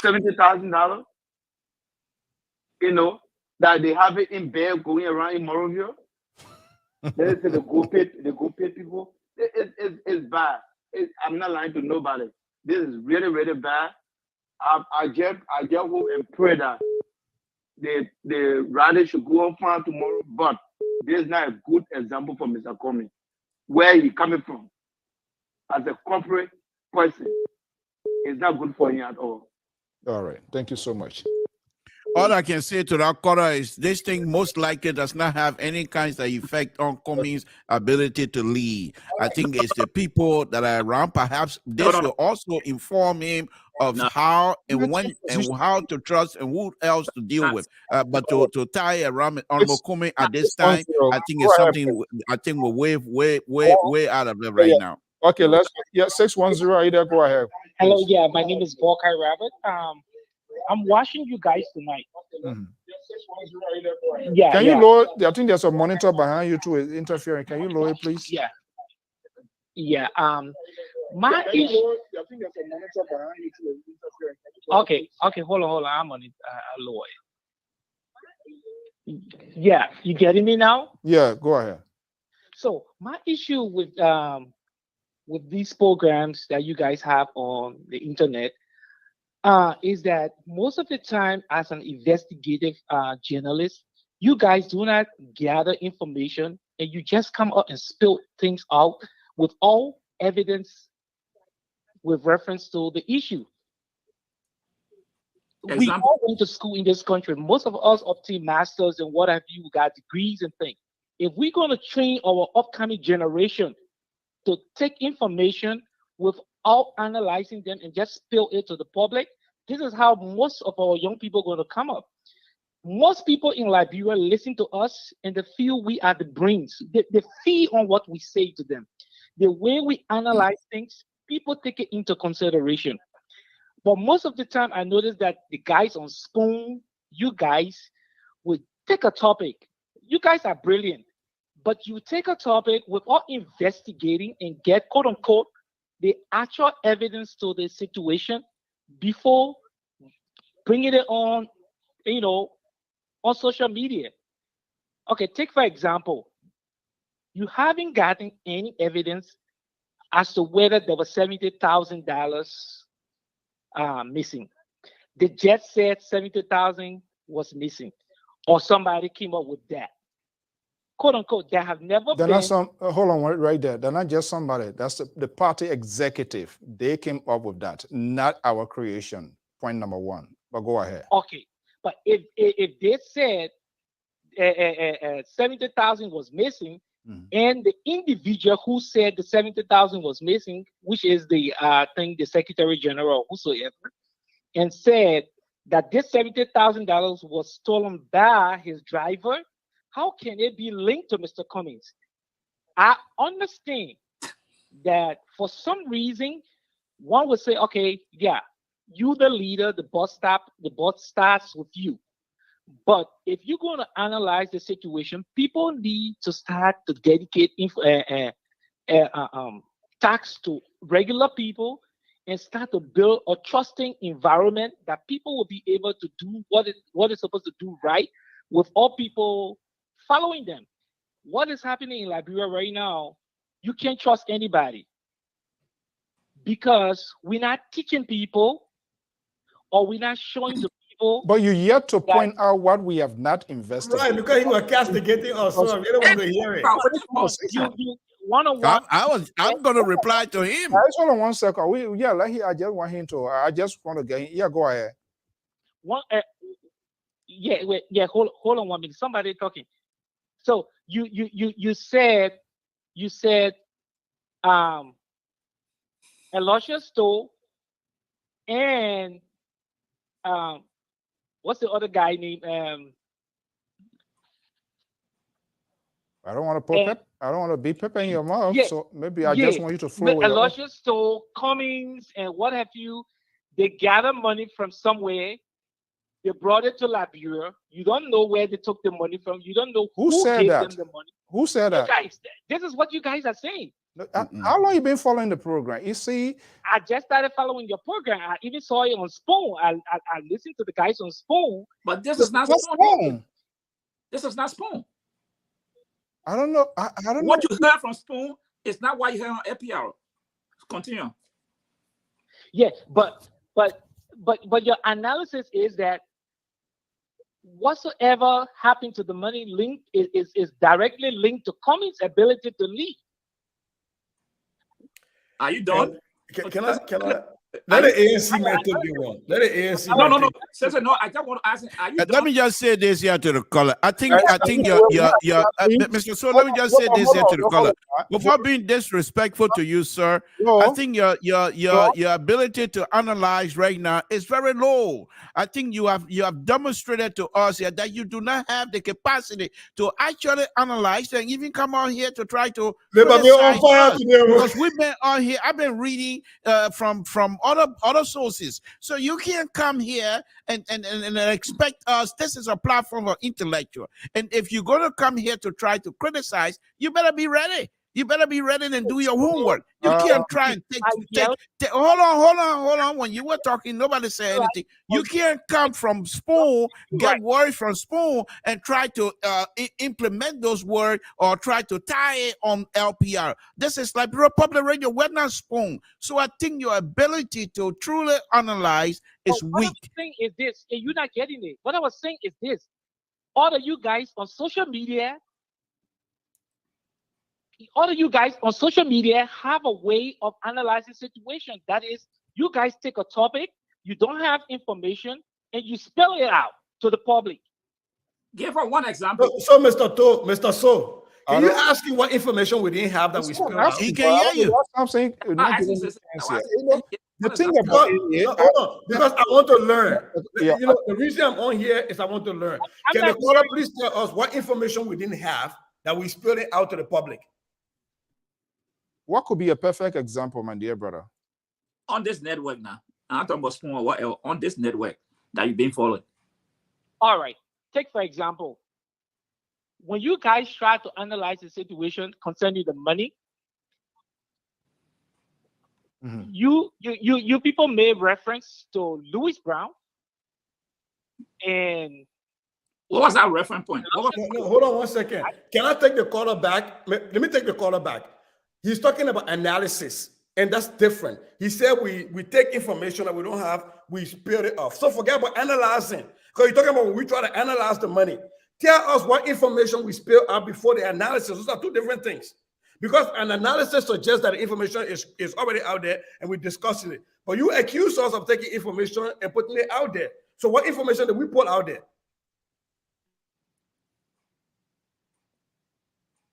$70,000, that they have it in bed going around in Morovia. They say they go pay people. It's bad. I'm not lying to nobody. This is really, really bad. I just hope and pray that the rally should go on fine tomorrow, but this is not a good example for Mr. Comey. Where he coming from as a corporate person, it's not good for him at all. All right. Thank you so much. All I can say to that quarter is this thing most likely does not have any kinds of effect on Comey's ability to lead. I think it's the people that are around. Perhaps this will also inform him of how and when and how to trust and who else to deal with. But to tie around Honorable Comey at this time, I think it's something I think we're way out of it right now. Okay, 610, are you there? Go ahead. Hello, my name is Borkai Rabbit. I'm watching you guys tonight. Mm-hmm. Yeah. Can you lower? I think there's a monitor behind you too interfering. Can you lower it, please? Yeah. My issue. I think there's a monitor behind you too interfering. Okay. Hold on. I'm on it. I'll lower it. Yeah, you getting me now? Yeah, go ahead. So my issue with these programs that you guys have on the internet is that most of the time, as an investigative journalist, you guys do not gather information and you just come up and spill things out with all evidence with reference to the issue. We all went to school in this country. Most of us obtained masters and what have you, got degrees and things. If we're going to train our upcoming generation to take information without analyzing them and just spill it to the public, this is how most of our young people are going to come up. Most people in Liberia listen to us and they feel we are the brains. They feed on what we say to them. The way we analyze things, people take it into consideration. But most of the time, I notice that the guys on Spoon, you guys, would take a topic. You guys are brilliant, but you take a topic without investigating and get, quote unquote, the actual evidence to the situation before bringing it on, on social media. Okay, take for example, you haven't gotten any evidence as to whether there was $70,000 missing. The jet said 70,000 was missing, or somebody came up with that. Quote unquote, there have never They're been. not some, hold on right there. They're not just somebody. That's the party executive. They came up with that, not our creation. Point number one. But go ahead. Okay, but if they said 70,000 was missing, and the individual who said the 70,000 was missing, which is the the Secretary General, whosoever, and said that this $70,000 was stolen by his driver, how can it be linked to Mr. Cummings? I understand that for some reason, one would say, okay, yeah, you the leader, the bus starts with you. But if you're going to analyze the situation, people need to start to dedicate tax to regular people and start to build a trusting environment that people will be able to do what is supposed to do right with all people following them. What is happening in Liberia right now, you can't trust anybody because we're not teaching people or we're not showing the people. But you yet to point out what we have not investigated. Right, because you were castigating us, so we don't want to hear it. One-on-one. I'm going to reply to him. Just hold on 1 second. I just want him to. I just want to get him. Yeah, go ahead. Hold on 1 minute. Somebody talking. So you said Elisha Stowe and what's the other guy named? I don't want to put pep. I don't want to be pep in your mouth. So maybe I just want you to flow. Elisha Stowe, Cummings, and what have you? They gather money from somewhere. They brought it to Liberia. You don't know where they took the money from. You don't know who gave them the money. Who said that? Guys, this is what you guys are saying. How long you been following the program? You see, I just started following your program. I even saw it on Spoon. I listened to the guys on Spoon. But this is not Spoon. This is not Spoon. I don't know. I don't know. What you heard from Spoon is not what you heard on Lpr. Continue. Yeah, but your analysis is that whatsoever happened to the money linked is directly linked to Cummings' ability to lead. Are you done? Can I let the ANC man take you one? Let the ANC no. No, I just want to ask him, are you Let done? me just say this here to the caller. I think Mr. So let me just say this here to the caller. Before being disrespectful to you, sir, I think your ability to analyze right now is very low. I think you have demonstrated to us here that you do not have the capacity to actually analyze and even come on here to try to criticize us. Because we've been on here. I've been reading from other sources. So you can't come here and expect us. This is a platform for intellectual. And if you're going to come here to try to criticize, you better be ready. You better be ready and do your homework. You can't try and take hold on. When you were talking, nobody said anything. You can't come from Spoon, get words from Spoon, and try to implement those words or try to tie it on LPR. This is like Public Radio. We're not Spoon. So I think your ability to truly analyze is weak. What I'm saying is this, and you're not getting it. What I was saying is this. All of you guys on social media, all of you guys on social media have a way of analyzing situation. That is, you guys take a topic, you don't have information, and you spell it out to the public. Give her one example. So Mr. So, can you ask him what information we didn't have that we spilled out? He can hear you. I'm saying, not giving me chance here. You know, the thing Because, about it is, hold on, because I want to learn. Yeah. You know, the reason I'm on here is I want to learn. Can the caller please tell us what information we didn't have that we spilled it out to the public? what could be a perfect example, my dear brother? On this network now, I'm talking about small whatever on this network that you've been following. All right. Take for example, when you guys try to analyze the situation concerning the money, you people made reference to Louis Brown. And what was that reference point? No, hold on 1 second. Can I take the caller back? Let me take the caller back. He's talking about analysis, and that's different. He said we take information that we don't have, we spill it off. So forget about analyzing, because you're talking about when we try to analyze the money. Tell us what information we spill out before the analysis. Those are two different things. Because an analysis suggests that the information is already out there and we're discussing it. But you accuse us of taking information and putting it out there. So what information did we put out there?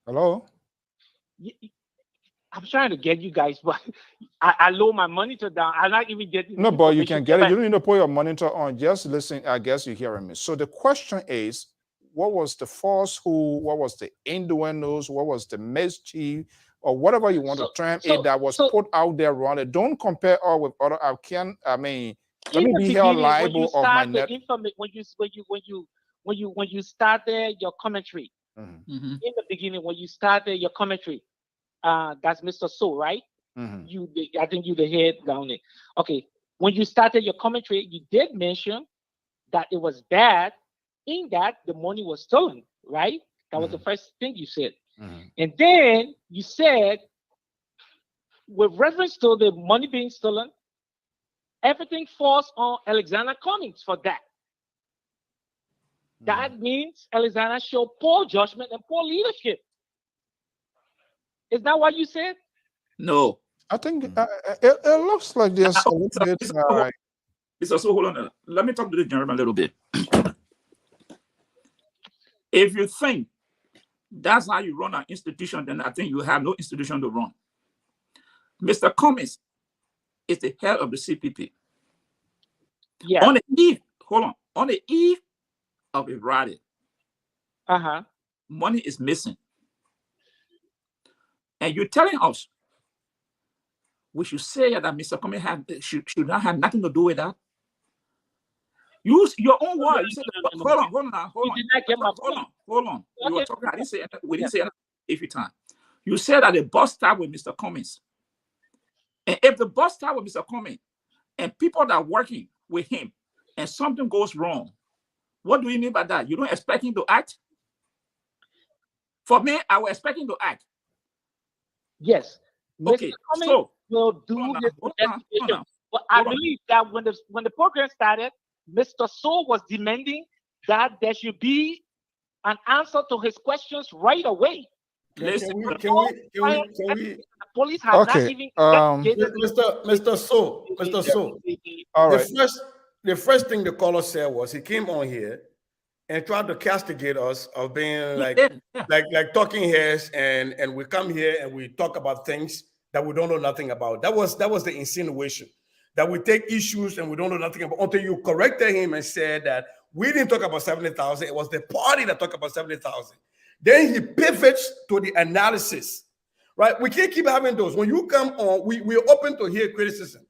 Hello? I'm trying to get you guys, but I lower my monitor down. I'm not even getting. No, but you can get it. You don't need to put your monitor on. Just listen. I guess you're hearing me. So the question is, what was the falsehood? What was the innuendos? What was the mischief? Or whatever you want to term it that was put out there wrong. Don't compare all with other. Let me be held liable of my net. When you started your commentary, in the beginning, when you started your commentary, that's Mr. So, right? I think you the head down there. Okay. When you started your commentary, you did mention that it was bad in that the money was stolen, right? That was the first thing you said. And then you said, with reference to the money being stolen, everything falls on Alexander Cummings for that. That means Alexander showed poor judgment and poor leadership. Is that what you said? No. I think it looks like there's a little bit. So hold on. Let me talk to the gentleman a little bit. If you think that's how you run an institution, then I think you have no institution to run. Mr. Cummings is the head of the CPP. Yeah. On the eve of a rally, money is missing. And you're telling us we should say that Mr. Cummings should not have nothing to do with that. Use your own word. You said, hold on. You were talking. We didn't say it every time. You said that the bus stopped with Mr. Cummings. And if the bus stopped with Mr. Cummings and people that are working with him and something goes wrong, what do you mean by that? You don't expect him to act? For me, I was expecting to act. Yes. Okay, Mr. Cummings will do his investigation. But I believe that when the program started, Mr. So was demanding that there should be an answer to his questions right away. Can we? The police have not even Mr. So. All right. The first thing the caller said was he came on here and tried to castigate us of being like talking heads, and we come here and we talk about things that we don't know nothing about. That was the insinuation, that we take issues and we don't know nothing about, until you corrected him and said that we didn't talk about 70,000. It was the party that talked about 70,000. Then he pivots to the analysis, right? We can't keep having those. When you come on, we're open to hear criticism.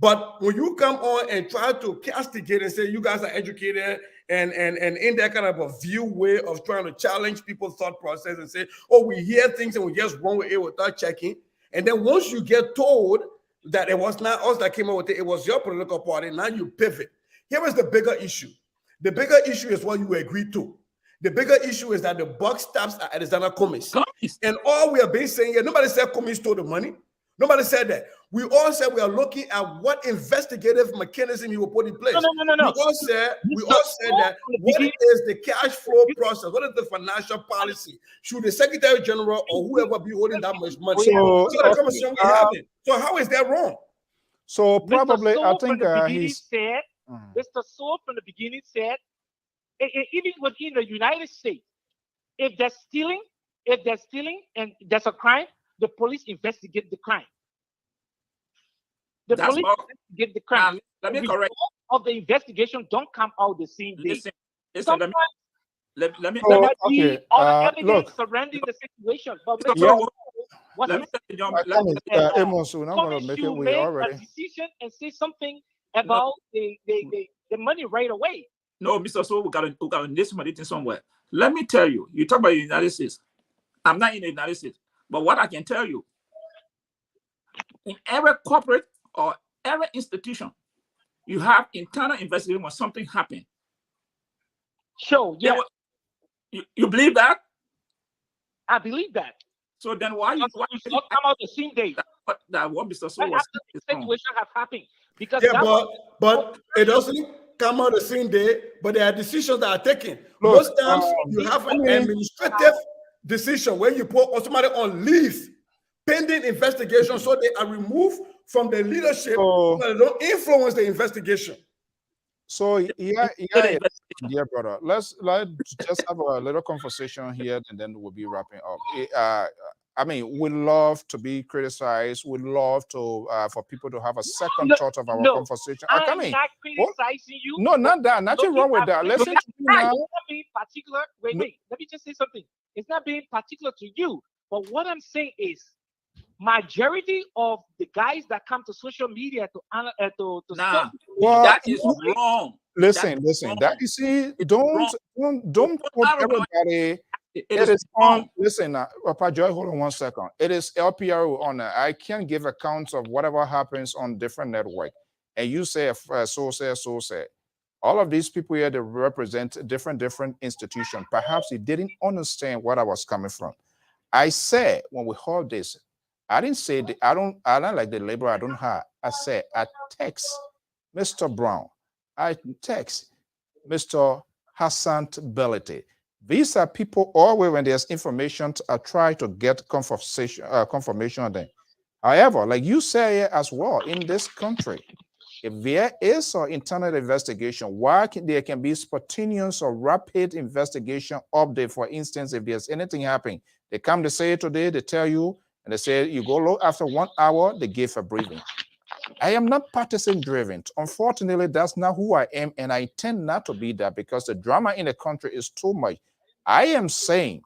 But when you come on and try to castigate and say you guys are educated and in that kind of a view way of trying to challenge people's thought process and say, oh, we hear things and we just run with it without checking. And then once you get told that it was not us that came up with it, it was your political party, now you pivot. Here is the bigger issue. The bigger issue is what you agreed to. The bigger issue is that the buck stops at Alexander Cummings. And all we have been saying here, nobody said Cummings stole the money. Nobody said that. We all said we are looking at what investigative mechanism you will put in place. No. We all said that what is the cash flow process? What is the financial policy? Should the Secretary General or whoever be holding that much money? So the conversation we're having. So how is that wrong? So probably I think he's said. Mr. Sewell from the beginning said, even within the United States, if they're stealing and there's a crime, the police investigate the crime. The police investigate the crime. Let me the correct. Of the investigation don't come out the same day. Listen, let me be other evidence surrounding the situation. But let me Amos, we're not going to make it. We already a decision and say something about the money right away. No, Mr. So we got to listen to somewhere. Let me tell you, you talk about the United States. I'm not in the United States, but what I can tell you, in every corporate or every institution, you have internal investigation when something happened. Sure, yeah. You believe that? I believe that. So then why you not come out the same day? That what Mr. So was the situation have happened. Because but it doesn't come out the same day, but there are decisions that are taken. Most times you have an administrative decision where you put somebody on leave pending investigation, so they are removed from the leadership so they don't influence the investigation. So yeah, brother. Let's just have a little conversation here, and then we'll be wrapping up. I mean, we love to be criticized. We love to for people to have a second thought of our conversation. I'm not criticizing you. No, not that. Nothing wrong with that. Listen to me now. It's not being particular. Wait. Let me just say something. It's not being particular to you, but what I'm saying is, majority of the guys that come to social media to that is wrong. Listen. That you see, don't put everybody. It is on. Listen, Papa Joy, hold on 1 second. It is LPR on. I can't give accounts of whatever happens on different network. And you say so say. All of these people here, they represent different institutions. Perhaps you didn't understand what I was coming from. I said when we hold this, I didn't say I don't like the label I don't have. I said I text Mr. Brown. I text Mr. Hassan Belity. These are people always when there's information, I try to get confirmation on them. However, like you say as well, in this country, if there is an internal investigation, why there can be spontaneous or rapid investigation update? For instance, if there's anything happening, they come to say it today, they tell you, and they say you go low after 1 hour, they give a briefing. I am not partisan driven. Unfortunately, that's not who I am, and I tend not to be that because the drama in the country is too much. I am saying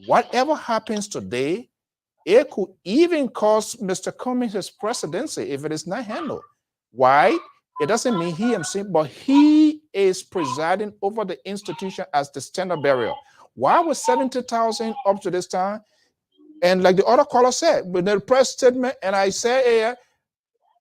whatever happens today, it could even cost Mr. Cummings his presidency if it is not handled. Why? It doesn't mean he himself, but he is presiding over the institution as the standard bearer. Why was 70,000 up to this time? And like the other caller said, with the press statement, and I say,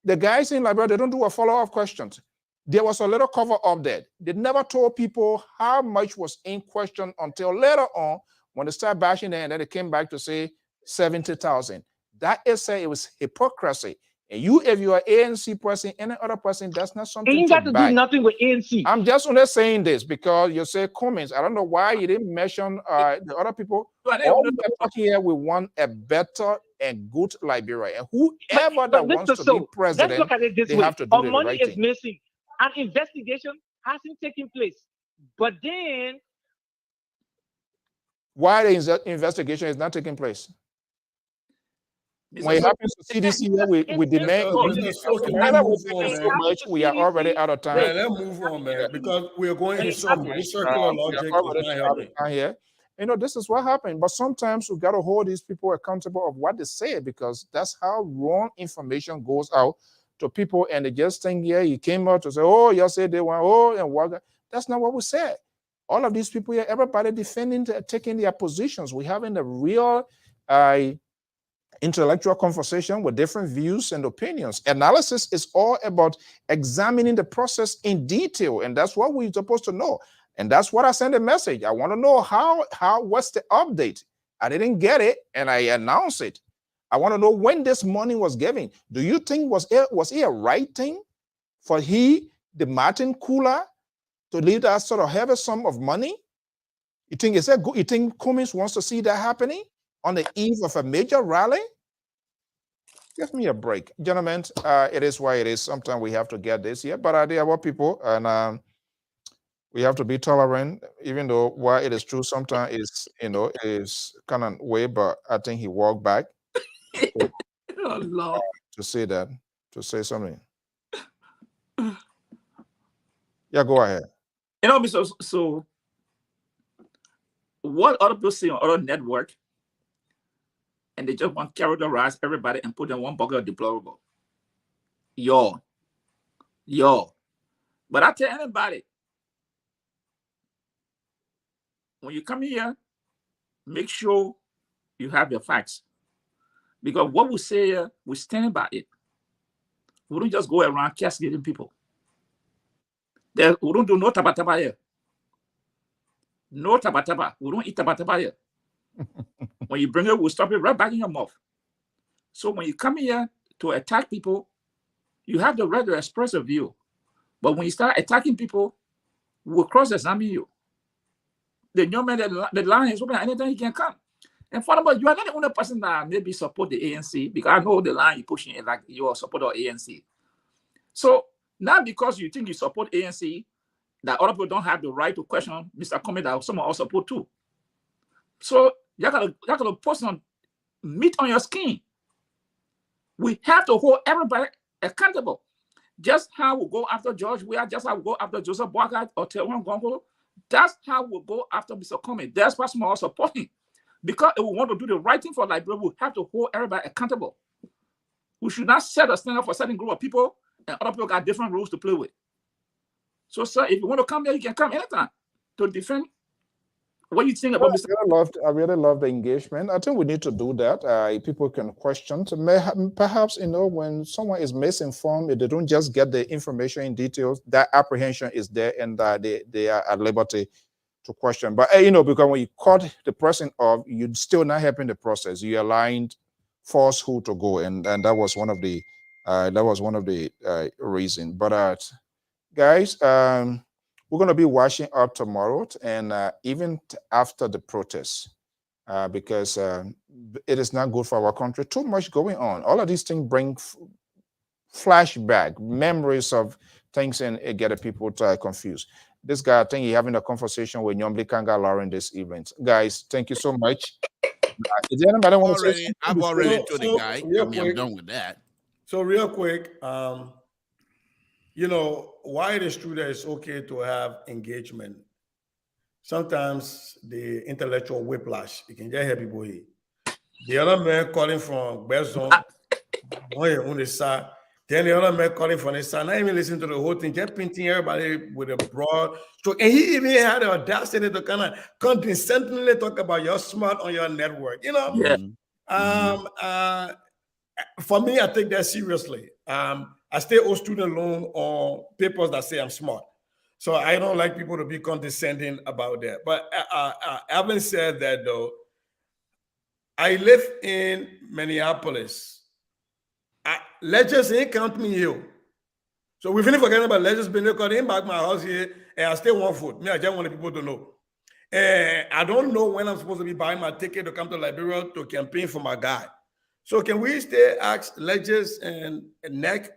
the guys in Liberia, they don't do a follow-up questions. There was a little cover up there. They never told people how much was in question until later on when they started bashing there, and then they came back to say 70,000. That is say it was hypocrisy. And you, if you are ANC person, any other person, that's not something you got to do nothing with ANC. I'm just only saying this because you say comments. I don't know why you didn't mention the other people. All we are talking here, we want a better and good Liberia. And whoever that wants to be president, let's look at it this they way. have to do Our the money right is thing. missing. An investigation hasn't taken place. But then why the investigation is not taking place? When it happens to CDC, we demand so much. We are already out of time. Man, let's move on, man, because we are going in circles. This circular logic is not helping. Here. You know, this is what happened. But sometimes we got to hold these people accountable of what they say, because that's how wrong information goes out to people, and they just think, yeah, you came out to say, oh, you said they want, oh, and what? That's not what we said. All of these people here, everybody defending, taking their positions. We're having a real intellectual conversation with different views and opinions. Analysis is all about examining the process in detail, and that's what we're supposed to know. And that's what I sent a message. I want to know what's the update. I didn't get it, and I announced it. I want to know when this money was given. Do you think was it a right thing for the Martin Cooler, to leave that sort of heavy sum of money? You think is that good? You think Cummings wants to see that happening on the eve of a major rally? Give me a break, gentlemen. It is why it is. Sometimes we have to get this here, but they are our people, and we have to be tolerant, even though why it is true sometimes is, is kind of way, but I think he walked back Oh, Lord. to say that, to say something. Yeah, go ahead. So what other people see on other network, and they just want to characterize everybody and put in one bucket of deplorable. Yo. But I tell anybody, when you come here, make sure you have your facts. Because what we say here, we stand by it. We don't just go around castigating people. We don't do no taba here. No taba. We don't eat taba here. When you bring it, we'll stop it right back in your mouth. So when you come here to attack people, you have the right to express a view. But when you start attacking people, we'll cross-examine you. The young man, the line is open, anytime he can come. And furthermore, you are not the only person that maybe support the ANC, because I know the line you're pushing is like you are support of ANC. So not because you think you support ANC, that other people don't have the right to question Mr. Cummings that someone else support too. So you gotta put some meat on your skin. We have to hold everybody accountable. Just how we go after George Weah, just how we go after Joseph Boakai or Tewan Gongo, that's how we go after Mr. Cummings. That's why some are supporting. Because if we want to do the right thing for Liberia, we have to hold everybody accountable. We should not set a standard for a certain group of people, and other people got different rules to play with. So, sir, if you want to come here, you can come anytime to defend what you think about Mr. I really love the engagement. I think we need to do that. People can question. Perhaps, when someone is misinformed, if they don't just get the information in details, that apprehension is there, and they are at liberty to question. But because when you cut the person off, you're still not helping the process. You aligned force who to go, and that was one of the reasons. But guys, we're going to be washing up tomorrow, and even after the protests, because it is not good for our country. Too much going on. All of these things bring flashback memories of things, and it get people confused. This guy, I think he's having a conversation with Nyomli Kanga Lauren this evening. Guys, thank you so much. Is there anybody want to say? I've already told the guy. I'm done with that. So real quick, while it is true that it's okay to have engagement, sometimes the intellectual whiplash, it can just help people here. The other man calling from Bezon, on the side. Then the other man calling from his side, not even listen to the whole thing, just painting everybody with a broad stroke. And he even had the audacity to kind of condescendingly talk about you're smart on your network. Yeah. For me, I take that seriously. I stay on student loan on papers that say I'm smart. So I don't like people to be condescending about that. But having said that, though, I live in Minneapolis. Legends ain't count me here. So we finish forgetting about Legends being there because they back my house here and I stay 1 foot. Me, I just want people to know. And I don't know when I'm supposed to be buying my ticket to come to Liberia to campaign for my guy. So can we stay ask Legends and Neck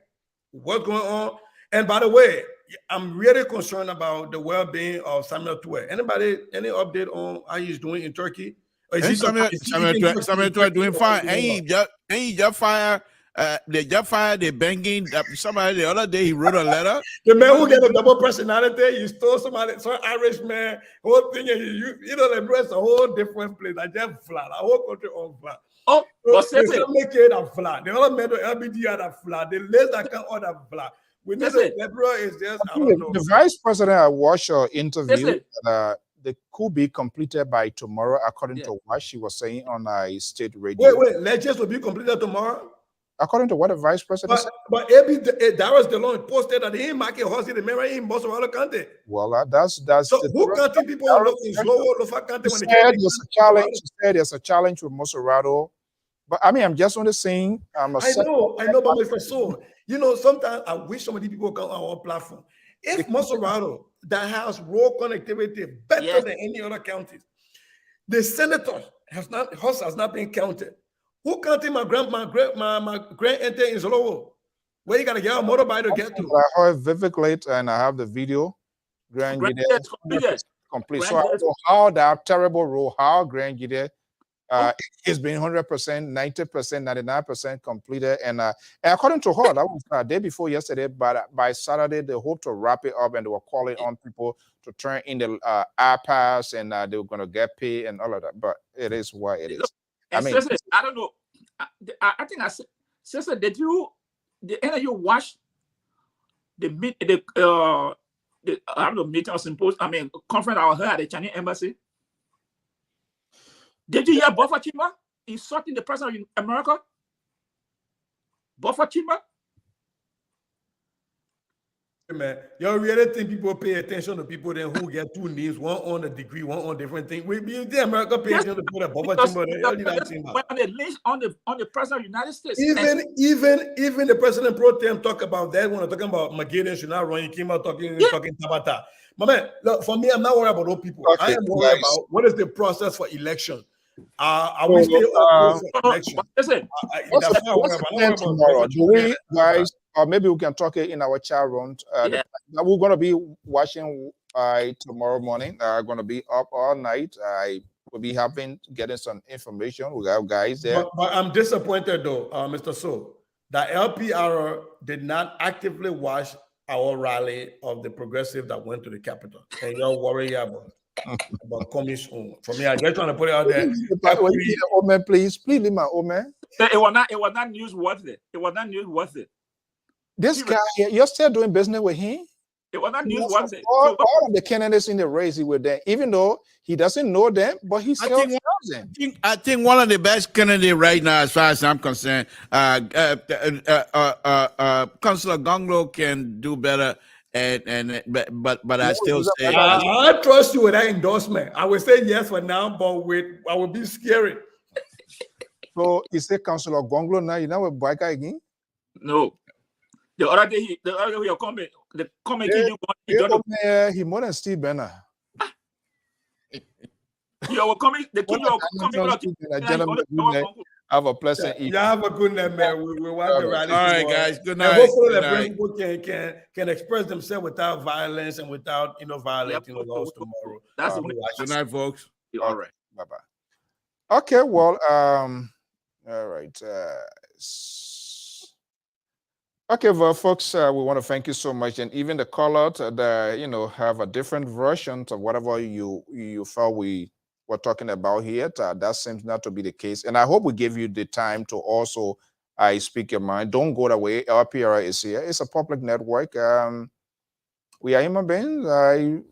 what's going on? And by the way, I'm really concerned about the well-being of Samuel Tuer. Anybody, any update on how he's doing in Turkey? Or is Samuel Tuer doing fine. And he just fired. They just fired the banging. Somebody the other day he wrote a letter. The man who get a double personality, you stole somebody, some Irish man, whole thing, the rest a whole different place. I just flat, a whole country on flat. Oh, so they make it a flat. The other man, the LBD had a flat. The list that can order flat. We need the Liberia is just. I don't know. The vice president at watched your interview. They could be completed by tomorrow, according to what she was saying on a state radio. Wait, Legends will be completed tomorrow. According to what the vice president said. But Darius DeLong posted that he market horse in the mirror in most of other country. Well, that's so who counting people in slow county when said there's a challenge. She said there's a challenge with Moserado, But I mean, I'm just only saying. I know, but Mr. So, you know, sometimes I wish some of these people come on our platform. If Maserado that has road connectivity better than any other counties, the senator has not been counted. Who counted my grand enter in Zolowo? Where you gotta get a motorbike to get to? I heard Vivek late, and I have the video. Grand complete. So I don't know how that terrible road, how Grand Gide it's been 100%, 90%, 99% completed. And according to her, that was day before yesterday, but by Saturday, they hope to wrap it up, and they were calling on people to turn in the iPass, and they were going to get paid and all of that. But it is what it is. And Sister, I don't know. I think I said, Sister, did any of you watch the I don't know, meeting or symposium, I mean, conference I heard at the Chinese embassy? Did you hear Buffer Chimba insulting the president of America? Buffer Chimba? Man, y'all really think people pay attention to people then who get two names, one on a degree, one on different things? We the America pay attention to people that Buffer Chimba. When they lynch on the president of the United States. Even the president pro tem talk about that when I'm talking about Magidden should not run. He came out talking Tabata. But man, look, for me, I'm not worried about those people. Okay, I am worried about what is the process for election. Are we still for election? Listen, tomorrow? Do we, guys, or maybe we can talk it in our chat room. We're going to be watching tomorrow morning. Going to be up all night. We'll be getting some information. We have guys there. But I'm disappointed though, Mr. So, that LPR did not actively watch our rally of the progressive that went to the Capitol. And y'all worry about coming soon. For me, I just trying to put it out there. Omen, please leave my Omen. It was not newsworthy. It was not newsworthy. This guy, you're still doing business with him? It was not newsworthy. All of the candidates in the race, he was there, even though he doesn't know them, but he still knows them. I think one of the best candidates right now, as far as I'm concerned, Councillor Gonglo can do better. But I still say I trust you with that endorsement. I would say yes for now, but I would be scary. So you say Councillor Gonglo now? You know what boy guy again? No. The other day he comment he more than Steve Banner. You were coming. Have a pleasant evening. Yeah, have a good night, man. We want the rally. All right, guys. Good night. And hopefully the people can express themselves without violence and without violating the laws tomorrow. That's good night, folks. All right. Bye-bye. Okay, well, all right. Okay, well, folks, we want to thank you so much, and even the call-out that have a different version of whatever you felt we were talking about here. That seems not to be the case, and I hope we give you the time to also speak your mind. Don't go away. Lpr is here. It's a public network. We are human beings.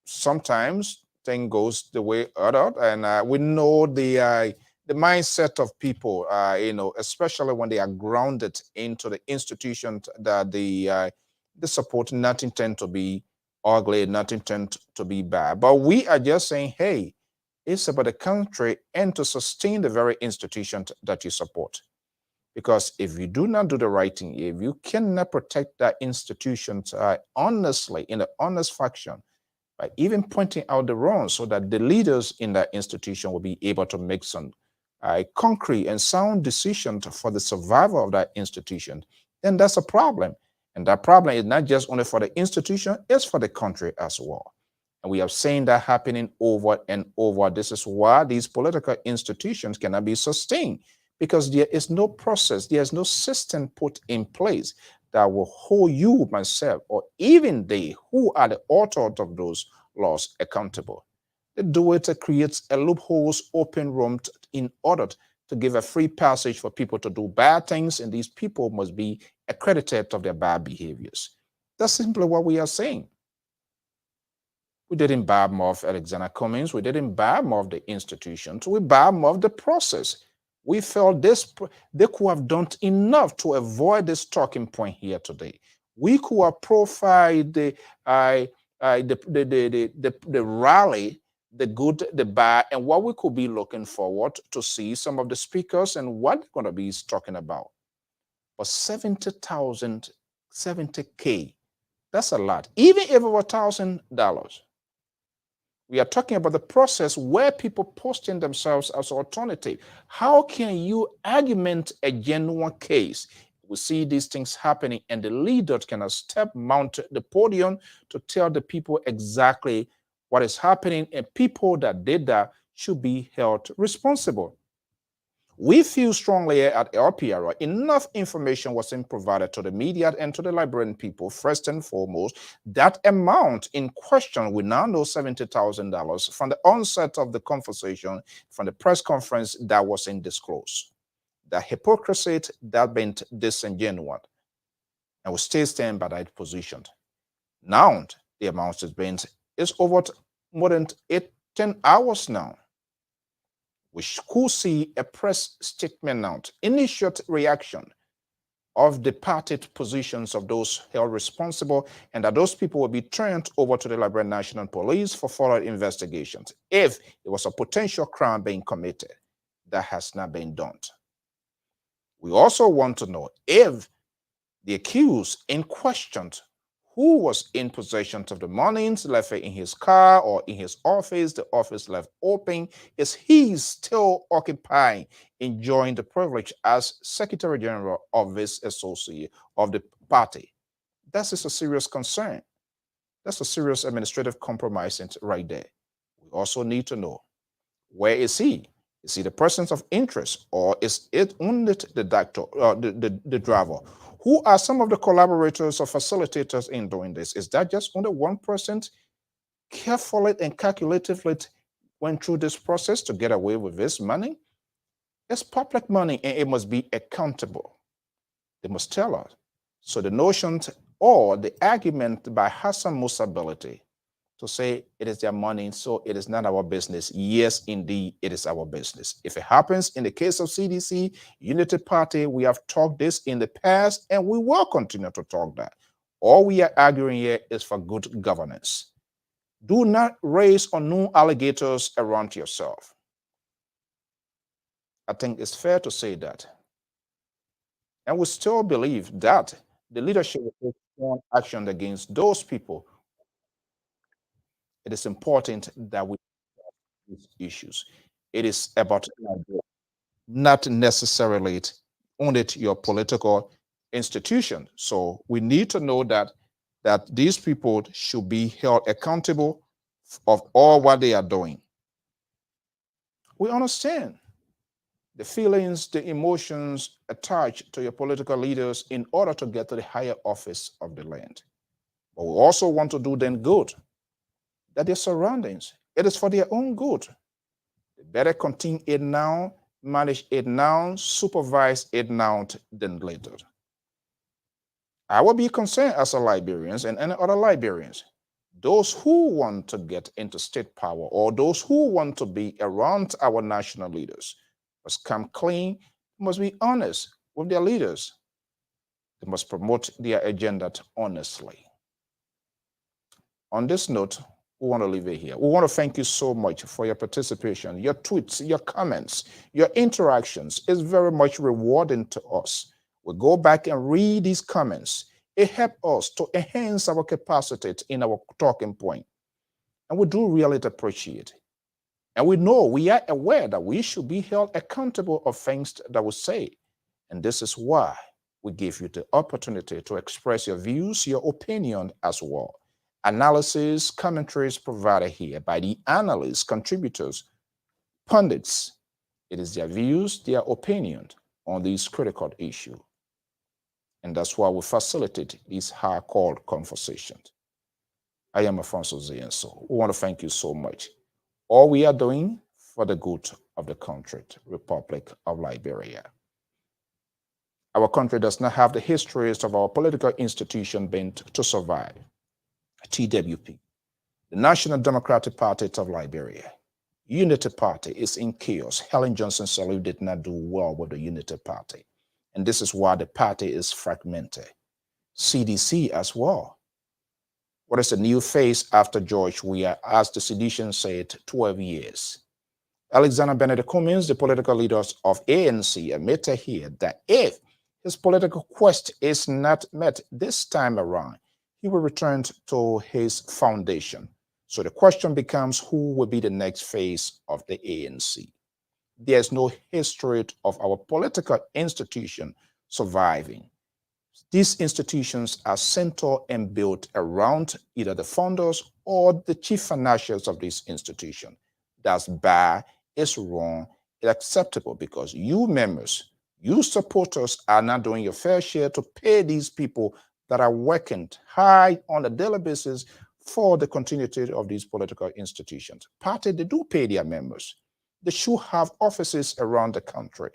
Sometimes thing goes the way other, and we know the mindset of people, especially when they are grounded into the institutions that they support. Nothing tend to be ugly, nothing tend to be bad. But we are just saying, hey, it's about the country and to sustain the very institutions that you support. Because if you do not do the right thing, if you cannot protect that institutions honestly, in an honest fashion, by even pointing out the wrongs so that the leaders in that institution will be able to make some concrete and sound decisions for the survival of that institution, then that's a problem. And that problem is not just only for the institution, it's for the country as well. And we have seen that happening over and over. This is why these political institutions cannot be sustained, because there is no process, there is no system put in place that will hold you, myself, or even they who are the authors of those laws accountable. They do it to create a loopholes, open room in order to give a free passage for people to do bad things, and these people must be accredited of their bad behaviors. That's simply what we are saying. We didn't badmouth Alexander Cummings. We didn't badmouth the institutions. We badmouthed the process. We felt they could have done enough to avoid this talking point here today. We could have profiled the rally the good, the bad, and what we could be looking forward to see some of the speakers and what they're going to be talking about. But 70,000, 70K, that's a lot. Even if it were $1,000, we are talking about the process where people posting themselves as alternative. How can you argument a genuine case? We see these things happening, and the leader can mount the podium to tell the people exactly what is happening, and people that did that should be held responsible. We feel strongly at Lpr enough information wasn't provided to the media and to the Liberian people. First and foremost, that amount in question, we now know $70,000 from the onset of the conversation, from the press conference, that wasn't disclosed. The hypocrisy that been disingenuous, and we still stand by that position. Now the amount is over more than 10 hours now. We could see a press statement now, initial reaction of the party positions of those held responsible, and that those people will be turned over to the Liberian National Police for further investigations if it was a potential crime being committed. That has not been done. We also want to know if the accused in question, who was in possession of the monies, left it in his car or in his office, the office left open, is he still occupying, enjoying the privilege as Secretary General of this associate of the party? That is a serious concern. That's a serious administrative compromise right there. We also need to know, where is he? Is he the person of interest, or is it only the doctor, the driver? Who are some of the collaborators or facilitators in doing this? Is that just only one person carefully and calculatively went through this process to get away with this money? It's public money and it must be accountable. They must tell us. So the notion or the argument by Hassan Musability to say it is their money, so it is not our business. Yes, indeed, it is our business. If it happens in the case of CDC, Unity Party, we have talked this in the past, and we will continue to talk that. All we are arguing here is for good governance. Do not raise unknown alligators around yourself. I think it's fair to say that. And we still believe that the leadership will take strong action against those people. It is important that we these issues. It is about not necessarily only your political institution. So we need to know that these people should be held accountable of all what they are doing. We understand the feelings, the emotions attached to your political leaders in order to get to the higher office of the land. But we also want to do them good, that their surroundings, it is for their own good. They better continue it now, manage it now, supervise it now than later. I will be concerned as a Liberians and any other Liberians, those who want to get into state power or those who want to be around our national leaders must come clean, must be honest with their leaders. They must promote their agenda honestly. On this note, we want to leave it here. We want to thank you so much for your participation, your tweets, your comments, your interactions. It's very much rewarding to us. We go back and read these comments. It helps us to enhance our capacity in our talking point. And we do really appreciate it. And we know, we are aware that we should be held accountable of things that we say. And this is why we give you the opportunity to express your views, your opinion as well. Analysis, commentaries provided here by the analysts, contributors, pundits. It is their views, their opinion on these critical issues. And that's why we facilitate these high-called conversations. I am Afonso Zienso. We want to thank you so much. All we are doing for the good of the country, Republic of Liberia. Our country does not have the histories of our political institution bent to survive. TWP, the National Democratic Party of Liberia, Unity Party is in chaos. Helen Johnson Sirleaf did not do well with the Unity Party. And this is why the party is fragmented. CDC as well. What is the new phase after George Weah? As the sedition said, 12 years. Alexander Benedict Cummings, the political leaders of ANC, admitted here that if his political quest is not met this time around, he will return to his foundation. So the question becomes, who will be the next phase of the ANC? There's no history of our political institution surviving. These institutions are centered and built around either the founders or the chief financiers of this institution. That's bad, it's wrong, it's acceptable because you members, you supporters are not doing your fair share to pay these people that are working high on a daily basis for the continuity of these political institutions. Party, they do pay their members. They should have offices around the country.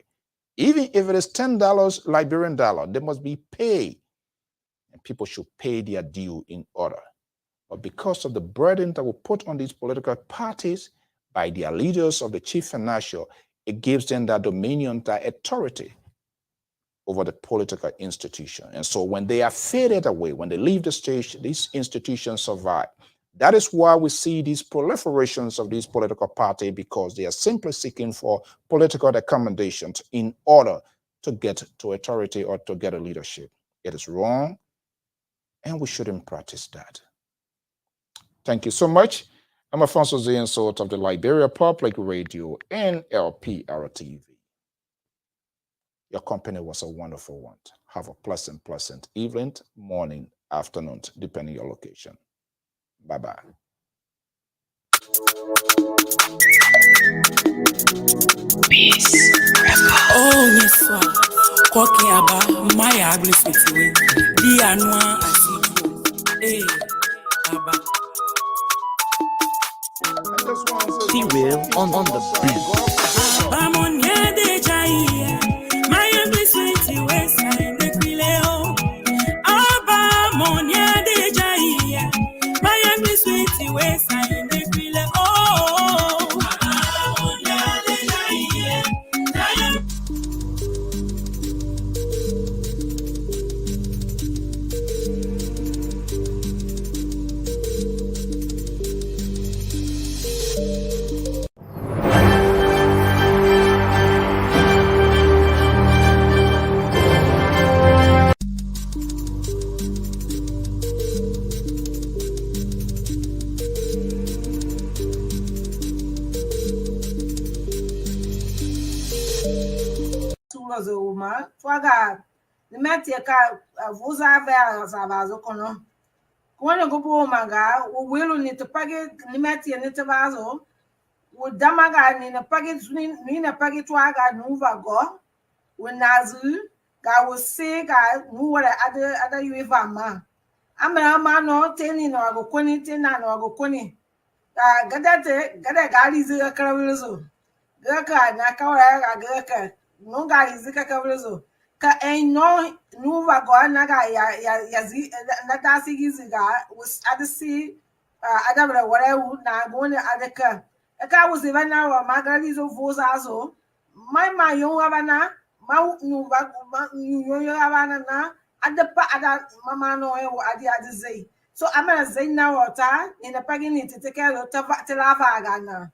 Even if it is $10 Liberian dollar, they must be paid. And people should pay their due in order. But because of the burden that we put on these political parties by their leaders of the chief financial, it gives them that dominion, that authority over the political institution. And so when they are faded away, when they leave the stage, these institutions survive. That is why we see these proliferations of these political parties, because they are simply seeking for political accommodations in order to get to authority or to get a leadership. It is wrong, and we shouldn't practice that. Thank you so much. I'm Alfonso Ziensot of the Liberia Public Radio and Lpr-Tv. Your company was a wonderful one. Have a pleasant evening, morning, afternoon, depending on your location. Bye-bye. Peace. Oh, yes, sir. Koke aba, my ugly city. Di anwa asifu. Hey, aba. T-Will on the beat. Bamon ye de jai. My ugly city west side de Quileo. Bamon ye de jai. My ugly city west side de Quileo. Bamon ye de jai. Twaga the Matiaka Vuza Vazo Kono. When go Maga, will need to packet Nimati and Nitavazo, would Damaga in a packet in a packet Twaga Nuva go, when Nazu, God was sick, I knew what other you if I'm a man no telling or go quintin and or go quinny. Gadate, Gada Gadi Zakavizo. Gaka, Nakawa, Gaka. No guy is the Kakavizo. Ka ain't no Nuva go naga yazi Natasi Giziga was at the sea. I don't know what I would not go in at the car. A car was even now a Margarizo Vosazo. My young Havana, Mount Nuva, Havana, at the Mamma no at the other day. So I'm gonna say now or in a pagan to take care of Telava Gana.